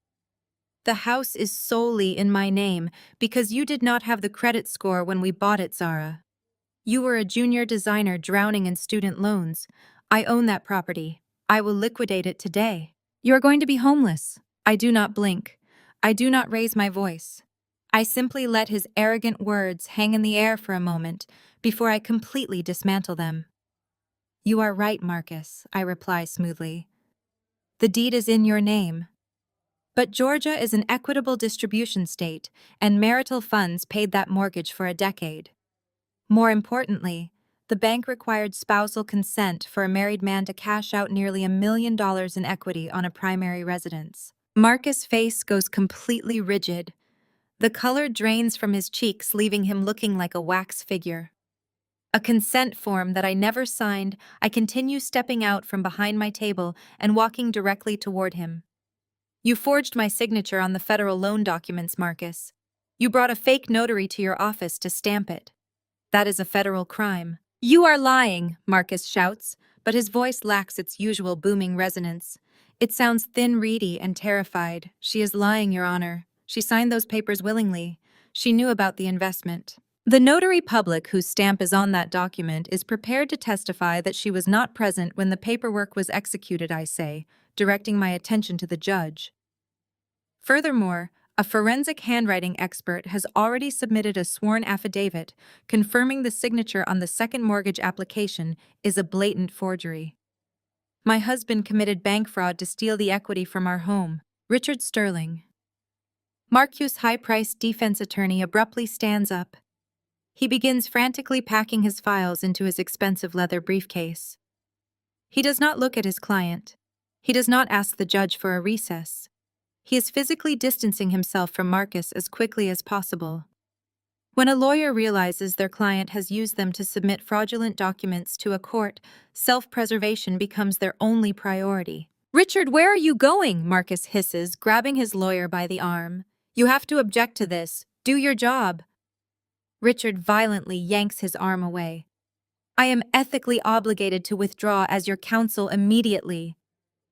"The house is solely in my name because you did not have the credit score when we bought it, Zara. You were a junior designer drowning in student loans. I own that property. I will liquidate it today. You are going to be homeless." I do not blink. I do not raise my voice. I simply let his arrogant words hang in the air for a moment before I completely dismantle them. "You are right, Marcus," I reply smoothly. "The deed is in your name. But Georgia is an equitable distribution state, and marital funds paid that mortgage for a decade. More importantly, the bank required spousal consent for a married man to cash out nearly $1 million in equity on a primary residence." Marcus' face goes completely rigid. The color drains from his cheeks, leaving him looking like a wax figure. A consent form that I never signed, I continue stepping out from behind my table and walking directly toward him. "You forged my signature on the federal loan documents, Marcus. You brought a fake notary to your office to stamp it. That is a federal crime." "You are lying," Marcus shouts, but his voice lacks its usual booming resonance. It sounds thin, reedy, and terrified. "She is lying, Your Honor. She signed those papers willingly. She knew about the investment." The notary public whose stamp is on that document is prepared to testify that she was not present when the paperwork was executed, I say, directing my attention to the judge. Furthermore, a forensic handwriting expert has already submitted a sworn affidavit confirming the signature on the second mortgage application is a blatant forgery. My husband committed bank fraud to steal the equity from our home. Richard Sterling. Marcus' high-priced defense attorney abruptly stands up. He begins frantically packing his files into his expensive leather briefcase. He does not look at his client. He does not ask the judge for a recess. He is physically distancing himself from Marcus as quickly as possible. When a lawyer realizes their client has used them to submit fraudulent documents to a court, self-preservation becomes their only priority. "Richard, where are you going?" Marcus hisses, grabbing his lawyer by the arm. "You have to object to this. Do your job." Richard violently yanks his arm away. "I am ethically obligated to withdraw as your counsel immediately."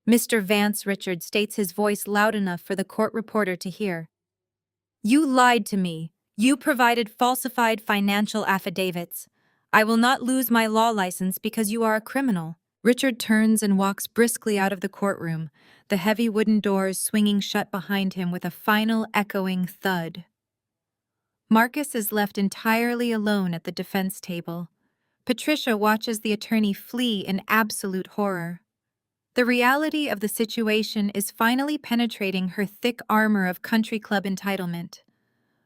Mr. Vance, Richard states, his voice loud enough for the court reporter to hear. "You lied to me. You provided falsified financial affidavits. I will not lose my law license because you are a criminal." Richard turns and walks briskly out of the courtroom, the heavy wooden doors swinging shut behind him with a final echoing thud. Marcus is left entirely alone at the defense table. Patricia watches the attorney flee in absolute horror. The reality of the situation is finally penetrating her thick armor of country club entitlement.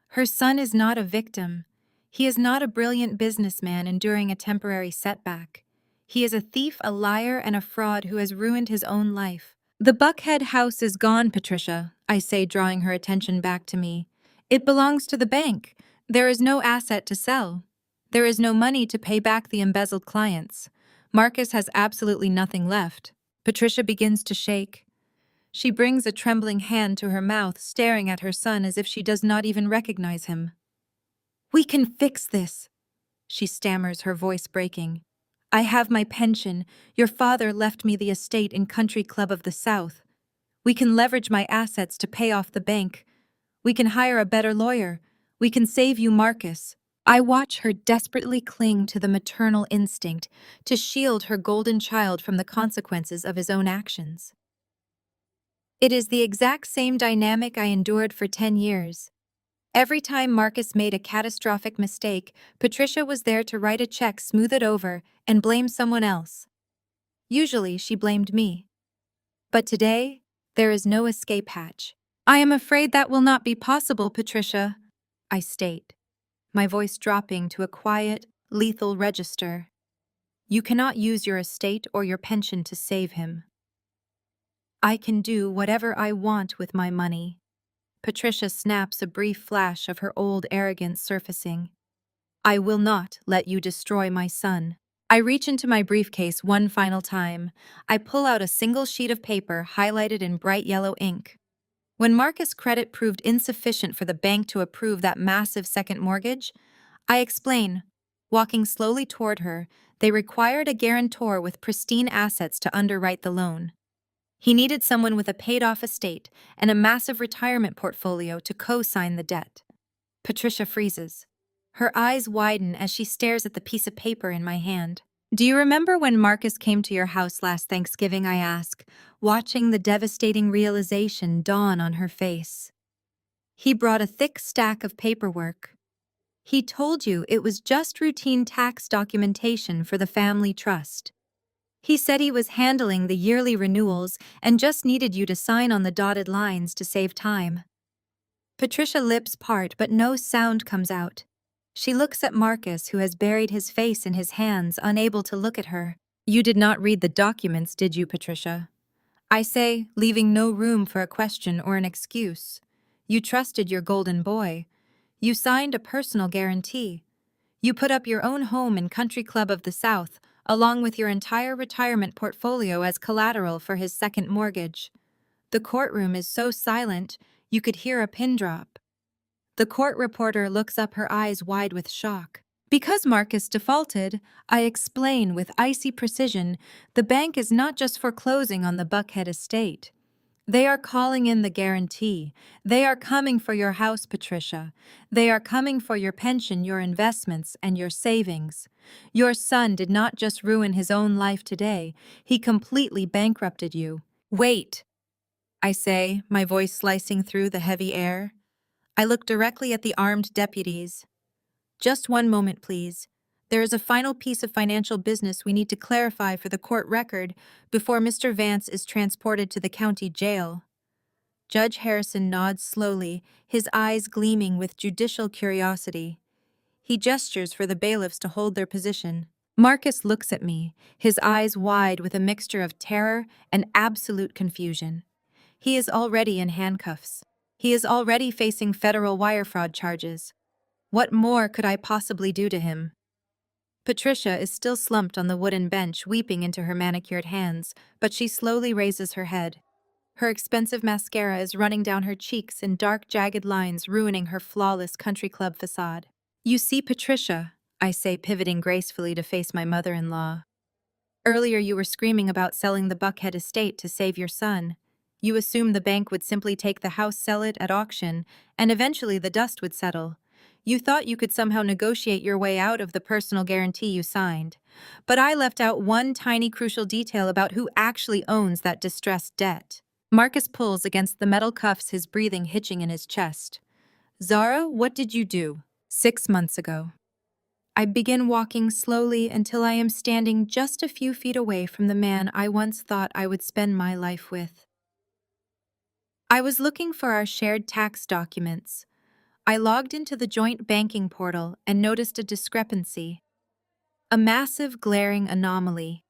Her son is not a victim. He is not a brilliant businessman enduring a temporary setback. He is a thief, a liar, and a fraud who has ruined his own life. "The Buckhead house is gone, Patricia," I say, drawing her attention back to me. "It belongs to the bank. There is no asset to sell. There is no money to pay back the embezzled clients. Marcus has absolutely nothing left." Patricia begins to shake. She brings a trembling hand to her mouth, staring at her son as if she does not even recognize him. "We can fix this," she stammers, her voice breaking. "I have my pension. Your father left me the estate in Country Club of the South. We can leverage my assets to pay off the bank. We can hire a better lawyer. We can save you, Marcus." I watch her desperately cling to the maternal instinct to shield her golden child from the consequences of his own actions. It is the exact same dynamic I endured for 10 years. Every time Marcus made a catastrophic mistake, Patricia was there to write a check, smooth it over, and blame someone else. Usually she blamed me. But today, there is no escape hatch. I am afraid that will not be possible, Patricia, I state, my voice dropping to a quiet, lethal register. You cannot use your estate or your pension to save him. I can do whatever I want with my money. Patricia snaps a brief flash of her old arrogance surfacing. I will not let you destroy my son. I reach into my briefcase one final time. I pull out a single sheet of paper highlighted in bright yellow ink. When Marcus' credit proved insufficient for the bank to approve that massive second mortgage, I explain. Walking slowly toward her, they required a guarantor with pristine assets to underwrite the loan. He needed someone with a paid-off estate and a massive retirement portfolio to co-sign the debt. Patricia freezes. Her eyes widen as she stares at the piece of paper in my hand. Do you remember when Marcus came to your house last Thanksgiving, I ask, watching the devastating realization dawn on her face. He brought a thick stack of paperwork. He told you it was just routine tax documentation for the family trust. He said he was handling the yearly renewals and just needed you to sign on the dotted lines to save time. Patricia's lips part, but no sound comes out. She looks at Marcus, who has buried his face in his hands, unable to look at her. You did not read the documents, did you, Patricia? I say, leaving no room for a question or an excuse. You trusted your golden boy. You signed a personal guarantee. You put up your own home in Country Club of the South, along with your entire retirement portfolio as collateral for his second mortgage. The courtroom is so silent, you could hear a pin drop. The court reporter looks up, her eyes wide with shock. Because Marcus defaulted, I explain with icy precision, the bank is not just foreclosing on the Buckhead estate. They are calling in the guarantee. They are coming for your house, Patricia. They are coming for your pension, your investments, and your savings. Your son did not just ruin his own life today, he completely bankrupted you. Wait, I say, my voice slicing through the heavy air. I look directly at the armed deputies. Just one moment, please. There is a final piece of financial business we need to clarify for the court record before Mr. Vance is transported to the county jail. Judge Harrison nods slowly, his eyes gleaming with judicial curiosity. He gestures for the bailiffs to hold their position. Marcus looks at me, his eyes wide with a mixture of terror and absolute confusion. He is already in handcuffs. He is already facing federal wire fraud charges. What more could I possibly do to him? Patricia is still slumped on the wooden bench, weeping into her manicured hands, but she slowly raises her head. Her expensive mascara is running down her cheeks in dark, jagged lines, ruining her flawless country club facade. You see, Patricia, I say, pivoting gracefully to face my mother-in-law. Earlier you were screaming about selling the Buckhead estate to save your son. You assumed the bank would simply take the house, sell it at auction, and eventually the dust would settle. You thought you could somehow negotiate your way out of the personal guarantee you signed. But I left out one tiny crucial detail about who actually owns that distressed debt. Marcus pulls against the metal cuffs, his breathing hitching in his chest. Zara, what did you do? 6 months ago. I begin walking slowly until I am standing just a few feet away from the man I once thought I would spend my life with. I was looking for our shared tax documents. I logged into the joint banking portal and noticed a discrepancy. A massive, glaring anomaly.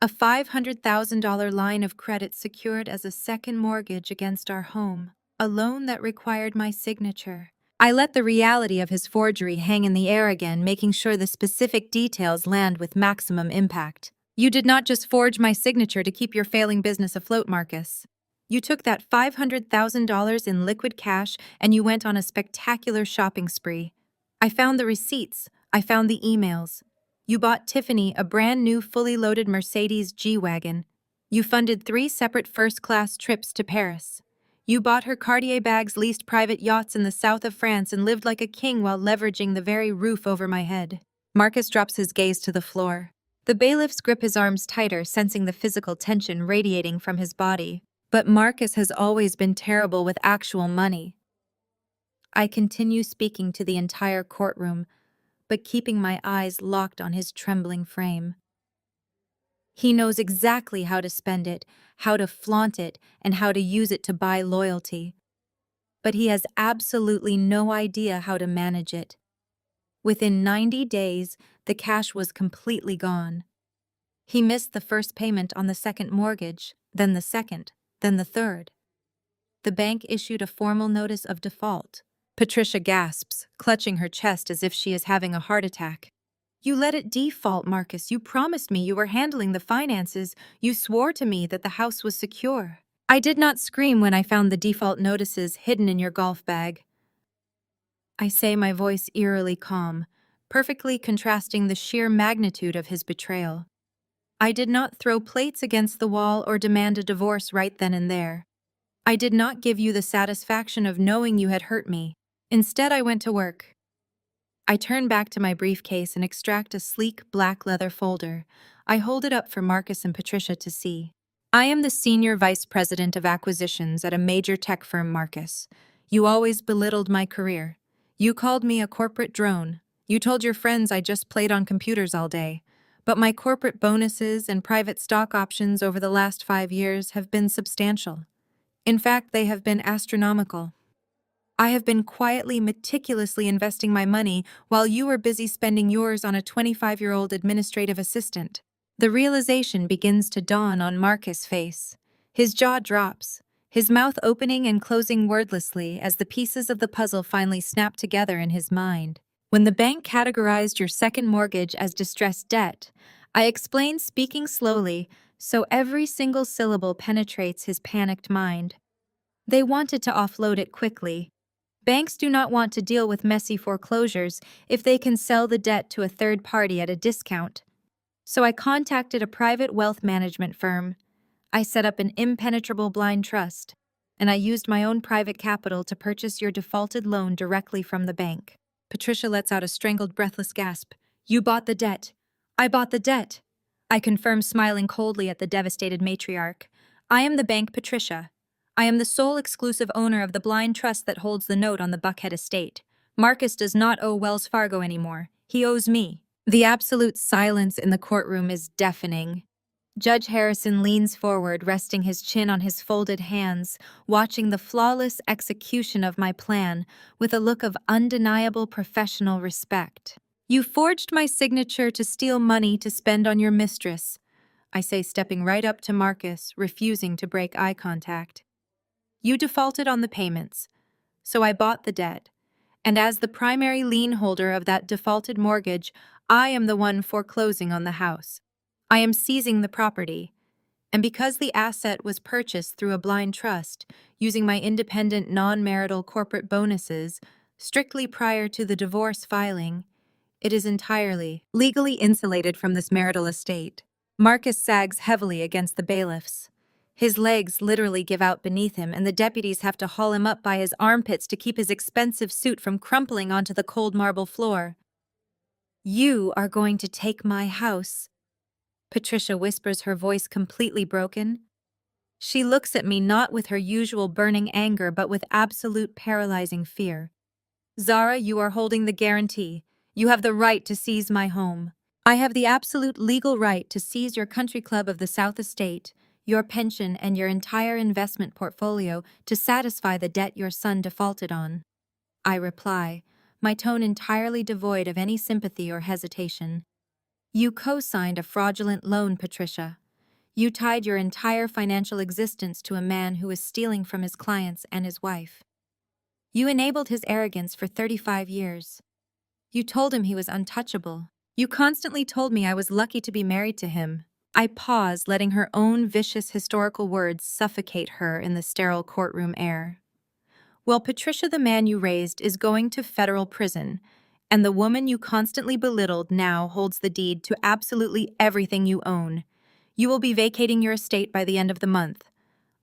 A $500,000 line of credit secured as a second mortgage against our home, a loan that required my signature. I let the reality of his forgery hang in the air again, making sure the specific details land with maximum impact. You did not just forge my signature to keep your failing business afloat, Marcus. You took that $500,000 in liquid cash and you went on a spectacular shopping spree. I found the receipts. I found the emails. You bought Tiffany a brand new fully loaded Mercedes G-Wagon. You funded 3 separate first-class trips to Paris. You bought her Cartier bags, leased private yachts in the south of France, and lived like a king while leveraging the very roof over my head. Marcus drops his gaze to the floor. The bailiffs grip his arms tighter, sensing the physical tension radiating from his body. But Marcus has always been terrible with actual money. I continue speaking to the entire courtroom, but keeping my eyes locked on his trembling frame. He knows exactly how to spend it, how to flaunt it, and how to use it to buy loyalty. But he has absolutely no idea how to manage it. Within 90 days, the cash was completely gone. He missed the first payment on the second mortgage, then the second, then the third. The bank issued a formal notice of default. Patricia gasps, clutching her chest as if she is having a heart attack. You let it default, Marcus. You promised me you were handling the finances. You swore to me that the house was secure. I did not scream when I found the default notices hidden in your golf bag. I say, my voice eerily calm, perfectly contrasting the sheer magnitude of his betrayal. I did not throw plates against the wall or demand a divorce right then and there. I did not give you the satisfaction of knowing you had hurt me. Instead, I went to work. I turn back to my briefcase and extract a sleek black leather folder. I hold it up for Marcus and Patricia to see. I am the senior vice president of acquisitions at a major tech firm, Marcus. You always belittled my career. You called me a corporate drone. You told your friends I just played on computers all day. But my corporate bonuses and private stock options over the last 5 years have been substantial. In fact, they have been astronomical. I have been quietly, meticulously investing my money while you were busy spending yours on a 25-year-old administrative assistant. The realization begins to dawn on Marcus' face. His jaw drops, his mouth opening and closing wordlessly as the pieces of the puzzle finally snap together in his mind. When the bank categorized your second mortgage as distressed debt, I explained, speaking slowly, so every single syllable penetrates his panicked mind. They wanted to offload it quickly. Banks do not want to deal with messy foreclosures if they can sell the debt to a third party at a discount. So I contacted a private wealth management firm. I set up an impenetrable blind trust, and I used my own private capital to purchase your defaulted loan directly from the bank. Patricia lets out a strangled, breathless gasp. You bought the debt. I bought the debt. I confirm, smiling coldly at the devastated matriarch. I am the bank, Patricia. I am the sole exclusive owner of the blind trust that holds the note on the Buckhead estate. Marcus does not owe Wells Fargo anymore. He owes me. The absolute silence in the courtroom is deafening. Judge Harrison leans forward, resting his chin on his folded hands, watching the flawless execution of my plan with a look of undeniable professional respect. You forged my signature to steal money to spend on your mistress, I say, stepping right up to Marcus, refusing to break eye contact. You defaulted on the payments, so I bought the debt. And as the primary lien holder of that defaulted mortgage, I am the one foreclosing on the house. I am seizing the property. And because the asset was purchased through a blind trust, using my independent non-marital corporate bonuses, strictly prior to the divorce filing, it is entirely legally insulated from this marital estate. Marcus sags heavily against the bailiffs. His legs literally give out beneath him, and the deputies have to haul him up by his armpits to keep his expensive suit from crumpling onto the cold marble floor. You are going to take my house, Patricia whispers, her voice completely broken. She looks at me not with her usual burning anger, but with absolute paralyzing fear. Zara, you are holding the guarantee. You have the right to seize my home. I have the absolute legal right to seize your country club of the South Estate, your pension, and your entire investment portfolio to satisfy the debt your son defaulted on. I reply, my tone entirely devoid of any sympathy or hesitation. You co-signed a fraudulent loan, Patricia. You tied your entire financial existence to a man who was stealing from his clients and his wife. You enabled his arrogance for 35 years. You told him he was untouchable. You constantly told me I was lucky to be married to him. I pause, letting her own vicious historical words suffocate her in the sterile courtroom air. Well, Patricia, the man you raised is going to federal prison, and the woman you constantly belittled now holds the deed to absolutely everything you own. You will be vacating your estate by the end of the month.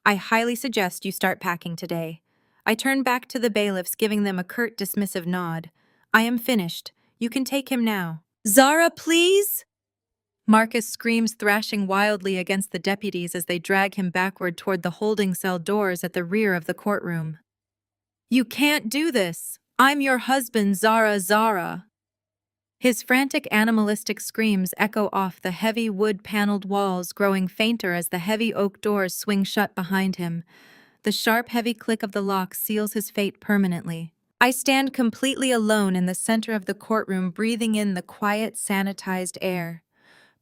I highly suggest you start packing today. I turn back to the bailiffs, giving them a curt, dismissive nod. I am finished. You can take him now. Zara, please! Marcus screams, thrashing wildly against the deputies as they drag him backward toward the holding cell doors at the rear of the courtroom. You can't do this. I'm your husband, Zara. His frantic animalistic screams echo off the heavy wood-paneled walls, growing fainter as the heavy oak doors swing shut behind him. The sharp, heavy click of the lock seals his fate permanently. I stand completely alone in the center of the courtroom, breathing in the quiet, sanitized air.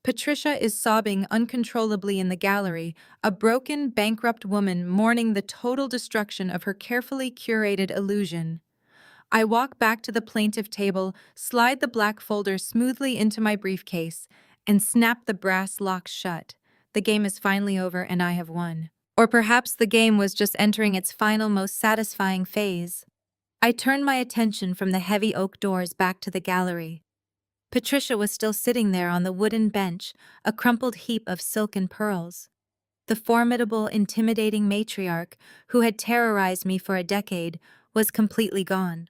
Patricia is sobbing uncontrollably in the gallery, a broken, bankrupt woman mourning the total destruction of her carefully curated illusion. I walk back to the plaintiff table, slide the black folder smoothly into my briefcase, and snap the brass lock shut. The game is finally over and I have won. Or perhaps the game was just entering its final, most satisfying phase. I turn my attention from the heavy oak doors back to the gallery. Patricia was still sitting there on the wooden bench, a crumpled heap of silk and pearls. The formidable, intimidating matriarch, who had terrorized me for a decade, was completely gone.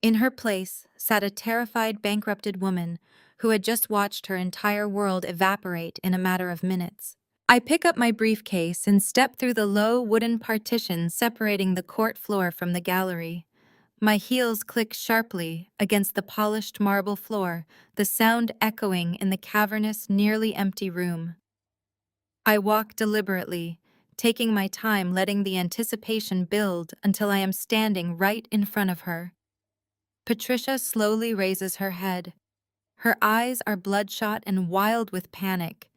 In her place sat a terrified, bankrupted woman who had just watched her entire world evaporate in a matter of minutes. I pick up my briefcase and step through the low wooden partition separating the court floor from the gallery. My heels click sharply against the polished marble floor, the sound echoing in the cavernous, nearly empty room. I walk deliberately, taking my time, letting the anticipation build until I am standing right in front of her. Patricia slowly raises her head. Her eyes are bloodshot and wild with panic.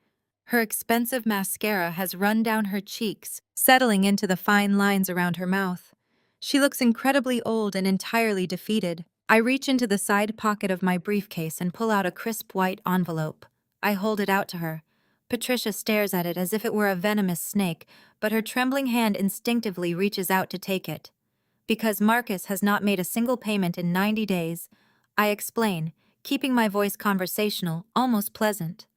Her expensive mascara has run down her cheeks, settling into the fine lines around her mouth. She looks incredibly old and entirely defeated. I reach into the side pocket of my briefcase and pull out a crisp white envelope. I hold it out to her. Patricia stares at it as if it were a venomous snake, but her trembling hand instinctively reaches out to take it. Because Marcus has not made a single payment in 90 days, I explain, keeping my voice conversational, almost pleasant.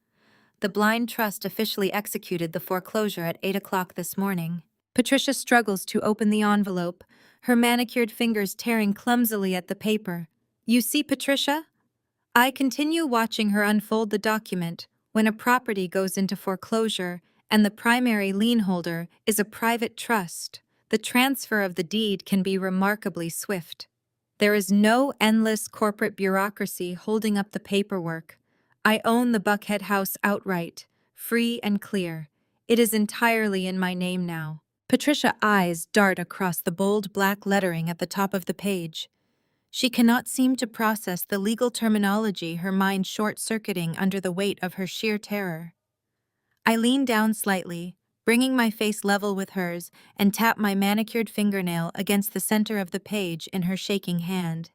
The blind trust officially executed the foreclosure at 8 o'clock this morning. Patricia struggles to open the envelope, her manicured fingers tearing clumsily at the paper. You see, Patricia? I continue watching her unfold the document. When a property goes into foreclosure and the primary lien holder is a private trust, the transfer of the deed can be remarkably swift. There is no endless corporate bureaucracy holding up the paperwork. I own the Buckhead house outright, free and clear. It is entirely in my name now. Patricia's eyes dart across the bold black lettering at the top of the page. She cannot seem to process the legal terminology, her mind short-circuiting under the weight of her sheer terror. I lean down slightly, bringing my face level with hers, and tap my manicured fingernail against the center of the page in her shaking hand.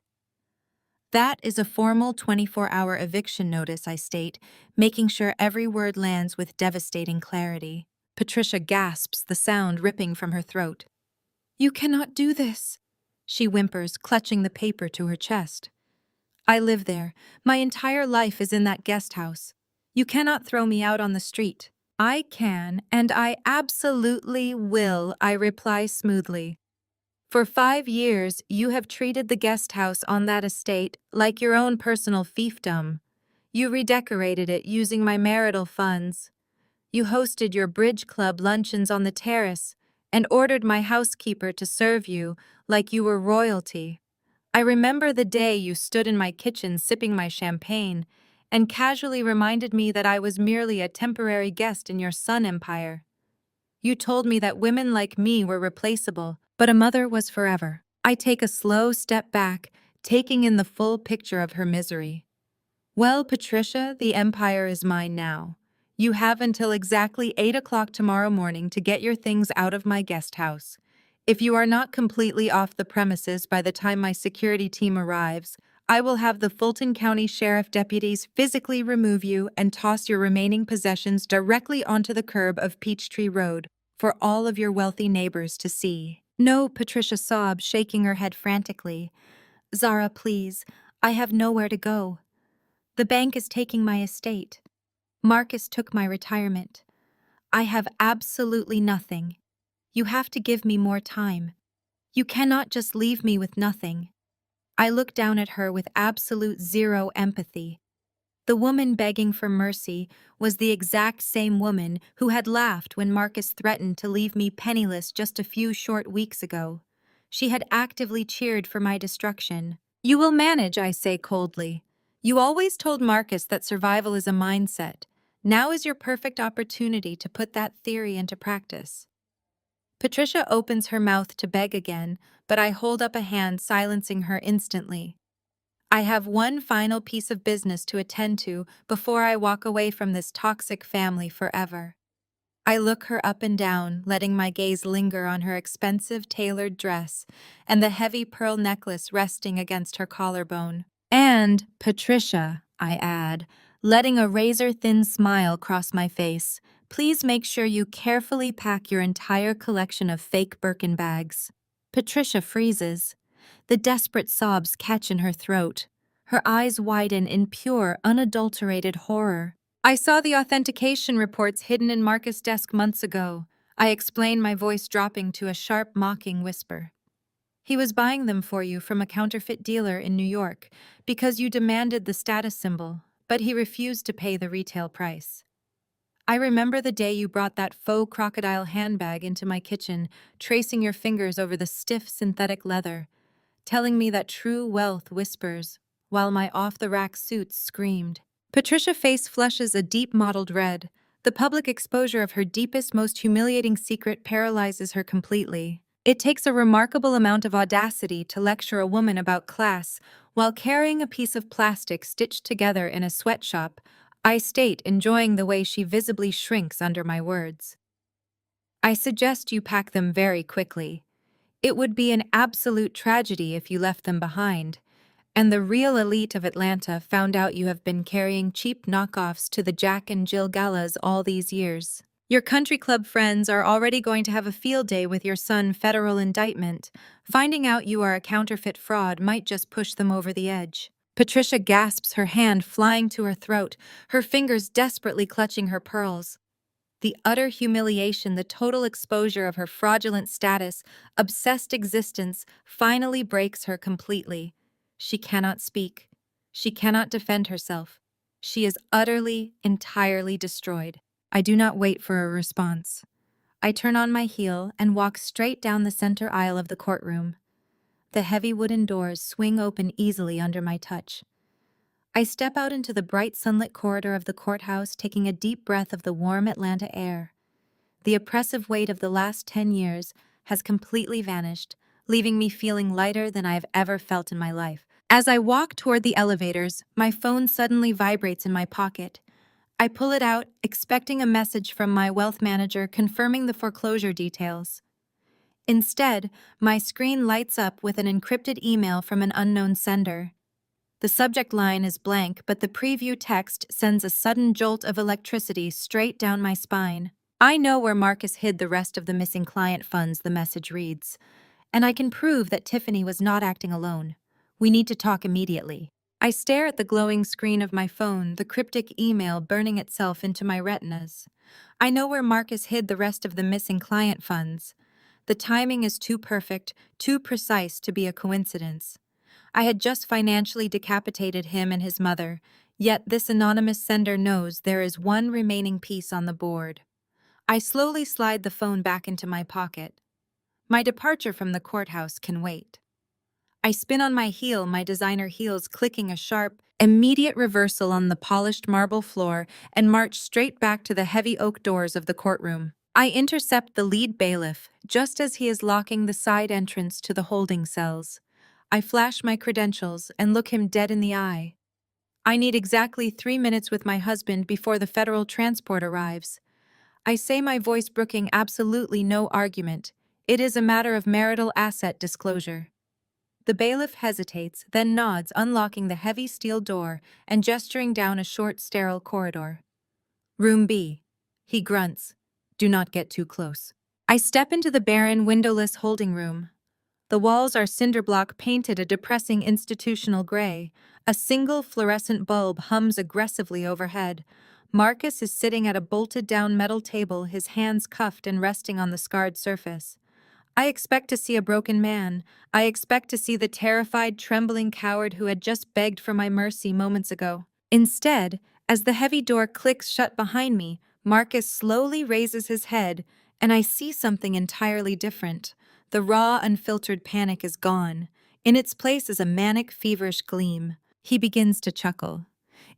That is a formal 24-hour eviction notice, I state, making sure every word lands with devastating clarity. Patricia gasps, the sound ripping from her throat. You cannot do this, she whimpers, clutching the paper to her chest. I live there. My entire life is in that guest house. You cannot throw me out on the street. I can, and I absolutely will, I reply smoothly. For 5 years, you have treated the guest house on that estate like your own personal fiefdom. You redecorated it using my marital funds. You hosted your bridge club luncheons on the terrace and ordered my housekeeper to serve you like you were royalty. I remember the day you stood in my kitchen sipping my champagne and casually reminded me that I was merely a temporary guest in your sun empire. You told me that women like me were replaceable, but a mother was forever. I take a slow step back, taking in the full picture of her misery. Well, Patricia, the empire is mine now. You have until exactly 8 o'clock tomorrow morning to get your things out of my guest house. If you are not completely off the premises by the time my security team arrives, I will have the Fulton County Sheriff deputies physically remove you and toss your remaining possessions directly onto the curb of Peachtree Road for all of your wealthy neighbors to see. No, Patricia sobbed, shaking her head frantically. Zara, please, I have nowhere to go. The bank is taking my estate. Marcus took my retirement. I have absolutely nothing. You have to give me more time. You cannot just leave me with nothing. I look down at her with absolute zero empathy. The woman begging for mercy was the exact same woman who had laughed when Marcus threatened to leave me penniless just a few short weeks ago. She had actively cheered for my destruction. You will manage, I say coldly. You always told Marcus that survival is a mindset. Now is your perfect opportunity to put that theory into practice. Patricia opens her mouth to beg again, but I hold up a hand, silencing her instantly. I have one final piece of business to attend to before I walk away from this toxic family forever. I look her up and down, letting my gaze linger on her expensive tailored dress and the heavy pearl necklace resting against her collarbone. And, Patricia, I add, letting a razor-thin smile cross my face, please make sure you carefully pack your entire collection of fake Birkin bags. Patricia freezes. The desperate sobs catch in her throat. Her eyes widen in pure, unadulterated horror. I saw the authentication reports hidden in Marcus' desk months ago. I explain, my voice dropping to a sharp, mocking whisper. He was buying them for you from a counterfeit dealer in New York because you demanded the status symbol, but he refused to pay the retail price. I remember the day you brought that faux crocodile handbag into my kitchen, tracing your fingers over the stiff synthetic leather, telling me that true wealth whispers, while my off-the-rack suits screamed. Patricia's face flushes a deep mottled red. The public exposure of her deepest, most humiliating secret paralyzes her completely. It takes a remarkable amount of audacity to lecture a woman about class while carrying a piece of plastic stitched together in a sweatshop, I state, enjoying the way she visibly shrinks under my words. I suggest you pack them very quickly. It would be an absolute tragedy if you left them behind, and the real elite of Atlanta found out you have been carrying cheap knockoffs to the Jack and Jill galas all these years. Your country club friends are already going to have a field day with your son's federal indictment. Finding out you are a counterfeit fraud might just push them over the edge. Patricia gasps, her hand flying to her throat, her fingers desperately clutching her pearls. The utter humiliation, the total exposure of her fraudulent status, obsessed existence, finally breaks her completely. She cannot speak. She cannot defend herself. She is utterly, entirely destroyed. I do not wait for a response. I turn on my heel and walk straight down the center aisle of the courtroom. The heavy wooden doors swing open easily under my touch. I step out into the bright sunlit corridor of the courthouse, taking a deep breath of the warm Atlanta air. The oppressive weight of the last 10 years has completely vanished, leaving me feeling lighter than I have ever felt in my life. As I walk toward the elevators, my phone suddenly vibrates in my pocket. I pull it out, expecting a message from my wealth manager confirming the foreclosure details. Instead, my screen lights up with an encrypted email from an unknown sender. The subject line is blank, but the preview text sends a sudden jolt of electricity straight down my spine. I know where Marcus hid the rest of the missing client funds, the message reads, and I can prove that Tiffany was not acting alone. We need to talk immediately. I stare at the glowing screen of my phone, the cryptic email burning itself into my retinas. I know where Marcus hid the rest of the missing client funds. The timing is too perfect, too precise to be a coincidence. I had just financially decapitated him and his mother, yet this anonymous sender knows there is one remaining piece on the board. I slowly slide the phone back into my pocket. My departure from the courthouse can wait. I spin on my heel, my designer heels clicking a sharp, immediate reversal on the polished marble floor, and march straight back to the heavy oak doors of the courtroom. I intercept the lead bailiff just as he is locking the side entrance to the holding cells. I flash my credentials and look him dead in the eye. I need exactly 3 minutes with my husband before the federal transport arrives. I say, my voice brooking absolutely no argument. It is a matter of marital asset disclosure. The bailiff hesitates, then nods, unlocking the heavy steel door and gesturing down a short, sterile corridor. Room B. He grunts. Do not get too close. I step into the barren, windowless holding room. The walls are cinderblock painted a depressing institutional gray. A single fluorescent bulb hums aggressively overhead. Marcus is sitting at a bolted-down metal table, his hands cuffed and resting on the scarred surface. I expect to see a broken man. I expect to see the terrified, trembling coward who had just begged for my mercy moments ago. Instead, as the heavy door clicks shut behind me, Marcus slowly raises his head, and I see something entirely different. The raw, unfiltered panic is gone. In its place is a manic, feverish gleam. He begins to chuckle.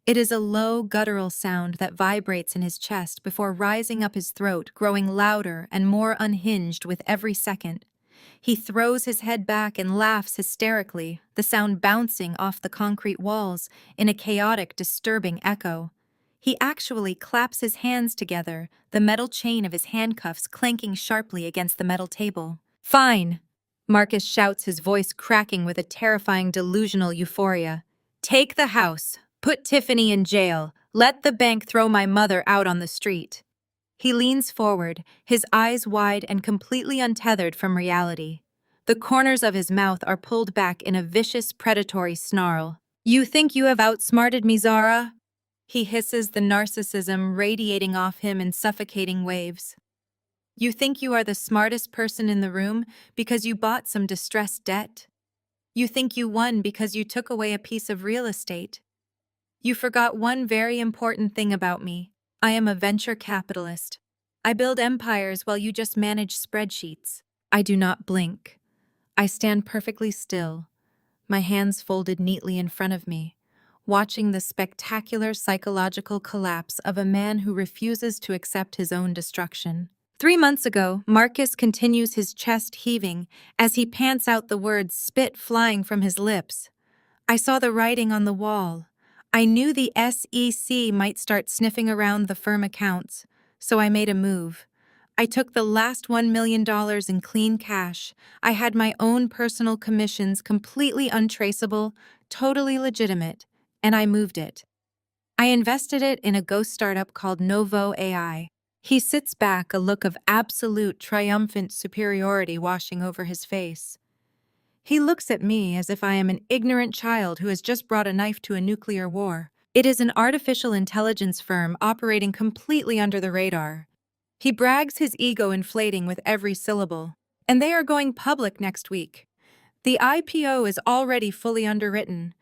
It is a low, guttural sound that vibrates in his chest before rising up his throat, growing louder and more unhinged with every second. He throws his head back and laughs hysterically, the sound bouncing off the concrete walls in a chaotic, disturbing echo. He actually claps his hands together, the metal chain of his handcuffs clanking sharply against the metal table. "Fine," Marcus shouts, his voice cracking with a terrifying delusional euphoria. "Take the house. Put Tiffany in jail. Let the bank throw my mother out on the street." He leans forward, his eyes wide and completely untethered from reality. The corners of his mouth are pulled back in a vicious, predatory snarl. "You think you have outsmarted me, Zara?" He hisses, the narcissism radiating off him in suffocating waves. "You think you are the smartest person in the room because you bought some distressed debt? You think you won because you took away a piece of real estate? You forgot one very important thing about me. I am a venture capitalist. I build empires while you just manage spreadsheets." I do not blink. I stand perfectly still, my hands folded neatly in front of me, watching the spectacular psychological collapse of a man who refuses to accept his own destruction. 3 months ago, Marcus continues, his chest heaving as he pants out the words, spit flying from his lips. I saw the writing on the wall. I knew the SEC might start sniffing around the firm accounts, so I made a move. I took the last $1 million in clean cash. I had my own personal commissions, completely untraceable, totally legitimate, and I moved it. I invested it in a ghost startup called Novo AI. He sits back, a look of absolute triumphant superiority washing over his face. He looks at me as if I am an ignorant child who has just brought a knife to a nuclear war. It is an artificial intelligence firm operating completely under the radar. He brags, his ego inflating with every syllable. And they are going public next week. The IPO is already fully underwritten.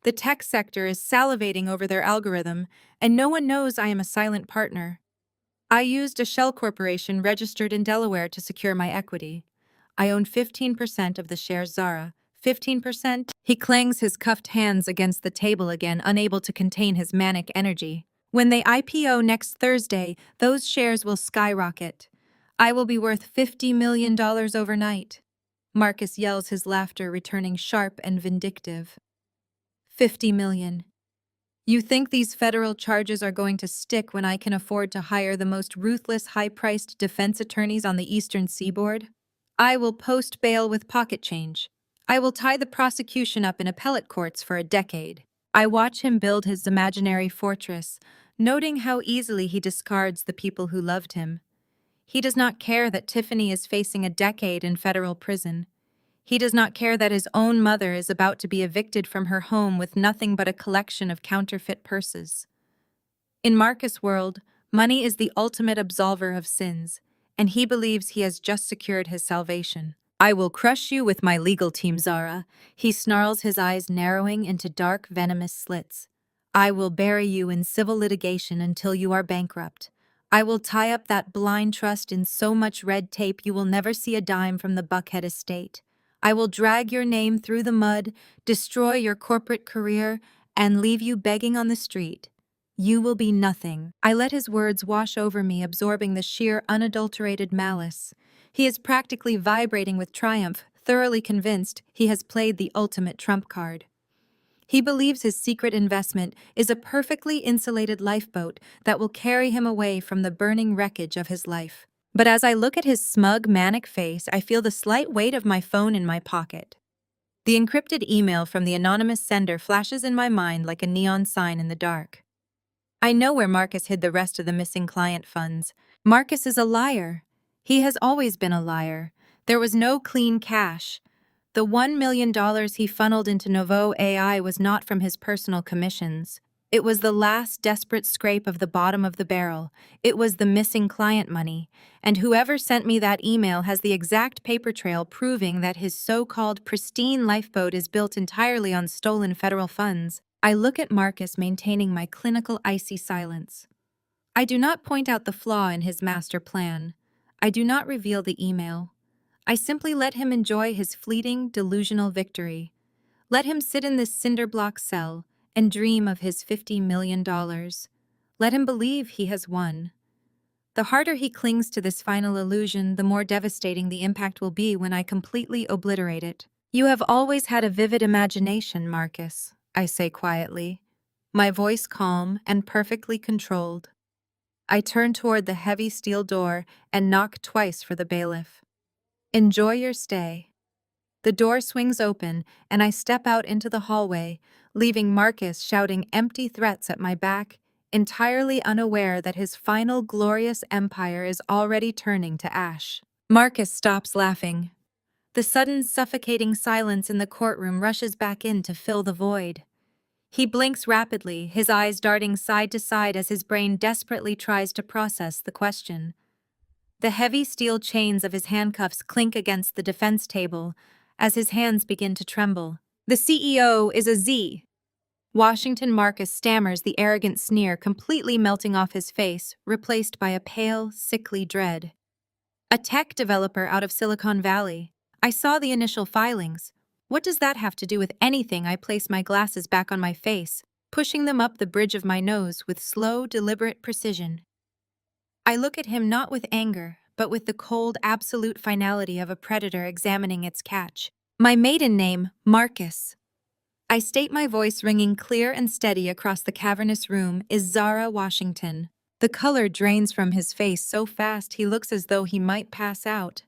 The tech sector is salivating over their algorithm, and no one knows I am a silent partner. I used a shell corporation registered in Delaware to secure my equity. I own 15% of the shares, Zara. 15%? He clangs his cuffed hands against the table again, unable to contain his manic energy. When they IPO next Thursday, those shares will skyrocket. I will be worth $50 million overnight. Marcus yells, his laughter returning sharp and vindictive. 50 million. You think these federal charges are going to stick when I can afford to hire the most ruthless, high-priced defense attorneys on the Eastern Seaboard? I will post bail with pocket change. I will tie the prosecution up in appellate courts for a decade. I watch him build his imaginary fortress, noting how easily he discards the people who loved him. He does not care that Tiffany is facing a decade in federal prison. He does not care that his own mother is about to be evicted from her home with nothing but a collection of counterfeit purses. In Marcus' world, money is the ultimate absolver of sins, and he believes he has just secured his salvation. I will crush you with my legal team, Zara. He snarls, his eyes narrowing into dark, venomous slits. I will bury you in civil litigation until you are bankrupt. I will tie up that blind trust in so much red tape you will never see a dime from the Buckhead estate. I will drag your name through the mud, destroy your corporate career, and leave you begging on the street. You will be nothing. I let his words wash over me, absorbing the sheer, unadulterated malice. He is practically vibrating with triumph, thoroughly convinced he has played the ultimate trump card. He believes his secret investment is a perfectly insulated lifeboat that will carry him away from the burning wreckage of his life. But as I look at his smug, manic face, I feel the slight weight of my phone in my pocket. The encrypted email from the anonymous sender flashes in my mind like a neon sign in the dark. I know where Marcus hid the rest of the missing client funds. Marcus is a liar. He has always been a liar. There was no clean cash. The $1 million he funneled into Novo AI was not from his personal commissions. It was the last desperate scrape of the bottom of the barrel. It was the missing client money. And whoever sent me that email has the exact paper trail proving that his so-called pristine lifeboat is built entirely on stolen federal funds. I look at Marcus, maintaining my clinical icy silence. I do not point out the flaw in his master plan. I do not reveal the email. I simply let him enjoy his fleeting, delusional victory. Let him sit in this cinder block cell and dream of his $50 million. Let him believe he has won. The harder he clings to this final illusion, the more devastating the impact will be when I completely obliterate it. You have always had a vivid imagination, Marcus, I say quietly, my voice calm and perfectly controlled. I turn toward the heavy steel door and knock twice for the bailiff. Enjoy your stay. The door swings open, and I step out into the hallway, leaving Marcus shouting empty threats at my back, entirely unaware that his final glorious empire is already turning to ash. Marcus stops laughing. The sudden suffocating silence in the courtroom rushes back in to fill the void. He blinks rapidly, his eyes darting side to side as his brain desperately tries to process the question. The heavy steel chains of his handcuffs clink against the defense table as his hands begin to tremble. The CEO is a Z. Washington Marcus stammers the arrogant sneer completely melting off his face, replaced by a pale, sickly dread. A tech developer out of Silicon Valley. I saw the initial filings. What does that have to do with anything? I place my glasses back on my face, pushing them up the bridge of my nose with slow, deliberate precision. I look at him not with anger, but with the cold, absolute finality of a predator examining its catch. My maiden name, Marcus. I state, my voice ringing clear and steady across the cavernous room, is Zara Washington. The color drains from his face so fast he looks as though he might pass out.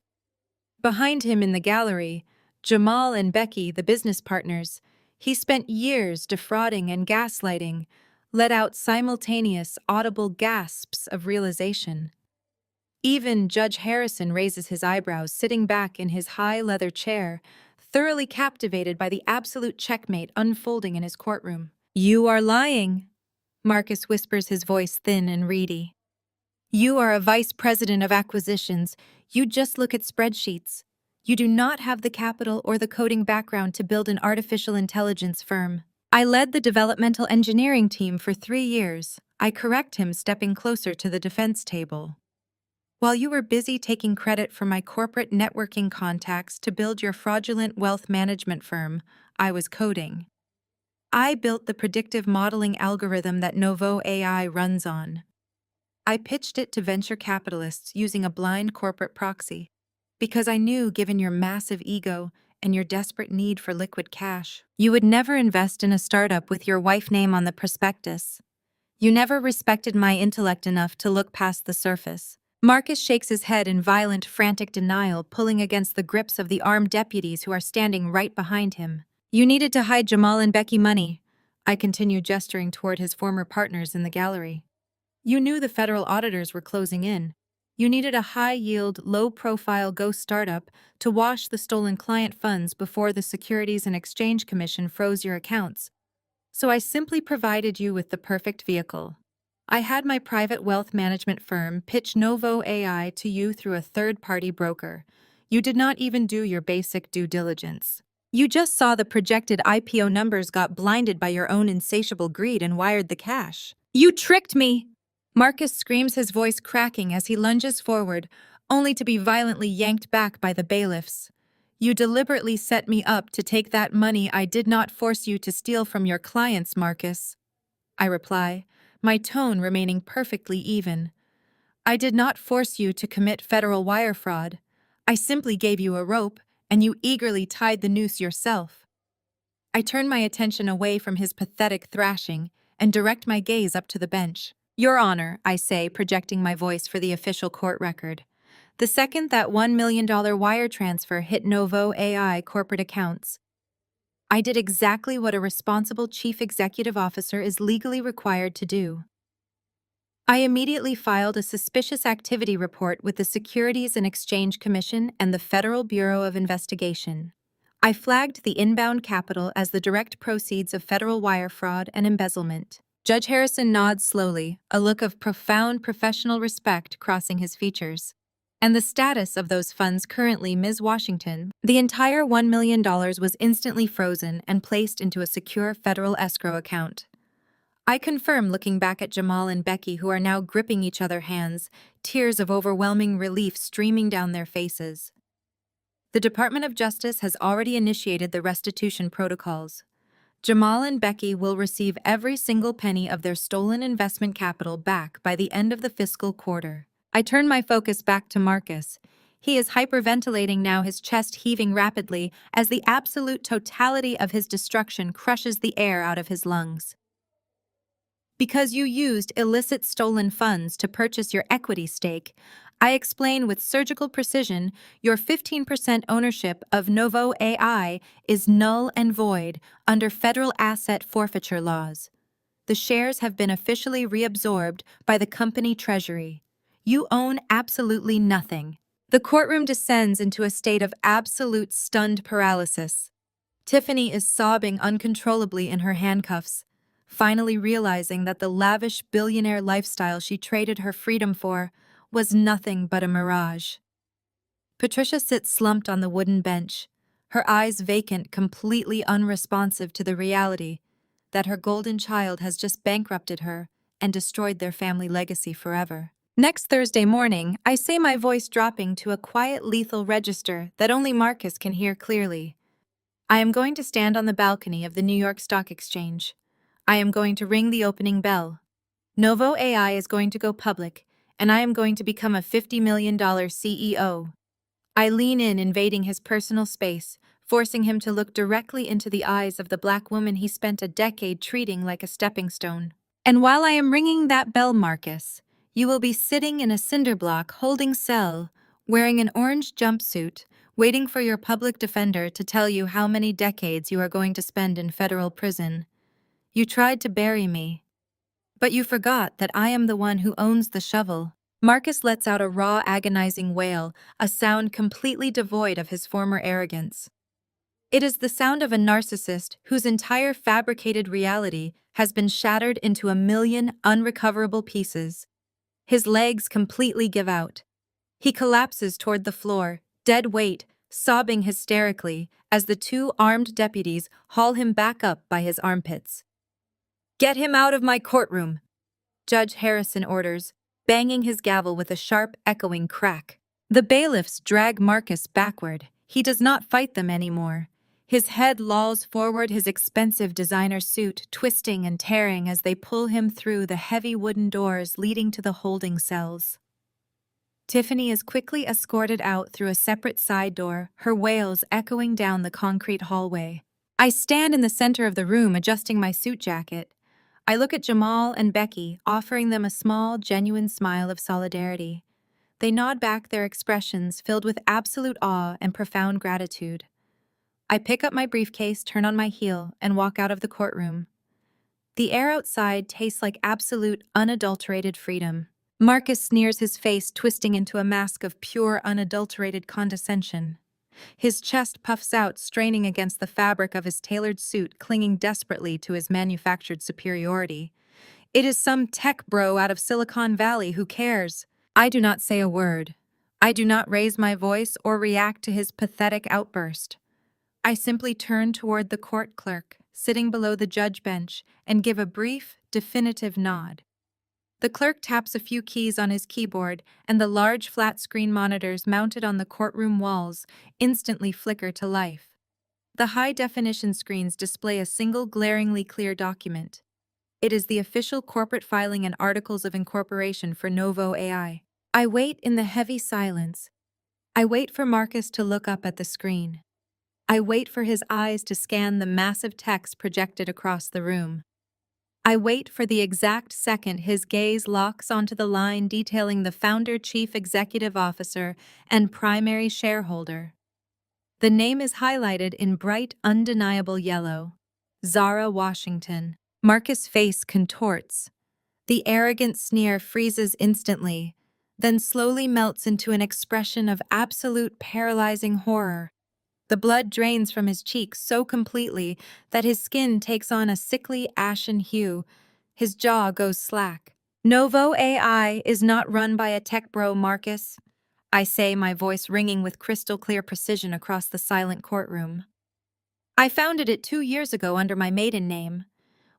Behind him in the gallery, Jamal and Becky, the business partners, he spent years defrauding and gaslighting, let out simultaneous, audible gasps of realization. Even Judge Harrison raises his eyebrows, sitting back in his high leather chair, thoroughly captivated by the absolute checkmate unfolding in his courtroom. You are lying, Marcus whispers, his voice thin and reedy. You are a vice president of acquisitions. You just look at spreadsheets. You do not have the capital or the coding background to build an artificial intelligence firm. I led the developmental engineering team for 3 years. I correct him, stepping closer to the defense table. While you were busy taking credit for my corporate networking contacts to build your fraudulent wealth management firm, I was coding. I built the predictive modeling algorithm that Novo AI runs on. I pitched it to venture capitalists using a blind corporate proxy, because I knew, given your massive ego and your desperate need for liquid cash, you would never invest in a startup with your wife name on the prospectus. You never respected my intellect enough to look past the surface. Marcus shakes his head in violent, frantic denial, pulling against the grips of the armed deputies who are standing right behind him. You needed to hide Jamal and Becky money, I continue, gesturing toward his former partners in the gallery. You knew the federal auditors were closing in. You needed a high-yield, low-profile ghost startup to wash the stolen client funds before the Securities and Exchange Commission froze your accounts. So I simply provided you with the perfect vehicle. I had my private wealth management firm pitch Novo AI to you through a third-party broker. You did not even do your basic due diligence. You just saw the projected IPO numbers, got blinded by your own insatiable greed, and wired the cash. You tricked me! Marcus screams, his voice cracking as he lunges forward, only to be violently yanked back by the bailiffs. You deliberately set me up to take that money. I did not force you to steal from your clients, Marcus. I reply, my tone remaining perfectly even. I did not force you to commit federal wire fraud. I simply gave you a rope, and you eagerly tied the noose yourself. I turn my attention away from his pathetic thrashing and direct my gaze up to the bench. Your Honor, I say, projecting my voice for the official court record. The second that $1 million wire transfer hit Novo AI corporate accounts, I did exactly what a responsible chief executive officer is legally required to do. I immediately filed a suspicious activity report with the Securities and Exchange Commission and the Federal Bureau of Investigation. I flagged the inbound capital as the direct proceeds of federal wire fraud and embezzlement. Judge Harrison nods slowly, a look of profound professional respect crossing his features. And the status of those funds currently, Ms. Washington? The entire $1 million was instantly frozen and placed into a secure federal escrow account. I confirm, looking back at Jamal and Becky, who are now gripping each other's hands, tears of overwhelming relief streaming down their faces. The Department of Justice has already initiated the restitution protocols. Jamal and Becky will receive every single penny of their stolen investment capital back by the end of the fiscal quarter. I turn my focus back to Marcus. He is hyperventilating now, his chest heaving rapidly as the absolute totality of his destruction crushes the air out of his lungs. Because you used illicit stolen funds to purchase your equity stake, I explain with surgical precision your 15% ownership of Novo AI is null and void under federal asset forfeiture laws. The shares have been officially reabsorbed by the company treasury. You own absolutely nothing. The courtroom descends into a state of absolute stunned paralysis. Tiffany is sobbing uncontrollably in her handcuffs, finally realizing that the lavish billionaire lifestyle she traded her freedom for was nothing but a mirage. Patricia sits slumped on the wooden bench, her eyes vacant, completely unresponsive to the reality that her golden child has just bankrupted her and destroyed their family legacy forever. Next Thursday morning, I say, my voice dropping to a quiet, lethal register that only Marcus can hear clearly. I am going to stand on the balcony of the New York Stock Exchange. I am going to ring the opening bell. Novo AI is going to go public, and I am going to become a $50 million CEO. I lean in, invading his personal space, forcing him to look directly into the eyes of the black woman he spent a decade treating like a stepping stone. And while I am ringing that bell, Marcus, you will be sitting in a cinder block holding cell, wearing an orange jumpsuit, waiting for your public defender to tell you how many decades you are going to spend in federal prison. You tried to bury me, but you forgot that I am the one who owns the shovel. Marcus lets out a raw, agonizing wail, a sound completely devoid of his former arrogance. It is the sound of a narcissist whose entire fabricated reality has been shattered into a million unrecoverable pieces. His legs completely give out. He collapses toward the floor, dead weight, sobbing hysterically as the two armed deputies haul him back up by his armpits. "Get him out of my courtroom," Judge Harrison orders, banging his gavel with a sharp, echoing crack. The bailiffs drag Marcus backward. He does not fight them anymore. His head lolls forward, his expensive designer suit twisting and tearing as they pull him through the heavy wooden doors leading to the holding cells. Tiffany is quickly escorted out through a separate side door, her wails echoing down the concrete hallway. I stand in the center of the room, adjusting my suit jacket. I look at Jamal and Becky, offering them a small, genuine smile of solidarity. They nod back, their expressions filled with absolute awe and profound gratitude. I pick up my briefcase, turn on my heel, and walk out of the courtroom. The air outside tastes like absolute, unadulterated freedom. Marcus sneers, his face twisting into a mask of pure, unadulterated condescension. His chest puffs out, straining against the fabric of his tailored suit, clinging desperately to his manufactured superiority. It is some tech bro out of Silicon Valley, who cares? I do not say a word. I do not raise my voice or react to his pathetic outburst. I simply turn toward the court clerk, sitting below the judge bench, and give a brief, definitive nod. The clerk taps a few keys on his keyboard, and the large flat-screen monitors mounted on the courtroom walls instantly flicker to life. The high-definition screens display a single glaringly clear document. It is the official corporate filing and articles of incorporation for Novo AI. I wait in the heavy silence. I wait for Marcus to look up at the screen. I wait for his eyes to scan the massive text projected across the room. I wait for the exact second his gaze locks onto the line detailing the founder, chief executive officer, and primary shareholder. The name is highlighted in bright, undeniable yellow. Zara Washington. Marcus' face contorts. The arrogant sneer freezes instantly, then slowly melts into an expression of absolute paralyzing horror. The blood drains from his cheeks so completely that his skin takes on a sickly, ashen hue. His jaw goes slack. Novo AI is not run by a tech bro, Marcus, I say, my voice ringing with crystal clear precision across the silent courtroom. I founded it 2 years ago under my maiden name.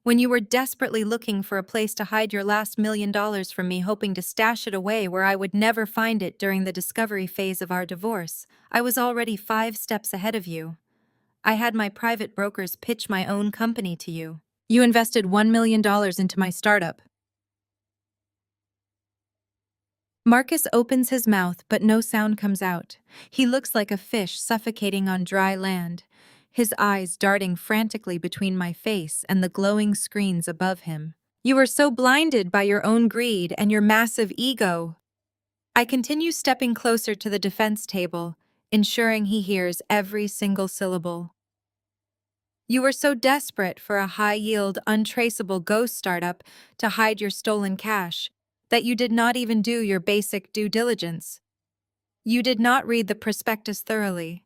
When you were desperately looking for a place to hide your last $1 million from me, hoping to stash it away where I would never find it during the discovery phase of our divorce, I was already 5 steps ahead of you. I had my private brokers pitch my own company to you. You invested $1 million into my startup. Marcus opens his mouth, but no sound comes out. He looks like a fish suffocating on dry land, his eyes darting frantically between my face and the glowing screens above him. You are so blinded by your own greed and your massive ego. I continue stepping closer to the defense table, ensuring he hears every single syllable. You were so desperate for a high-yield, untraceable ghost startup to hide your stolen cash that you did not even do your basic due diligence. You did not read the prospectus thoroughly.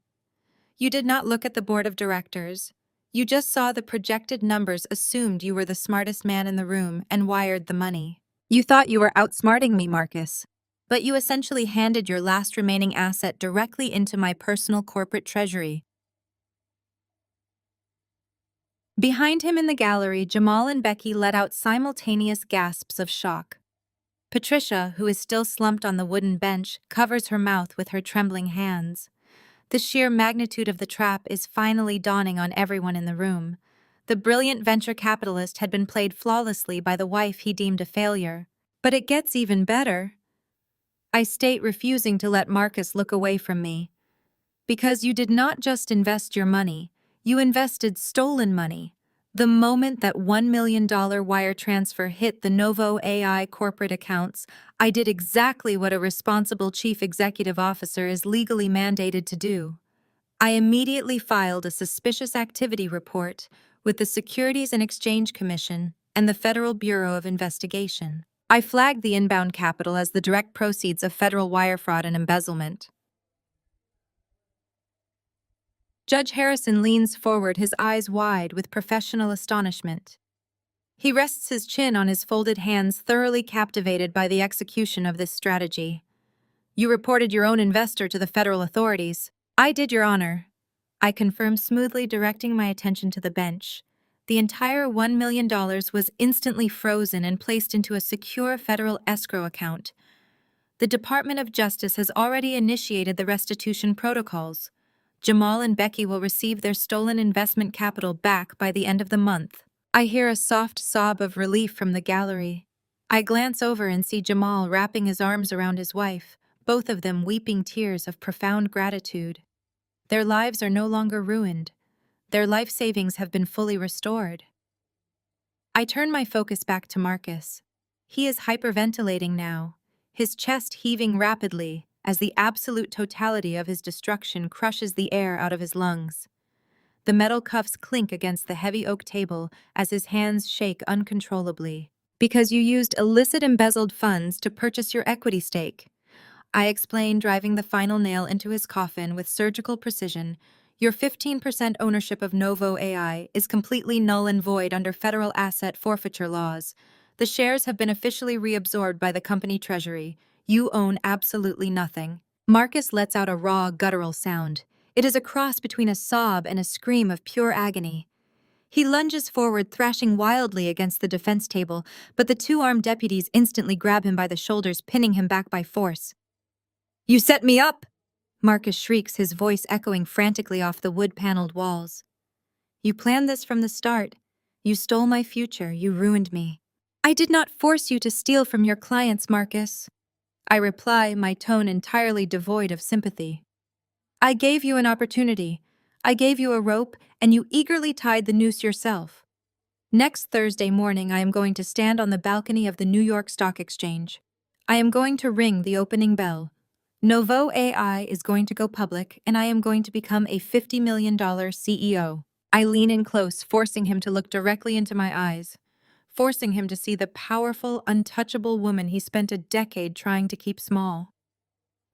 You did not look at the board of directors. You just saw the projected numbers, assumed you were the smartest man in the room, and wired the money. You thought you were outsmarting me, Marcus. But you essentially handed your last remaining asset directly into my personal corporate treasury. Behind him in the gallery, Jamal and Becky let out simultaneous gasps of shock. Patricia, who is still slumped on the wooden bench, covers her mouth with her trembling hands. The sheer magnitude of the trap is finally dawning on everyone in the room. The brilliant venture capitalist had been played flawlessly by the wife he deemed a failure. But it gets even better. I state, refusing to let Marcus look away from me. Because you did not just invest your money, you invested stolen money. The moment that $1 million wire transfer hit the Novo AI corporate accounts, I did exactly what a responsible chief executive officer is legally mandated to do. I immediately filed a suspicious activity report with the Securities and Exchange Commission and the Federal Bureau of Investigation. I flagged the inbound capital as the direct proceeds of federal wire fraud and embezzlement. Judge Harrison leans forward, his eyes wide with professional astonishment. He rests his chin on his folded hands, thoroughly captivated by the execution of this strategy. You reported your own investor to the federal authorities. I did, Your Honor. I confirm, smoothly directing my attention to the bench. The entire $1 million was instantly frozen and placed into a secure federal escrow account. The Department of Justice has already initiated the restitution protocols. Jamal and Becky will receive their stolen investment capital back by the end of the month. I hear a soft sob of relief from the gallery. I glance over and see Jamal wrapping his arms around his wife, both of them weeping tears of profound gratitude. Their lives are no longer ruined. Their life savings have been fully restored. I turn my focus back to Marcus. He is hyperventilating now, his chest heaving rapidly as the absolute totality of his destruction crushes the air out of his lungs. The metal cuffs clink against the heavy oak table as his hands shake uncontrollably. Because you used illicit embezzled funds to purchase your equity stake. I explain, driving the final nail into his coffin with surgical precision. Your 15% ownership of Novo AI is completely null and void under federal asset forfeiture laws. The shares have been officially reabsorbed by the company treasury. You own absolutely nothing. Marcus lets out a raw, guttural sound. It is a cross between a sob and a scream of pure agony. He lunges forward, thrashing wildly against the defense table, but the two armed deputies instantly grab him by the shoulders, pinning him back by force. You set me up! Marcus shrieks, his voice echoing frantically off the wood-paneled walls. You planned this from the start. You stole my future. You ruined me. I did not force you to steal from your clients, Marcus. I reply, my tone entirely devoid of sympathy. I gave you an opportunity. I gave you a rope, and you eagerly tied the noose yourself. Next Thursday morning, I am going to stand on the balcony of the New York Stock Exchange. I am going to ring the opening bell. Novo AI is going to go public, and I am going to become a $50 million CEO. I lean in close, forcing him to look directly into my eyes, forcing him to see the powerful, untouchable woman he spent a decade trying to keep small.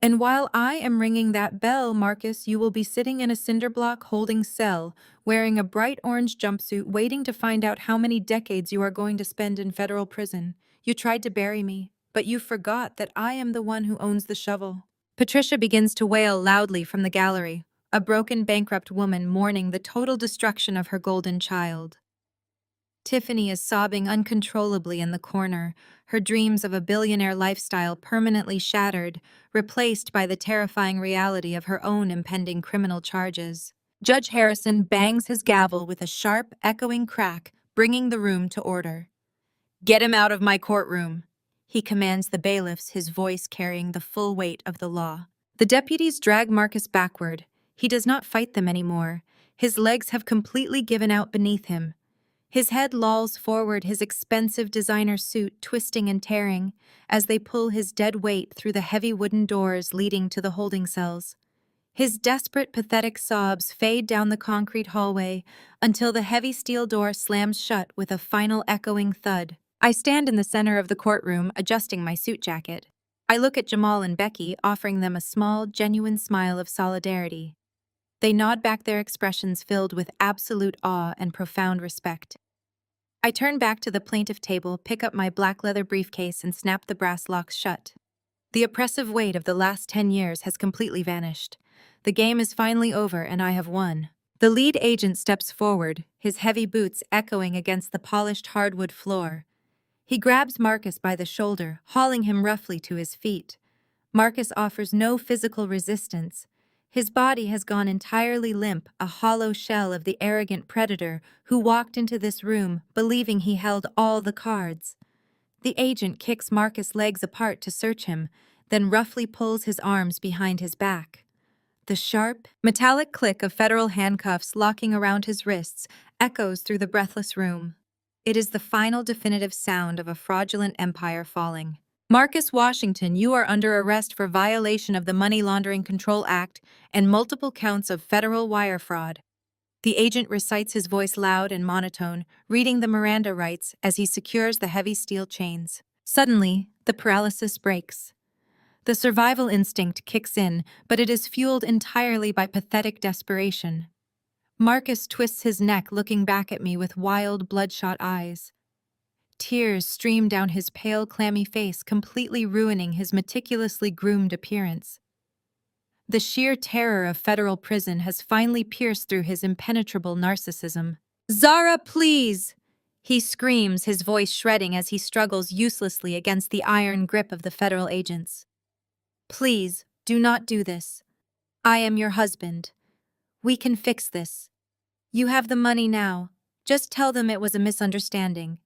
And while I am ringing that bell, Marcus, you will be sitting in a cinder-block holding cell, wearing a bright orange jumpsuit, waiting to find out how many decades you are going to spend in federal prison. You tried to bury me, but you forgot that I am the one who owns the shovel. Patricia begins to wail loudly from the gallery, a broken, bankrupt woman mourning the total destruction of her golden child. Tiffany is sobbing uncontrollably in the corner, her dreams of a billionaire lifestyle permanently shattered, replaced by the terrifying reality of her own impending criminal charges. Judge Harrison bangs his gavel with a sharp, echoing crack, bringing the room to order. "Get him out of my courtroom," he commands the bailiffs, his voice carrying the full weight of the law. The deputies drag Marcus backward. He does not fight them anymore. His legs have completely given out beneath him. His head lolls forward, his expensive designer suit twisting and tearing as they pull his dead weight through the heavy wooden doors leading to the holding cells. His desperate, pathetic sobs fade down the concrete hallway until the heavy steel door slams shut with a final echoing thud. I stand in the center of the courtroom, adjusting my suit jacket. I look at Jamal and Becky, offering them a small, genuine smile of solidarity. They nod back, their expressions filled with absolute awe and profound respect. I turn back to the plaintiff table, pick up my black leather briefcase, and snap the brass locks shut. The oppressive weight of the last 10 years has completely vanished. The game is finally over, and I have won. The lead agent steps forward, his heavy boots echoing against the polished hardwood floor. He grabs Marcus by the shoulder, hauling him roughly to his feet. Marcus offers no physical resistance. His body has gone entirely limp, a hollow shell of the arrogant predator who walked into this room believing he held all the cards. The agent kicks Marcus' legs apart to search him, then roughly pulls his arms behind his back. The sharp, metallic click of federal handcuffs locking around his wrists echoes through the breathless room. It is the final definitive sound of a fraudulent empire falling. "Marcus Washington, you are under arrest for violation of the Money Laundering Control Act and multiple counts of federal wire fraud." The agent recites, his voice loud and monotone, reading the Miranda rights as he secures the heavy steel chains. Suddenly, the paralysis breaks. The survival instinct kicks in, but it is fueled entirely by pathetic desperation. Marcus twists his neck, looking back at me with wild, bloodshot eyes. Tears stream down his pale, clammy face, completely ruining his meticulously groomed appearance. The sheer terror of federal prison has finally pierced through his impenetrable narcissism. "Zara, please!" he screams, his voice shredding as he struggles uselessly against the iron grip of the federal agents. "Please, do not do this. I am your husband. We can fix this. You have the money now. Just tell them it was a misunderstanding.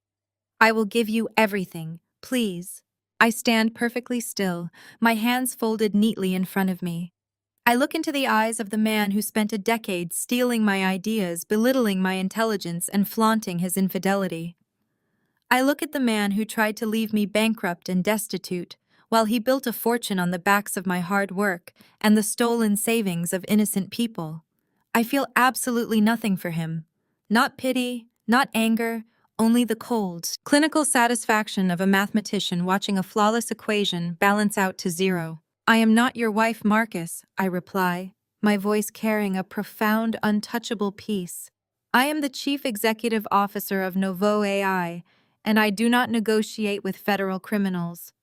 I will give you everything, please." I stand perfectly still, my hands folded neatly in front of me. I look into the eyes of the man who spent a decade stealing my ideas, belittling my intelligence, and flaunting his infidelity. I look at the man who tried to leave me bankrupt and destitute, while he built a fortune on the backs of my hard work and the stolen savings of innocent people. I feel absolutely nothing for him. Not pity, not anger, only the cold, clinical satisfaction of a mathematician watching a flawless equation balance out to zero. "I am not your wife, Marcus," I reply, my voice carrying a profound, untouchable peace. "I am the chief executive officer of Novo AI, and I do not negotiate with federal criminals."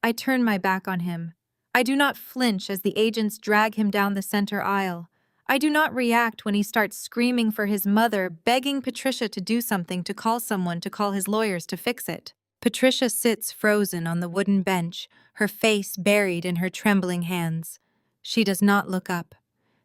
I turn my back on him. I do not flinch as the agents drag him down the center aisle. I do not react when he starts screaming for his mother, begging Patricia to do something, to call someone, to call his lawyers to fix it. Patricia sits frozen on the wooden bench, her face buried in her trembling hands. She does not look up.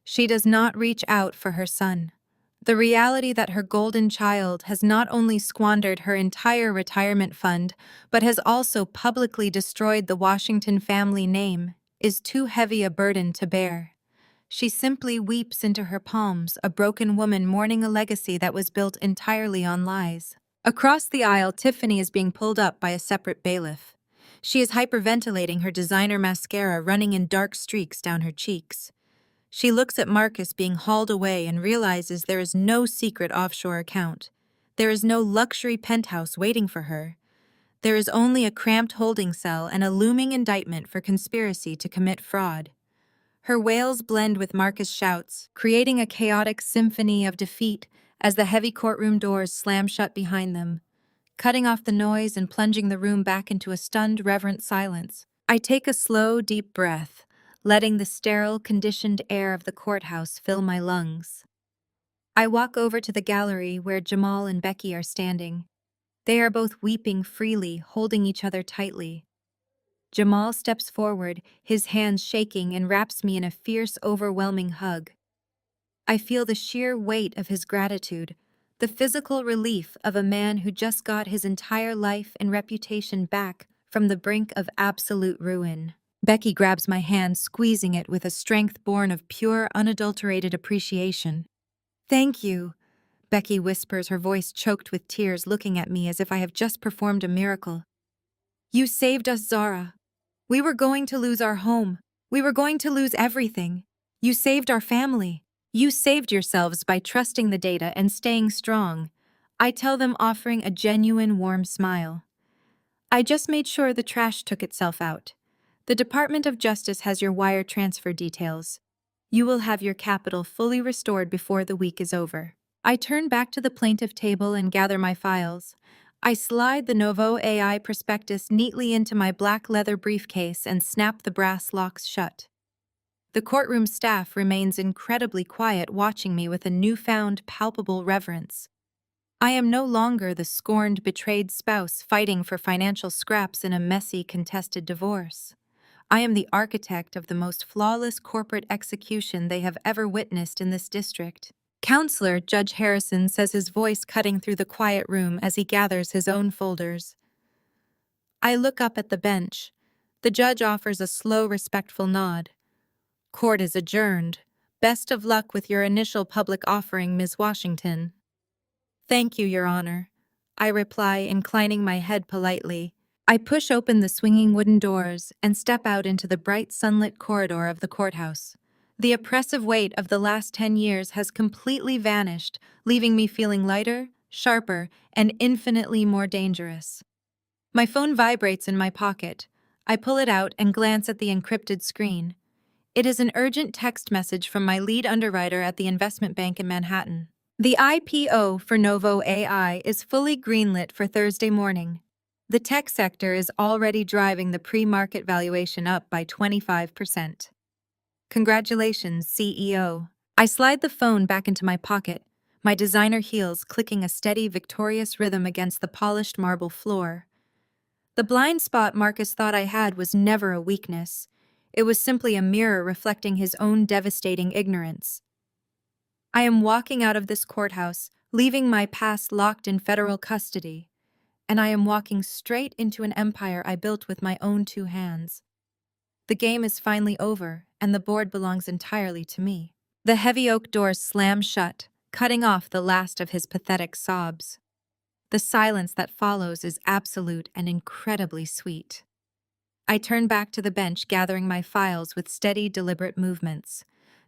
She does not reach out for her son. The reality that her golden child has not only squandered her entire retirement fund, but has also publicly destroyed the Washington family name, is too heavy a burden to bear. She simply weeps into her palms, a broken woman mourning a legacy that was built entirely on lies. Across the aisle, Tiffany is being pulled up by a separate bailiff. She is hyperventilating, her designer mascara running in dark streaks down her cheeks. She looks at Marcus being hauled away and realizes there is no secret offshore account. There is no luxury penthouse waiting for her. There is only a cramped holding cell and a looming indictment for conspiracy to commit fraud. Her wails blend with Marcus' shouts, creating a chaotic symphony of defeat as the heavy courtroom doors slam shut behind them, cutting off the noise and plunging the room back into a stunned, reverent silence. I take a slow, deep breath, letting the sterile, conditioned air of the courthouse fill my lungs. I walk over to the gallery where Jamal and Becky are standing. They are both weeping freely, holding each other tightly. Jamal steps forward, his hands shaking, and wraps me in a fierce, overwhelming hug. I feel the sheer weight of his gratitude, the physical relief of a man who just got his entire life and reputation back from the brink of absolute ruin. Becky grabs my hand, squeezing it with a strength born of pure, unadulterated appreciation. "Thank you," Becky whispers, her voice choked with tears, looking at me as if I have just performed a miracle. "You saved us, Zara. We were going to lose our home. We were going to lose everything. You saved our family. You saved yourselves by trusting the data and staying strong," I tell them, offering a genuine warm smile. "I just made sure the trash took itself out. The Department of Justice has your wire transfer details. You will have your capital fully restored before the week is over." I turn back to the plaintiff table and gather my files. I slide the Novo AI prospectus neatly into my black leather briefcase and snap the brass locks shut. The courtroom staff remains incredibly quiet, watching me with a newfound, palpable reverence. I am no longer the scorned, betrayed spouse fighting for financial scraps in a messy, contested divorce. I am the architect of the most flawless corporate execution they have ever witnessed in this district. Counselor Judge Harrison says, his voice cutting through the quiet room as he gathers his own folders. I look up at the bench. The judge offers a slow, respectful nod. "Court is adjourned. Best of luck with your initial public offering, Ms. Washington." "Thank you, Your Honor," I reply, inclining my head politely. I push open the swinging wooden doors and step out into the bright sunlit corridor of the courthouse. The oppressive weight of the last 10 years has completely vanished, leaving me feeling lighter, sharper, and infinitely more dangerous. My phone vibrates in my pocket. I pull it out and glance at the encrypted screen. It is an urgent text message from my lead underwriter at the investment bank in Manhattan. The IPO for Novo AI is fully greenlit for Thursday morning. The tech sector is already driving the pre-market valuation up by 25%. Congratulations, CEO. I slide the phone back into my pocket, my designer heels clicking a steady, victorious rhythm against the polished marble floor. The blind spot Marcus thought I had was never a weakness. It was simply a mirror reflecting his own devastating ignorance. I am walking out of this courthouse, leaving my past locked in federal custody, and I am walking straight into an empire I built with my own two hands. The game is finally over, and the board belongs entirely to me. The heavy oak doors slam shut, cutting off the last of his pathetic sobs. The silence that follows is absolute and incredibly sweet. I turn back to the bench, gathering my files with steady, deliberate movements.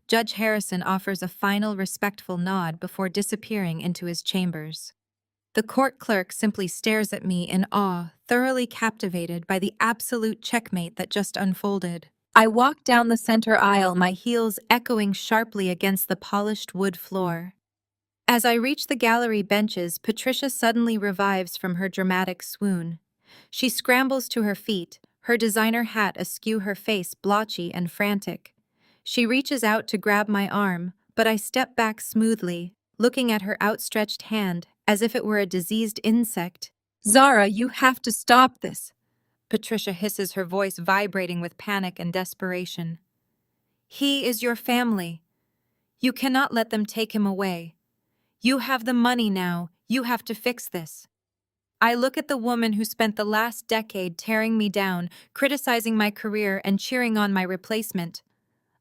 Judge Harrison offers a final, respectful nod before disappearing into his chambers. The court clerk simply stares at me in awe, thoroughly captivated by the absolute checkmate that just unfolded. I walk down the center aisle, my heels echoing sharply against the polished wood floor. As I reach the gallery benches, Patricia suddenly revives from her dramatic swoon. She scrambles to her feet, her designer hat askew, her face blotchy and frantic. She reaches out to grab my arm, but I step back smoothly, looking at her outstretched hand as if it were a diseased insect. "Zara, you have to stop this," Patricia hisses, her voice vibrating with panic and desperation. "He is your family. You cannot let them take him away. You have the money now. You have to fix this." I look at the woman who spent the last decade tearing me down, criticizing my career and cheering on my replacement.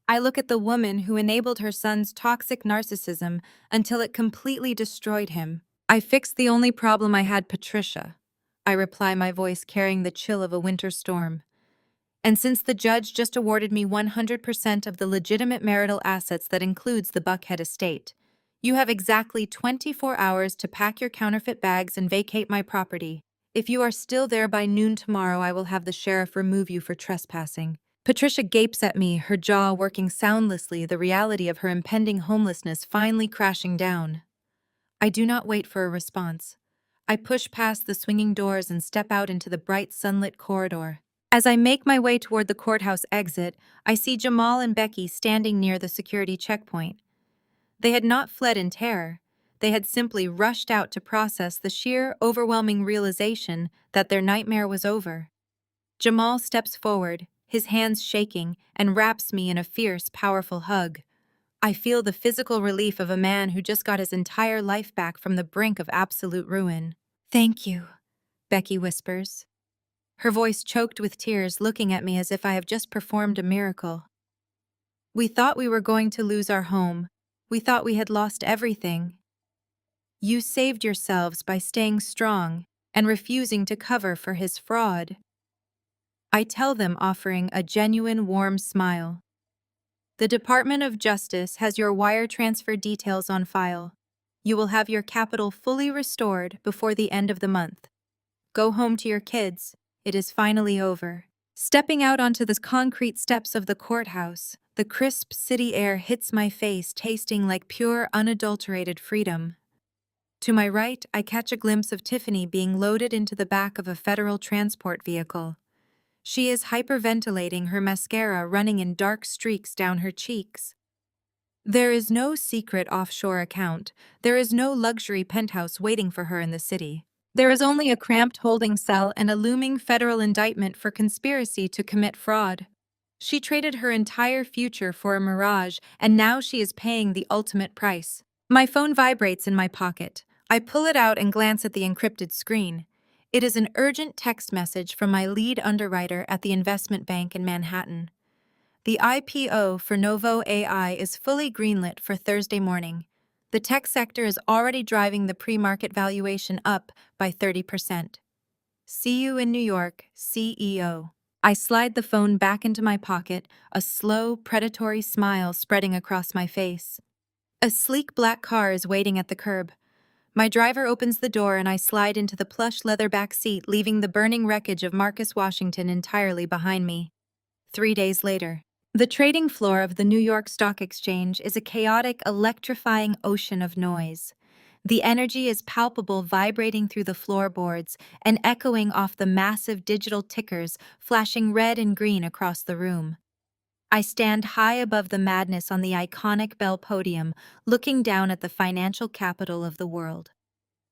I look at the woman who enabled her son's toxic narcissism until it completely destroyed him. "I fixed the only problem I had, Patricia," I reply, my voice carrying the chill of a winter storm. "And since the judge just awarded me 100% of the legitimate marital assets, that includes the Buckhead estate, you have exactly 24 hours to pack your counterfeit bags and vacate my property. If you are still there by noon tomorrow, I will have the sheriff remove you for trespassing." Patricia gapes at me, her jaw working soundlessly, the reality of her impending homelessness finally crashing down. I do not wait for a response. I push past the swinging doors and step out into the bright sunlit corridor. As I make my way toward the courthouse exit, I see Jamal and Becky standing near the security checkpoint. They had not fled in terror. They had simply rushed out to process the sheer, overwhelming realization that their nightmare was over. Jamal steps forward, his hands shaking, and wraps me in a fierce, powerful hug. I feel the physical relief of a man who just got his entire life back from the brink of absolute ruin. Thank you, Becky whispers, her voice choked with tears, looking at me as if I have just performed a miracle. We thought we were going to lose our home. We thought we had lost everything. You saved yourselves by staying strong and refusing to cover for his fraud. I tell them, offering a genuine warm smile. The Department of Justice has your wire transfer details on file. You will have your capital fully restored before the end of the month. Go home to your kids. It is finally over. Stepping out onto the concrete steps of the courthouse, the crisp city air hits my face, tasting like pure, unadulterated freedom. To my right, I catch a glimpse of Tiffany being loaded into the back of a federal transport vehicle. She is hyperventilating, her mascara running in dark streaks down her cheeks. There is no secret offshore account. There is no luxury penthouse waiting for her in the city. There is only a cramped holding cell and a looming federal indictment for conspiracy to commit fraud. She traded her entire future for a mirage, and now she is paying the ultimate price. My phone vibrates in my pocket. I pull it out and glance at the encrypted screen. It is an urgent text message from my lead underwriter at the investment bank in Manhattan. The IPO for Novo AI is fully greenlit for Thursday morning. The tech sector is already driving the pre-market valuation up by 30%. See you in New York, CEO. I slide the phone back into my pocket, a slow, predatory smile spreading across my face. A sleek black car is waiting at the curb. My driver opens the door and I slide into the plush leather back seat, leaving the burning wreckage of Marcus Washington entirely behind me. 3 days later. The trading floor of the New York Stock Exchange is a chaotic, electrifying ocean of noise. The energy is palpable, vibrating through the floorboards and echoing off the massive digital tickers flashing red and green across the room. I stand high above the madness on the iconic Bell podium, looking down at the financial capital of the world.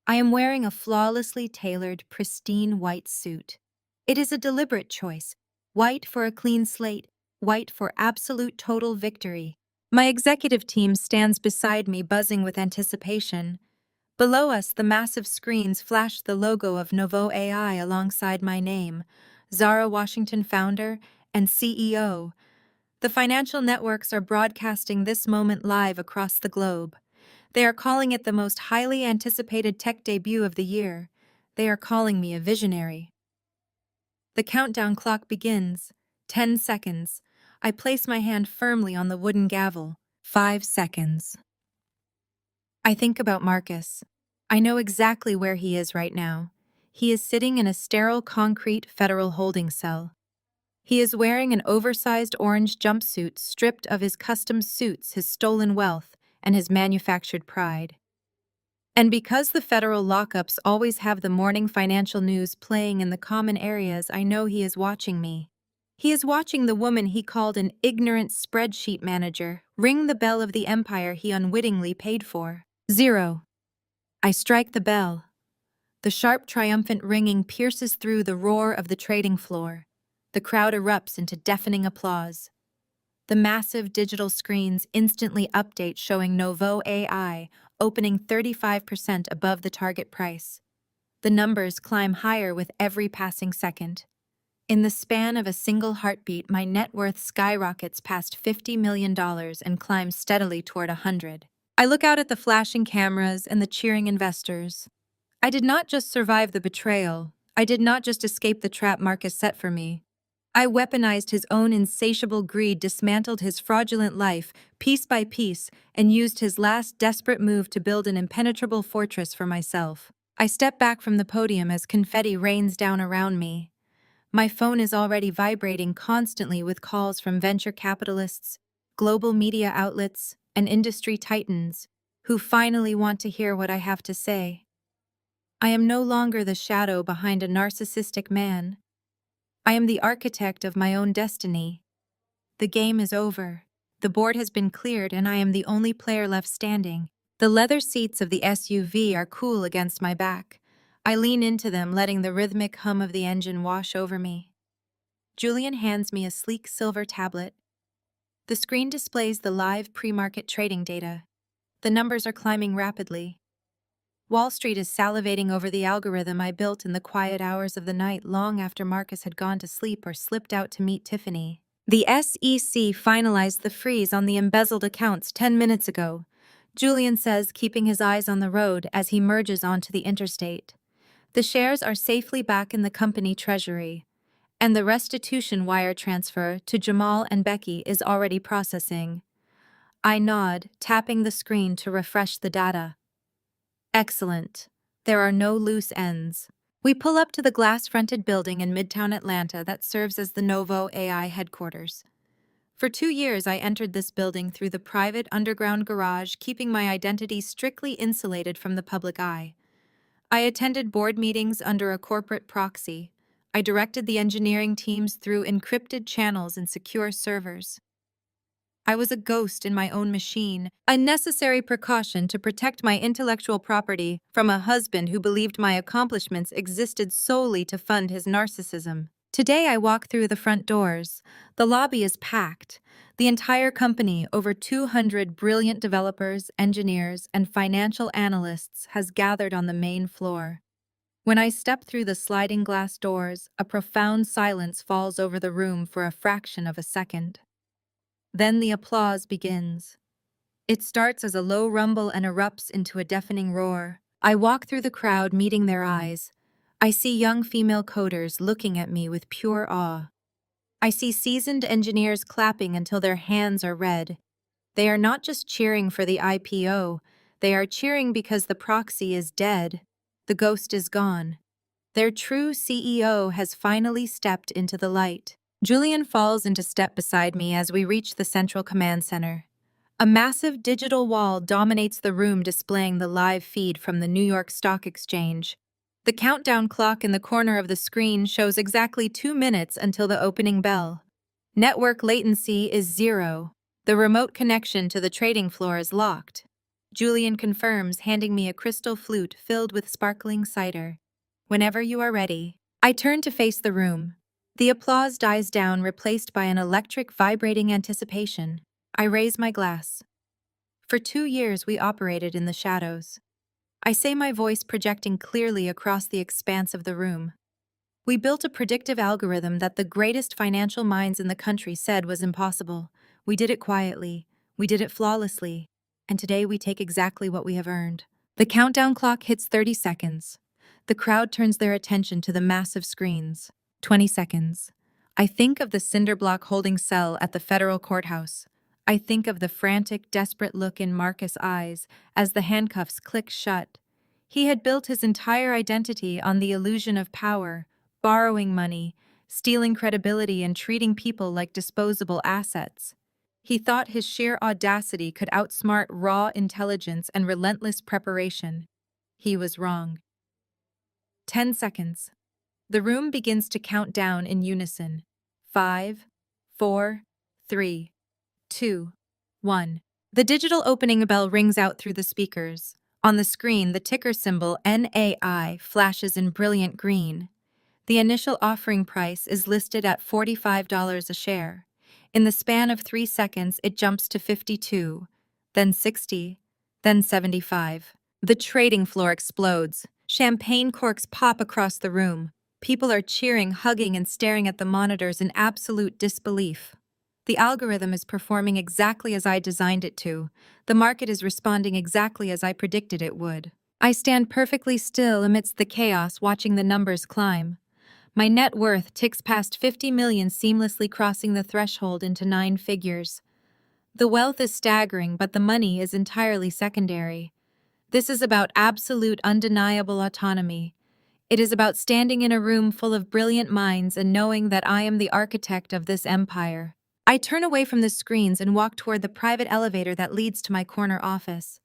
I am wearing a flawlessly tailored, pristine white suit. It is a deliberate choice. White for a clean slate, white for absolute total victory. My executive team stands beside me, buzzing with anticipation. Below us, the massive screens flash the logo of Novo AI alongside my name, Zara Washington, founder and CEO. The financial networks are broadcasting this moment live across the globe. They are calling it the most highly anticipated tech debut of the year. They are calling me a visionary. The countdown clock begins. 10 seconds. I place my hand firmly on the wooden gavel. 5 seconds. I think about Marcus. I know exactly where he is right now. He is sitting in a sterile concrete federal holding cell. He is wearing an oversized orange jumpsuit stripped of his custom suits, his stolen wealth, and his manufactured pride. And because the federal lockups always have the morning financial news playing in the common areas, I know he is watching me. He is watching the woman he called an ignorant spreadsheet manager ring the bell of the empire he unwittingly paid for. 0. I strike the bell. The sharp, triumphant ringing pierces through the roar of the trading floor. The crowd erupts into deafening applause. The massive digital screens instantly update, showing Novo AI opening 35% above the target price. The numbers climb higher with every passing second. In the span of a single heartbeat, my net worth skyrockets past $50 million and climbs steadily toward 100. I look out at the flashing cameras and the cheering investors. I did not just survive the betrayal. I did not just escape the trap Marcus set for me. I weaponized his own insatiable greed, dismantled his fraudulent life, piece by piece, and used his last desperate move to build an impenetrable fortress for myself. I step back from the podium as confetti rains down around me. My phone is already vibrating constantly with calls from venture capitalists, global media outlets, and industry titans, who finally want to hear what I have to say. I am no longer the shadow behind a narcissistic man. I am the architect of my own destiny. The game is over. The board has been cleared and I am the only player left standing. The leather seats of the SUV are cool against my back. I lean into them, letting the rhythmic hum of the engine wash over me. Julian hands me a sleek silver tablet. The screen displays the live pre-market trading data. The numbers are climbing rapidly. Wall Street is salivating over the algorithm I built in the quiet hours of the night long after Marcus had gone to sleep or slipped out to meet Tiffany. The SEC finalized the freeze on the embezzled accounts 10 minutes ago, Julian says, keeping his eyes on the road as he merges onto the interstate. The shares are safely back in the company treasury, and the restitution wire transfer to Jamal and Becky is already processing. I nod, tapping the screen to refresh the data. Excellent. There are no loose ends. We pull up to the glass-fronted building in Midtown Atlanta that serves as the Novo AI headquarters. For 2 years, I entered this building through the private underground garage, keeping my identity strictly insulated from the public eye. I attended board meetings under a corporate proxy. I directed the engineering teams through encrypted channels and secure servers. I was a ghost in my own machine, a necessary precaution to protect my intellectual property from a husband who believed my accomplishments existed solely to fund his narcissism. Today I walk through the front doors. The lobby is packed. The entire company, over 200 brilliant developers, engineers, and financial analysts, has gathered on the main floor. When I step through the sliding glass doors, a profound silence falls over the room for a fraction of a second. Then the applause begins. It starts as a low rumble and erupts into a deafening roar. I walk through the crowd, meeting their eyes. I see young female coders looking at me with pure awe. I see seasoned engineers clapping until their hands are red. They are not just cheering for the IPO, they are cheering because the proxy is dead. The ghost is gone. Their true CEO has finally stepped into the light. Julian falls into step beside me as we reach the central command center. A massive digital wall dominates the room, displaying the live feed from the New York Stock Exchange. The countdown clock in the corner of the screen shows exactly 2 minutes until the opening bell. Network latency is 0. The remote connection to the trading floor is locked. Julian confirms, handing me a crystal flute filled with sparkling cider. Whenever you are ready. I turn to face the room. The applause dies down, replaced by an electric, vibrating anticipation. I raise my glass. For 2 years, we operated in the shadows. I say, my voice projecting clearly across the expanse of the room. We built a predictive algorithm that the greatest financial minds in the country said was impossible. We did it quietly. We did it flawlessly. And today we take exactly what we have earned. The countdown clock hits 30 seconds. The crowd turns their attention to the massive screens. 20 seconds. I think of the cinder block holding cell at the federal courthouse. I think of the frantic, desperate look in Marcus' eyes as the handcuffs click shut. He had built his entire identity on the illusion of power, borrowing money, stealing credibility, and treating people like disposable assets. He thought his sheer audacity could outsmart raw intelligence and relentless preparation. He was wrong. 10 seconds. The room begins to count down in unison. 5, 4, 3, 2, 1. The digital opening bell rings out through the speakers. On the screen, the ticker symbol NAI flashes in brilliant green. The initial offering price is listed at $45 a share. In the span of 3 seconds, it jumps to 52, then 60, then 75. The trading floor explodes. Champagne corks pop across the room. People are cheering, hugging, and staring at the monitors in absolute disbelief. The algorithm is performing exactly as I designed it to. The market is responding exactly as I predicted it would. I stand perfectly still amidst the chaos, watching the numbers climb. My net worth ticks past 50 million, seamlessly crossing the threshold into 9 figures. The wealth is staggering, but the money is entirely secondary. This is about absolute, undeniable autonomy. It is about standing in a room full of brilliant minds and knowing that I am the architect of this empire. I turn away from the screens and walk toward the private elevator that leads to my corner office.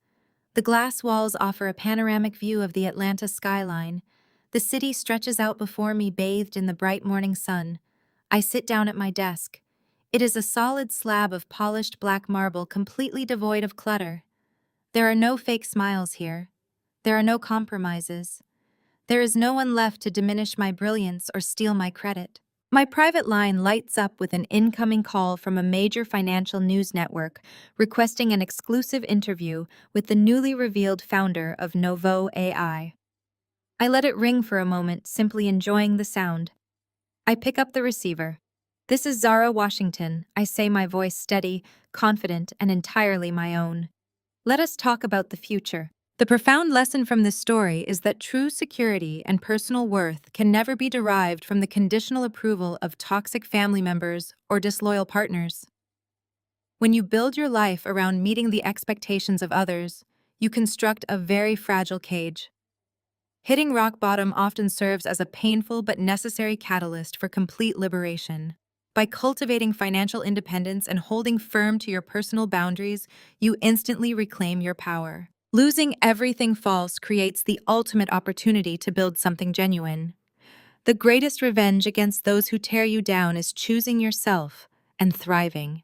The glass walls offer a panoramic view of the Atlanta skyline. The city stretches out before me, bathed in the bright morning sun. I sit down at my desk. It is a solid slab of polished black marble, completely devoid of clutter. There are no fake smiles here. There are no compromises. There is no one left to diminish my brilliance or steal my credit. My private line lights up with an incoming call from a major financial news network requesting an exclusive interview with the newly revealed founder of Novo AI. I let it ring for a moment, simply enjoying the sound. I pick up the receiver. "This is Zara Washington," I say, my voice steady, confident, and entirely my own. "Let us talk about the future." The profound lesson from this story is that true security and personal worth can never be derived from the conditional approval of toxic family members or disloyal partners. When you build your life around meeting the expectations of others, you construct a very fragile cage. Hitting rock bottom often serves as a painful but necessary catalyst for complete liberation. By cultivating financial independence and holding firm to your personal boundaries, you instantly reclaim your power. Losing everything false creates the ultimate opportunity to build something genuine. The greatest revenge against those who tear you down is choosing yourself and thriving.